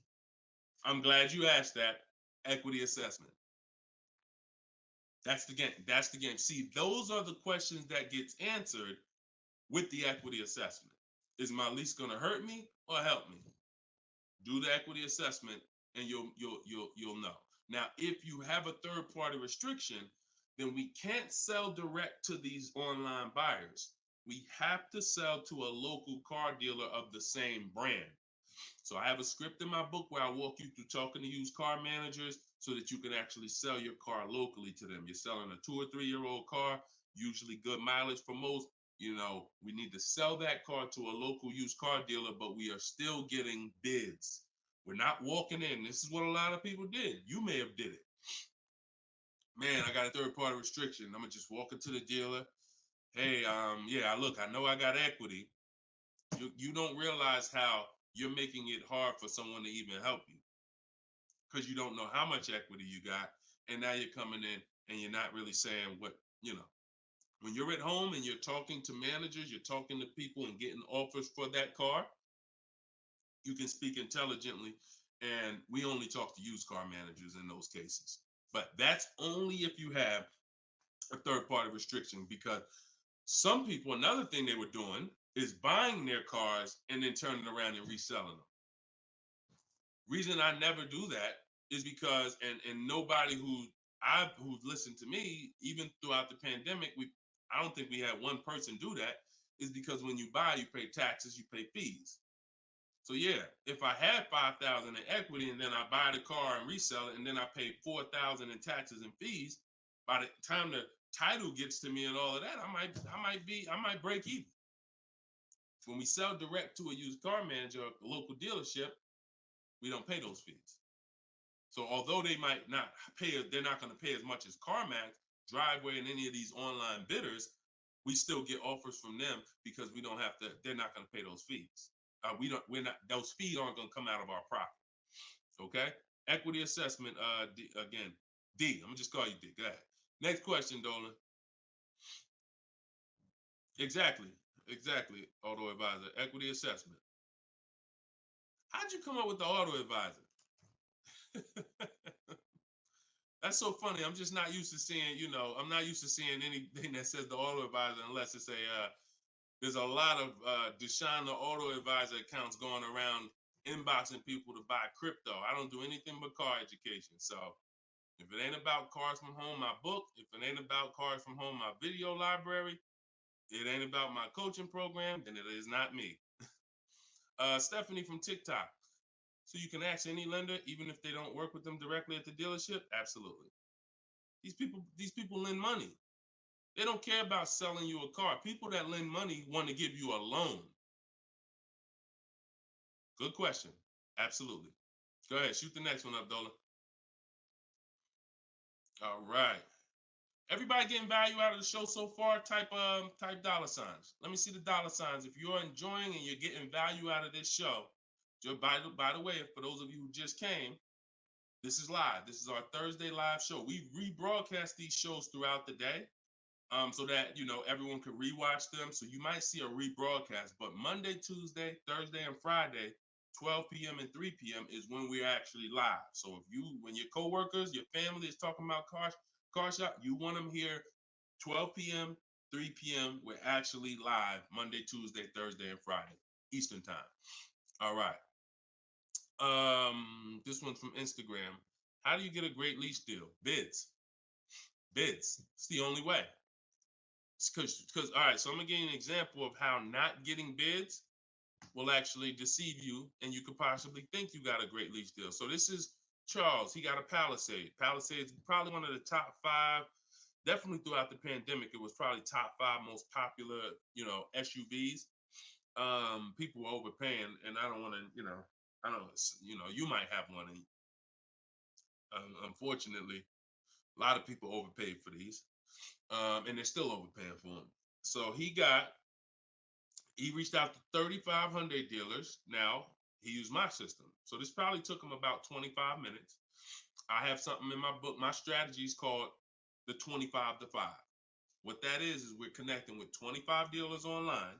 I'm glad you asked that. Equity assessment. That's the game. That's the game. See, those are the questions that gets answered with the equity assessment. Is my lease going to hurt me or help me? Do the equity assessment, and you'll know. Now, if you have a third-party restriction, then we can't sell direct to these online buyers. We have to sell to a local car dealer of the same brand. So I have a script in my book where I walk you through talking to used car managers so that you can actually sell your car locally to them. You're selling a 2 or 3 year old car, usually good mileage for most. We need to sell that car to a local used car dealer, but we are still getting bids. We're not walking in. This is what a lot of people did. You may have did it. Man, I got a third party restriction. I'm gonna just walk into the dealer. hey, yeah, look, I know I got equity. You don't realize how you're making it hard for someone to even help you because you don't know how much equity you got, and now you're coming in and you're not really saying what you know. When you're at home and you're talking to managers, you're talking to people and getting offers for that car, you can speak intelligently. And we only talk to used car managers in those cases. But that's only if you have a third party restriction, because some people, another thing they were doing is buying their cars and then turning around and reselling them. Reason I never do that is because, and nobody who's listened to me, even throughout the pandemic, I don't think we had one person do that, is because when you buy, you pay taxes, you pay fees. So yeah, if I had 5,000 in equity and then I buy the car and resell it and then I pay 4,000 in taxes and fees, by the time the title gets to me and all of that, I might break even. When we sell direct to a used car manager, a local dealership, we don't pay those fees. So although they might not pay, they're not going to pay as much as CarMax, Driveway, and any of these online bidders, we still get offers from them because we don't have to. They're not going to pay those fees. We're not. Those fees aren't going to come out of our profit. Okay. Equity assessment. Again, D. I'm gonna just call you D. Go ahead. Next question, Dolan. Exactly. Exactly. Auto advisor. Equity assessment. How'd you come up with the auto advisor? That's so funny. I'm just not used to seeing, I'm not used to seeing anything that says the auto advisor unless it's there's a lot of Deshone the Auto Advisor accounts going around inboxing people to buy crypto. I don't do anything but car education. So if it ain't about Cars from Home, my book, if it ain't about Cars from Home, my video library, it ain't about my coaching program, then it is not me. Stephanie from TikTok. So you can ask any lender, even if they don't work with them directly at the dealership? Absolutely. These people lend money. They don't care about selling you a car. People that lend money want to give you a loan. Good question. Absolutely. Go ahead. Shoot the next one up, Dolan. All right. Everybody getting value out of the show so far? Type dollar signs. Let me see the dollar signs. If you're enjoying and you're getting value out of this show, just by the way, for those of you who just came, this is live. This is our Thursday live show. We rebroadcast these shows throughout the day. So that everyone can rewatch them. So you might see a rebroadcast, but Monday, Tuesday, Thursday, and Friday, 12 p.m. and 3 p.m. is when we're actually live. So when your coworkers, your family is talking about car shop, you want them here 12 p.m., 3 p.m. We're actually live Monday, Tuesday, Thursday, and Friday, Eastern time. All right. This one's from Instagram. How do you get a great lease deal? Bids. It's the only way. Because all right, so I'm gonna give you an example of how not getting bids will actually deceive you, and you could possibly think you got a great lease deal. So this is Charles. He got a Palisade. Palisade is probably one of the top 5. Definitely throughout the pandemic, it was probably top 5 most popular, SUVs. People were overpaying, and I don't want to, I don't, you might have one, and unfortunately, a lot of people overpaid for these, and they're still overpaying for them. So he reached out to 3,500 dealers. Now he used my system. So this probably took him about 25 minutes. I have something in my book. My strategy is called the 25 to 5. What that is we're connecting with 25 dealers online.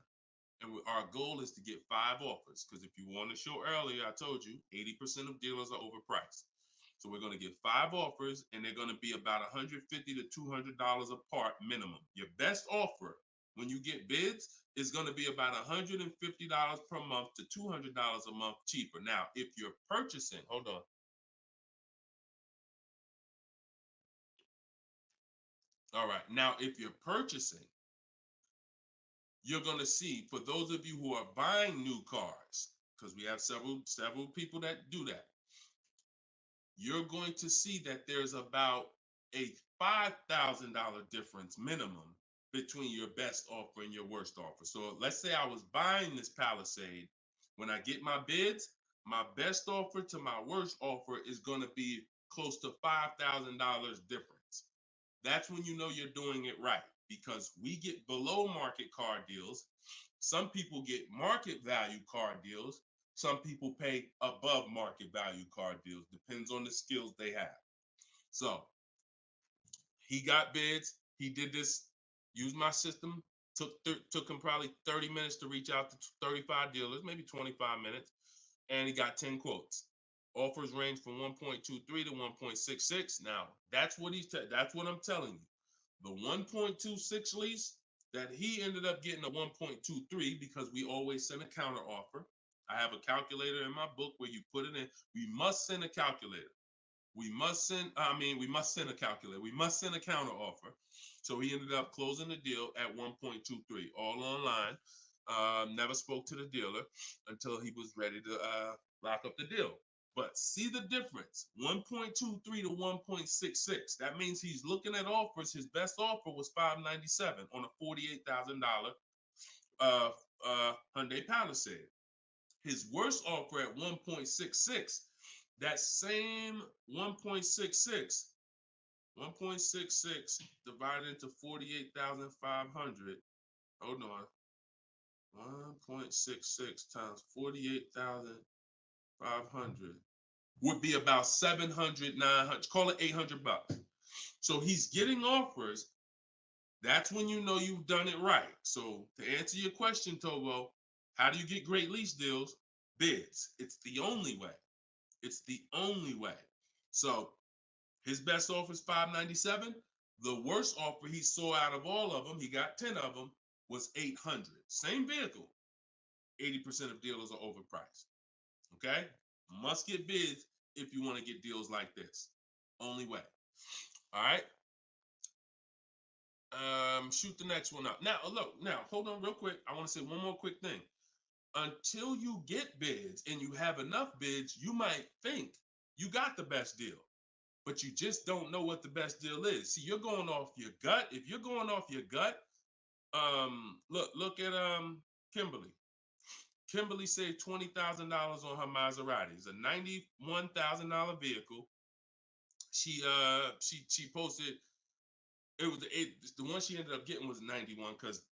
And our goal is to get 5 offers. Because if you want to show earlier, I told you 80% of dealers are overpriced. So we're going to get 5 offers, and they're going to be about $150 to $200 apart minimum. Your best offer when you get bids is going to be about $150 per month to $200 a month cheaper. Now, if you're purchasing, hold on. All right. Now, if you're purchasing, you're going to see, for those of you who are buying new cars, because we have several people that do that, you're going to see that there's about a $5,000 difference minimum between your best offer and your worst offer. So let's say I was buying this Palisade. When I get my bids, my best offer to my worst offer is going to be close to $5,000 difference. That's when you know you're doing it right, because we get below market car deals. Some people get market value car deals. Some people pay above market value car deals. Depends on the skills they have. So he got bids. He did this, used my system. Took him probably 30 minutes to reach out to 35 dealers, maybe 25 minutes, and he got 10 quotes. Offers range from 1.23 to 1.66. Now, that's what that's what I'm telling you. The 1.26 lease that he ended up getting a 1.23 because we always send a counter offer. I have a calculator in my book where you put it in. We must send a calculator. We must send a calculator. We must send a counter offer. So he ended up closing the deal at 1.23, all online. Never spoke to the dealer until he was ready to lock up the deal. But see the difference, 1.23 to 1.66. That means he's looking at offers. His best offer was $597 on a $48,000 Hyundai Palisade. His worst offer at 1.66, that same 1.66 divided into 48,500. Hold on. 1.66 times 48,500 would be about 700, 900, call it $800. So he's getting offers. That's when you know you've done it right. So to answer your question, Tobo, how do you get great lease deals? Bids. It's the only way. It's the only way. So his best offer is $597. The worst offer he saw out of all of them, he got 10 of them, was $800. Same vehicle. 80% of dealers are overpriced. Okay? Must get bids if you want to get deals like this. Only way. All right? Shoot the next one up. Now, look, hold on real quick. I want to say one more quick thing. Until you get bids and you have enough bids, you might think you got the best deal, but you just don't know what the best deal is. See, you're going off your gut. If you're going off your gut, look at Kimberly. Kimberly saved $20,000 on her Maserati. It's a $91,000 vehicle. She posted, the one she ended up getting was 91 because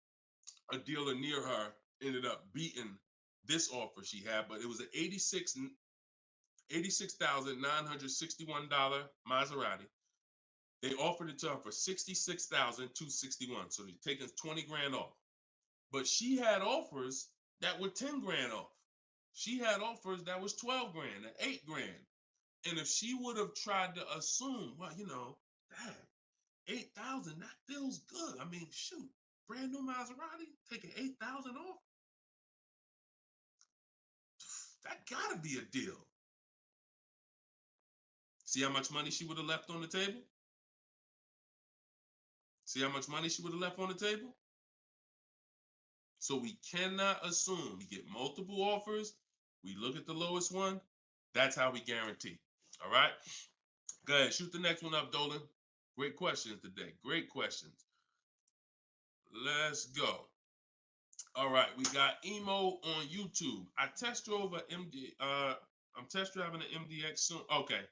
a dealer near her ended up beating this offer she had, but it was an $86,961 Maserati. They offered it to her for $66,261. So they're taking 20 grand off. But she had offers that were 10 grand off. She had offers that was 12 grand and 8 grand. And if she would have tried to assume, well, damn, 8,000, that feels good. I mean, shoot, brand new Maserati, taking 8,000 off. That gotta be a deal. See how much money she would have left on the table? See how much money she would have left on the table? So we cannot assume. We get multiple offers. We look at the lowest one. That's how we guarantee. All right? Go ahead. Shoot the next one up, Dolan. Great questions today. Great questions. Let's go. All right. We got Emo on YouTube. I test drove an MD. I'm test driving an MDX soon. Okay.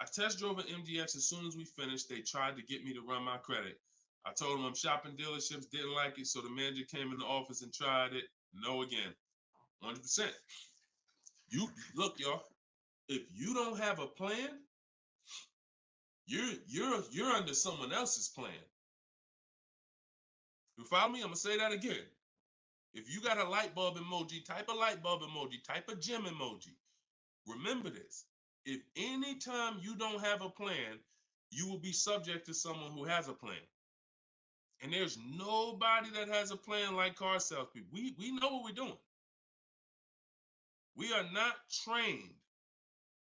I test drove an MDX as soon as we finished. They tried to get me to run my credit. I told them I'm shopping dealerships, didn't like it, so the manager came in the office and tried it. No again. 100%. You look, y'all. If you don't have a plan, you're under someone else's plan. You follow me? I'm gonna say that again. If you got a light bulb emoji, type a light bulb emoji, type a gem emoji. Remember this. If anytime you don't have a plan, you will be subject to someone who has a plan. And there's nobody that has a plan like car salespeople. We know what we're doing. We are not trained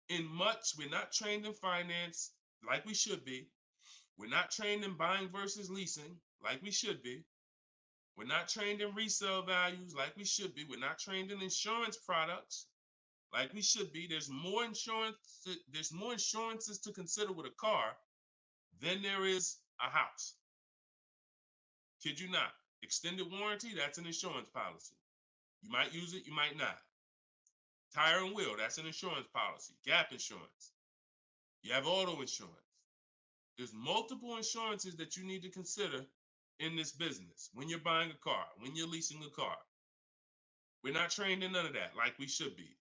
in much. We're not trained in finance like we should be. We're not trained in buying versus leasing like we should be. We're not trained in resale values like we should be. We're not trained in insurance products like we should be. There's more insurances to consider with a car than there is a house. Kid you not. Extended warranty, that's an insurance policy. You might use it, you might not. Tire and wheel, that's an insurance policy. Gap insurance. You have auto insurance. There's multiple insurances that you need to consider in this business, when you're buying a car, when you're leasing a car. We're not trained in none of that like we should be.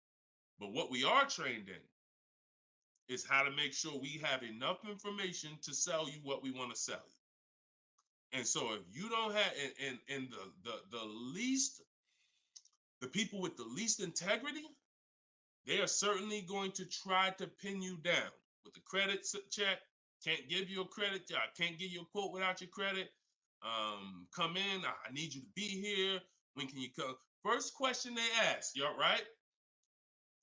But what we are trained in is how to make sure we have enough information to sell you what we want to sell you. And so if you don't have, and the least, the people with the least integrity, they are certainly going to try to pin you down with the credit check. Can't give you a credit. I can't give you a quote without your credit. Come in. I need you to be here. When can you come? First question they ask, y'all, right?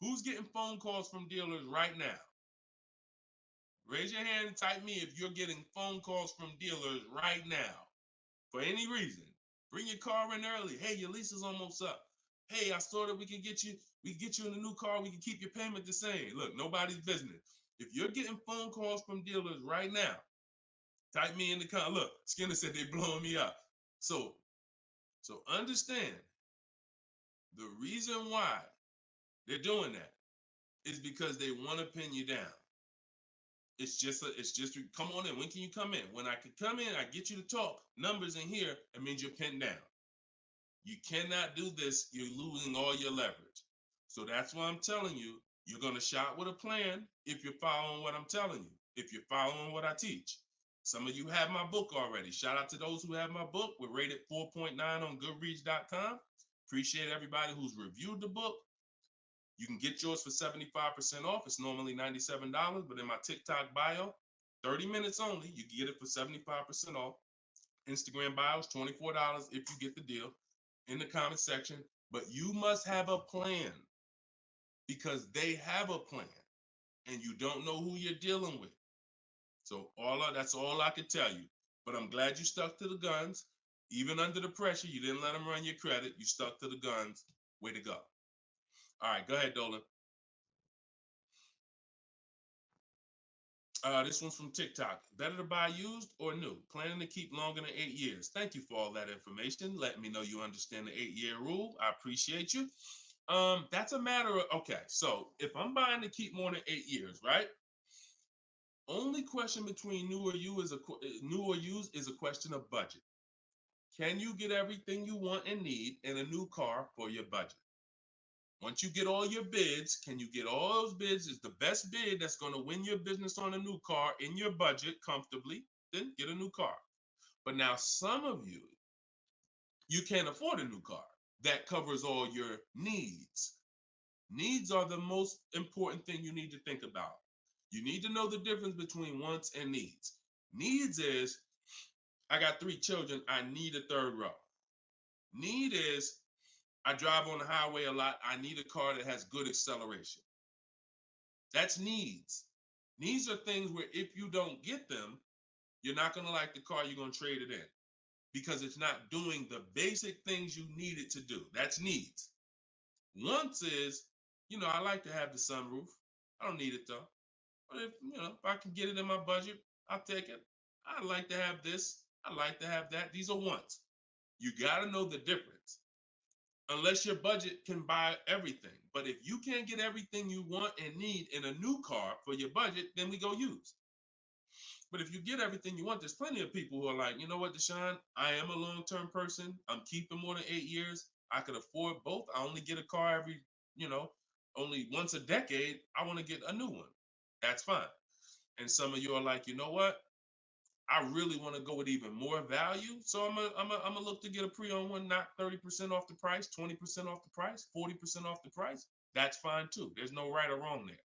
Who's getting phone calls from dealers right now? Raise your hand and type me if you're getting phone calls from dealers right now for any reason. Bring your car in early. Hey, your lease is almost up. Hey, I saw that we can get you in a new car. We can keep your payment the same. Look, nobody's business. If you're getting phone calls from dealers right now, type me in the comment. Look, Skinner said they blowing me up. So understand the reason why they're doing that is because they want to pin you down. It's just come on in. When can you come in? When I can come in, I get you to talk. Numbers in here, it means you're pinned down. You cannot do this. You're losing all your leverage. So that's why I'm telling you, you're going to shop with a plan if you're following what I'm telling you, if you're following what I teach. Some of you have my book already. Shout out to those who have my book. We're rated 4.9 on Goodreads.com. Appreciate everybody who's reviewed the book. You can get yours for 75% off. It's normally $97, but in my TikTok bio, 30 minutes only, you can get it for 75% off. Instagram bio is $24 if you get the deal in the comment section. But you must have a plan because they have a plan and you don't know who you're dealing with. So that's all I can tell you. But I'm glad you stuck to the guns. Even under the pressure, you didn't let them run your credit. You stuck to the guns. Way to go. All right, go ahead, Dolan. This one's from TikTok. Better to buy used or new? Planning to keep longer than 8 years. Thank you for all that information. Letting me know you understand the 8-year rule. I appreciate you. That's a matter of, okay, so if I'm buying to keep more than 8 years, right? Only question between new or used is a question of budget. Can you get everything you want and need in a new car for your budget? Once you get all your bids, can you get all those bids? Is the best bid that's going to win your business on a new car in your budget comfortably, then get a new car. But now some of you can't afford a new car that covers all your needs. Needs are the most important thing you need to think about. You need to know the difference between wants and needs. Needs is, I got 3 children, I need a third row. Need is, I drive on the highway a lot. I need a car that has good acceleration. That's needs. Needs are things where if you don't get them, you're not going to like the car, you're going to trade it in because it's not doing the basic things you need it to do. That's needs. Wants is, I like to have the sunroof. I don't need it though. But if I can get it in my budget, I'll take it. I like to have this. I like to have that. These are wants. You got to know the difference. Unless your budget can buy everything. But if you can't get everything you want and need in a new car for your budget, then we go used. But if you get everything you want, there's plenty of people who are like, you know what, Deshone, I am a long-term person. I'm keeping more than 8 years. I could afford both. I only get a car every, only once a decade. I want to get a new one. That's fine. And some of you are like, you know what? I really want to go with even more value. So I'm gonna look to get a pre-owned one, not 30% off the price, 20% off the price, 40% off the price. That's fine too. There's no right or wrong there.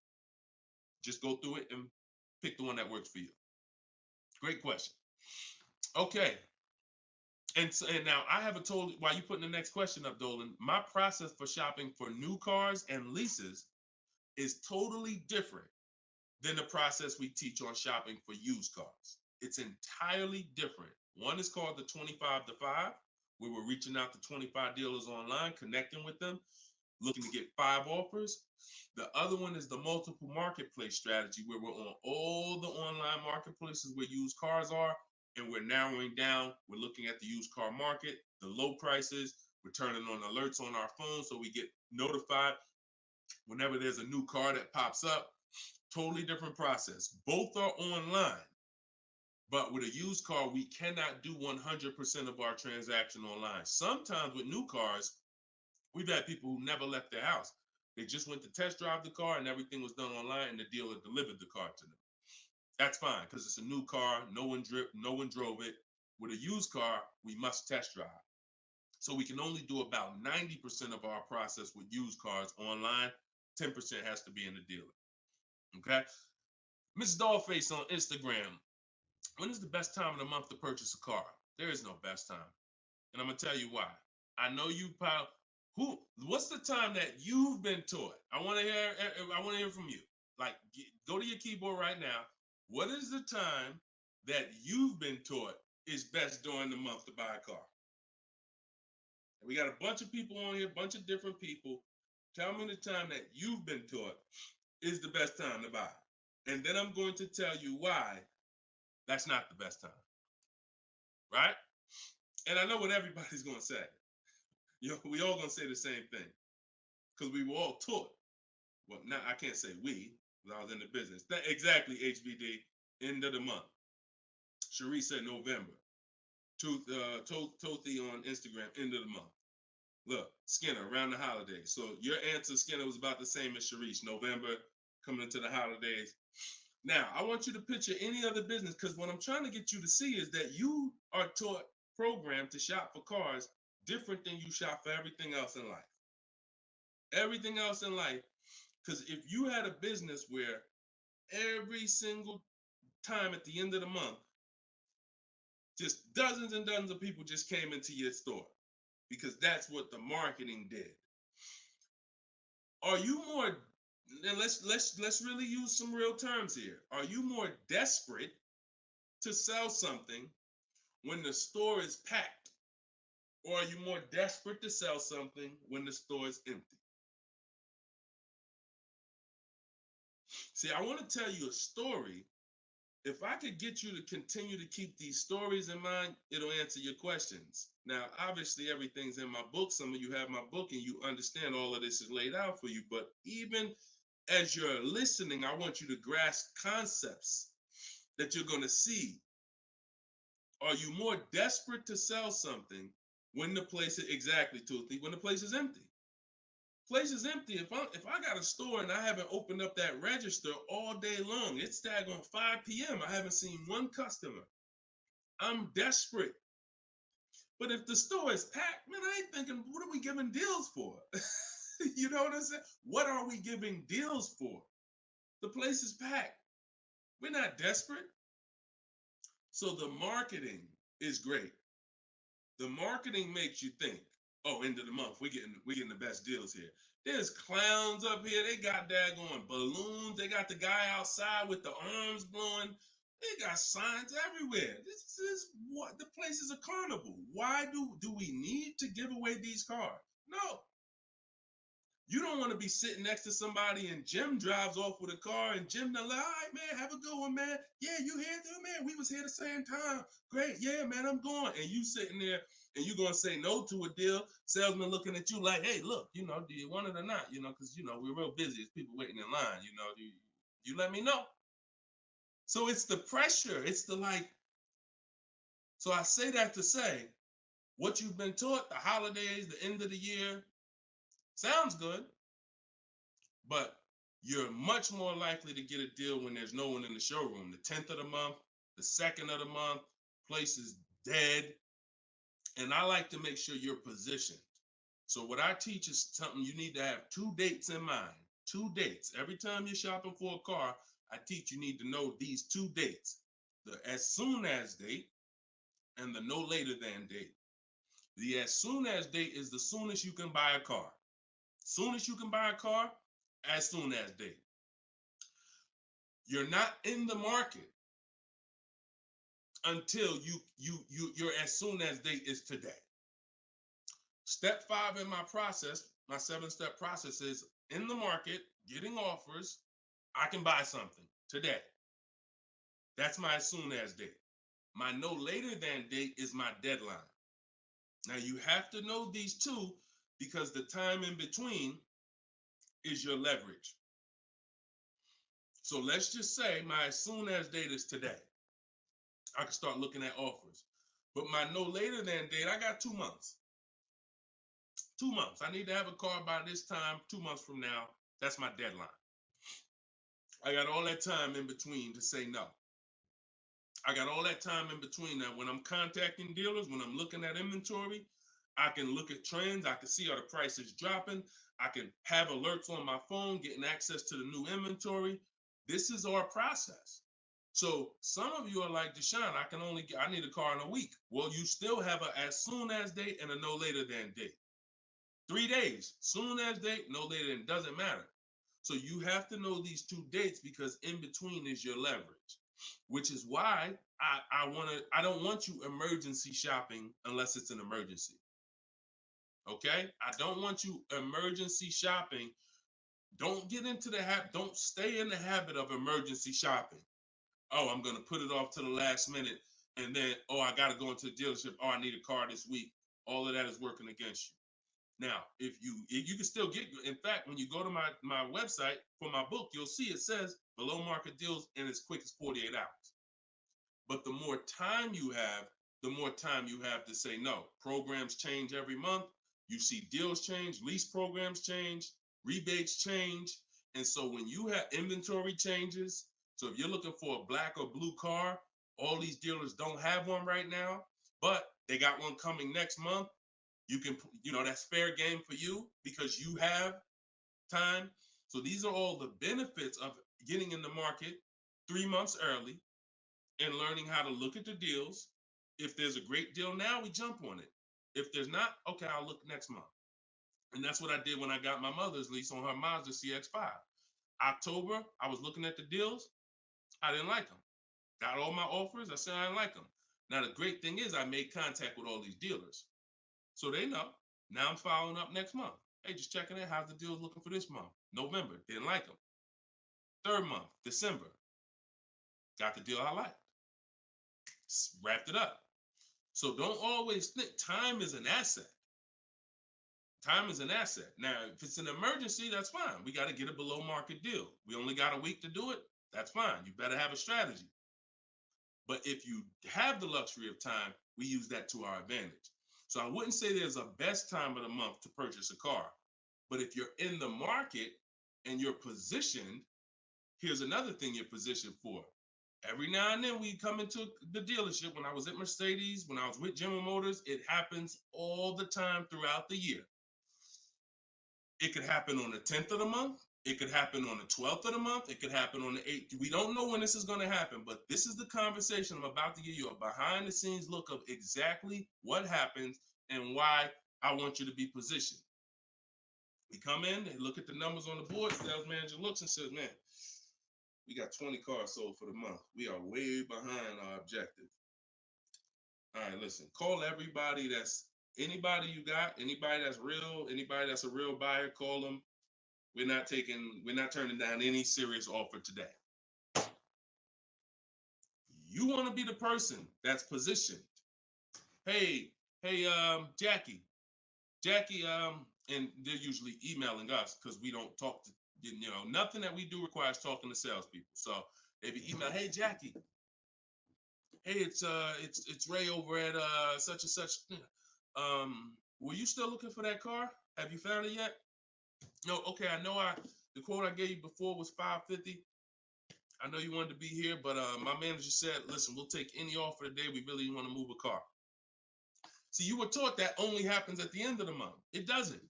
Just go through it and pick the one that works for you. Great question. Okay. And now I have while you putting the next question up, Dolan, my process for shopping for new cars and leases is totally different than the process we teach on shopping for used cars. It's entirely different. One is called the 25 to 5, where we're reaching out to 25 dealers online, connecting with them, looking to get 5 offers. The other one is the multiple marketplace strategy, where we're on all the online marketplaces where used cars are, and we're narrowing down. We're looking at the used car market, the low prices. We're turning on alerts on our phone so we get notified whenever there's a new car that pops up. Totally different process. Both are online, But with a used car, we cannot do 100% of our transaction online. Sometimes with new cars, we've had people who never left their house. They just went to test drive the car and everything was done online and the dealer delivered the car to them. That's fine because it's a new car. No one drove it. With a used car, we must test drive. So we can only do about 90% of our process with used cars online. 10% has to be in the dealer. Okay. Miss Dollface on Instagram. When is the best time of the month to purchase a car? There is no best time. And I'm going to tell you why. I know you probably, what's the time that you've been taught? I want to hear from you. Like, go to your keyboard right now. What is the time that you've been taught is best during the month to buy a car? And we got a bunch of people on here, a bunch of different people. Tell me the time that you've been taught is the best time to buy. And then I'm going to tell you why that's not the best time. Right? And I know what everybody's going to say. We all going to say the same thing because we were all taught. Well, now I can't say we, because I was in the business. Exactly, HBD, end of the month. Cherie said November. Tothy on Instagram, end of the month. Look, Skinner, around the holidays. So your answer, Skinner, was about the same as Sharice. November, coming into the holidays. Now, I want you to picture any other business because what I'm trying to get you to see is that you are taught, programmed to shop for cars different than you shop for everything else in life. Everything else in life, because if you had a business where every single time at the end of the month, just dozens and dozens of people just came into your store because that's what the marketing did. Are you more, and let's really use some real terms here. Are you more desperate to sell something when the store is packed? Or are you more desperate to sell something when the store is empty? See, I want to tell you a story. If I could get you to continue to keep these stories in mind, it'll answer your questions. Now, obviously, everything's in my book. Some of you have my book and you understand all of this is laid out for you. But even as you're listening, I want you to grasp concepts that you're going to see. Are you more desperate to sell something when the place is, exactly, Toothy, when the place is empty? Place is empty. If I got a store and I haven't opened up that register all day long, it's daggone 5 p.m. I haven't seen one customer. I'm desperate. But if the store is packed, man, I ain't thinking, what are we giving deals for? You know what I'm saying? What are we giving deals for? The place is packed. We're not desperate. So the marketing is great. The marketing makes you think, oh, end of the month, we're getting the best deals here. There's clowns up here. They got daggone balloons. They got the guy outside with the arms blowing. They got signs everywhere. This is what the place is a carnival. Why do we need to give away these cars? No. You don't want to be sitting next to somebody and Jim drives off with a car and Jim done like, all right, man, have a good one, man. Yeah, you here too, man? We was here the same time. Great. Yeah, man, I'm going. And you sitting there and you going to say no to a deal. Salesman looking at you like, hey, look, do you want it or not? Because, we're real busy. There's people waiting in line. Do you let me know? So it's the pressure. It's the like. So I say that to say what you've been taught, the holidays, the end of the year, sounds good. But you're much more likely to get a deal when there's no one in the showroom. The 10th of the month, the 2nd of the month, place is dead. And I like to make sure you're positioned. So what I teach is something you need to have 2 dates in mind. 2 dates. Every time you're shopping for a car, I teach you need to know these 2 dates. The as soon as date and the no later than date. The as soon as date is the soonest you can buy a car. Soonest you can buy a car, as soon as date. You're not in the market until your as soon as date is today. Step 5 in my process, my 7-step process is in the market, getting offers. I can buy something today. That's my as soon as date. My no later than date is my deadline. Now you have to know these 2 because the time in between is your leverage. So let's just say my as soon as date is today. I can start looking at offers. But my no later than date, I got 2 months. 2 months. I need to have a car by this time, 2 months from now. That's my deadline. I got all that time in between to say no. I got all that time in between now. When I'm contacting dealers, when I'm looking at inventory, I can look at trends. I can see are the prices dropping. I can have alerts on my phone, getting access to the new inventory. This is our process. So some of you are like, Deshone, I need a car in a week. Well, you still have a as soon as date and a no later than date. 3 days, soon as date, no later than, doesn't matter. So you have to know these 2 dates because in between is your leverage, which is why I don't want you emergency shopping unless it's an emergency. Okay? I don't want you emergency shopping. Don't get into the habit, don't stay in the habit of emergency shopping. Oh, I'm going to put it off to the last minute. And then, oh, I got to go into the dealership. Oh, I need a car this week. All of that is working against you. Now, if you can still get, in fact, when you go to my website for my book, you'll see it says below market deals in as quick as 48 hours. But the more time you have, the more time you have to say no. Programs change every month. You see deals change, lease programs change, rebates change. And so when you have inventory changes, so if you're looking for a black or blue car, all these dealers don't have one right now, but they got one coming next month. You can, that's fair game for you because you have time. So these are all the benefits of getting in the market 3 months early and learning how to look at the deals. If there's a great deal now, we jump on it. If there's not, okay, I'll look next month. And that's what I did when I got my mother's lease on her Mazda CX-5. October, I was looking at the deals. I didn't like them. Got all my offers. I said I didn't like them. Now, the great thing is I made contact with all these dealers. So they know. Now I'm following up next month. Hey, just checking in. How's the deals looking for this month? November, didn't like them. 3rd month, December, got the deal I liked. Wrapped it up. So don't always think time is an asset. Time is an asset. Now, if it's an emergency, that's fine. We got to get a below market deal. We only got a week to do it. That's fine. You better have a strategy. But if you have the luxury of time, we use that to our advantage. So I wouldn't say there's a best time of the month to purchase a car. But if you're in the market and you're positioned, here's another thing you're positioned for. Every now and then we come into the dealership. When I was at Mercedes, when I was with General Motors, it happens all the time throughout the year. It could happen on the 10th of the month. It could happen on the 12th of the month. It could happen on the 8th. We don't know when this is going to happen, but this is the conversation I'm about to give you a behind the scenes look of exactly what happens and why I want you to be positioned. We come in, they look at the numbers on the board. Sales manager looks and says, man, we got 20 cars sold for the month. We are way behind our objective. All right, listen, call everybody anybody you got, anybody that's real, anybody that's a real buyer, call them. We're not turning down any serious offer today. You want to be the person that's positioned. Hey, Jackie, and they're usually emailing us because we don't talk to, nothing that we do requires talking to salespeople. So they be email, hey Jackie, hey, it's Ray over at such and such. Were you still looking for that car? Have you found it yet? No, okay, I know the quote I gave you before was $550. I know you wanted to be here, but my manager said, listen, we'll take any offer today. We really want to move a car. See, you were taught that only happens at the end of the month. It doesn't.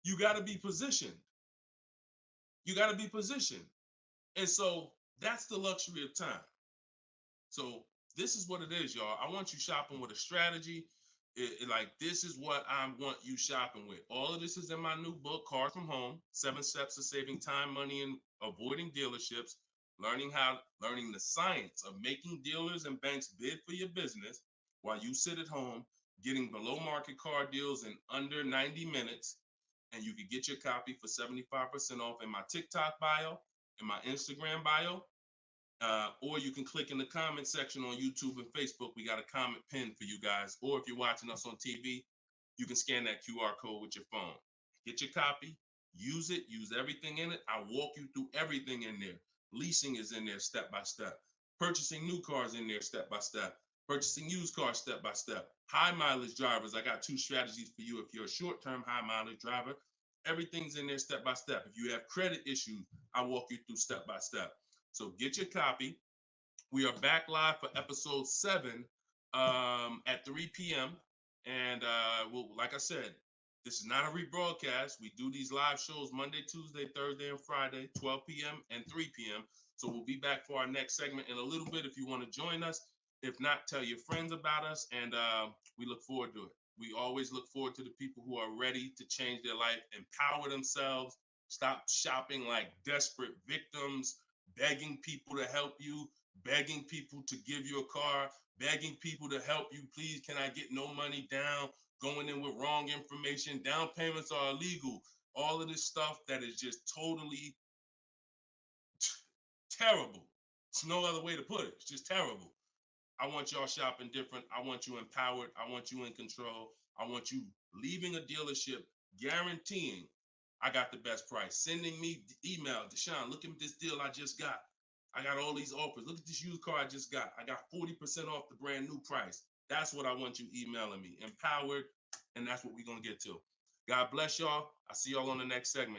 You got to be positioned. You got to be positioned. And so that's the luxury of time. So this is what it is, y'all. I want you shopping with a strategy. Like, this is what I want you shopping with. All of this is in my new book, Cars from Home, 7 Steps to Saving Time, Money, and Avoiding Dealerships, learning the science of making dealers and banks bid for your business while you sit at home, getting below market car deals in under 90 minutes. And you can get your copy for 75% off in my TikTok bio, in my Instagram bio. Or you can click in the comment section on YouTube and Facebook. We got a comment pinned for you guys. Or if you're watching us on TV, you can scan that QR code with your phone. Get your copy, use it, use everything in it. I walk you through everything in there. Leasing is in there step by step. Purchasing new cars in there step by step. Purchasing used cars step by step. High mileage drivers, I got 2 strategies for you. If you're a short-term high mileage driver, everything's in there step by step. If you have credit issues, I walk you through step by step. So get your copy. We are back live for episode 7 at 3 p.m. And well, like I said, this is not a rebroadcast. We do these live shows Monday, Tuesday, Thursday, and Friday, 12 p.m. and 3 p.m. So we'll be back for our next segment in a little bit if you want to join us. If not, tell your friends about us, and we look forward to it. We always look forward to the people who are ready to change their life, empower themselves, stop shopping like desperate victims, begging people to help you, begging people to give you a car, begging people to help you. Please, can I get no money down? Going in with wrong information. Down payments are illegal. All of this stuff that is just totally terrible. It's no other way to put it. It's just terrible. I want y'all shopping different. I want you empowered. I want you in control. I want you leaving a dealership guaranteeing I got the best price. Sending me email, Deshone, look at this deal I just got. I got all these offers. Look at this used car I just got. I got 40% off the brand new price. That's what I want you emailing me. Empowered, and that's what we're going to get to. God bless y'all. I'll see y'all on the next segment.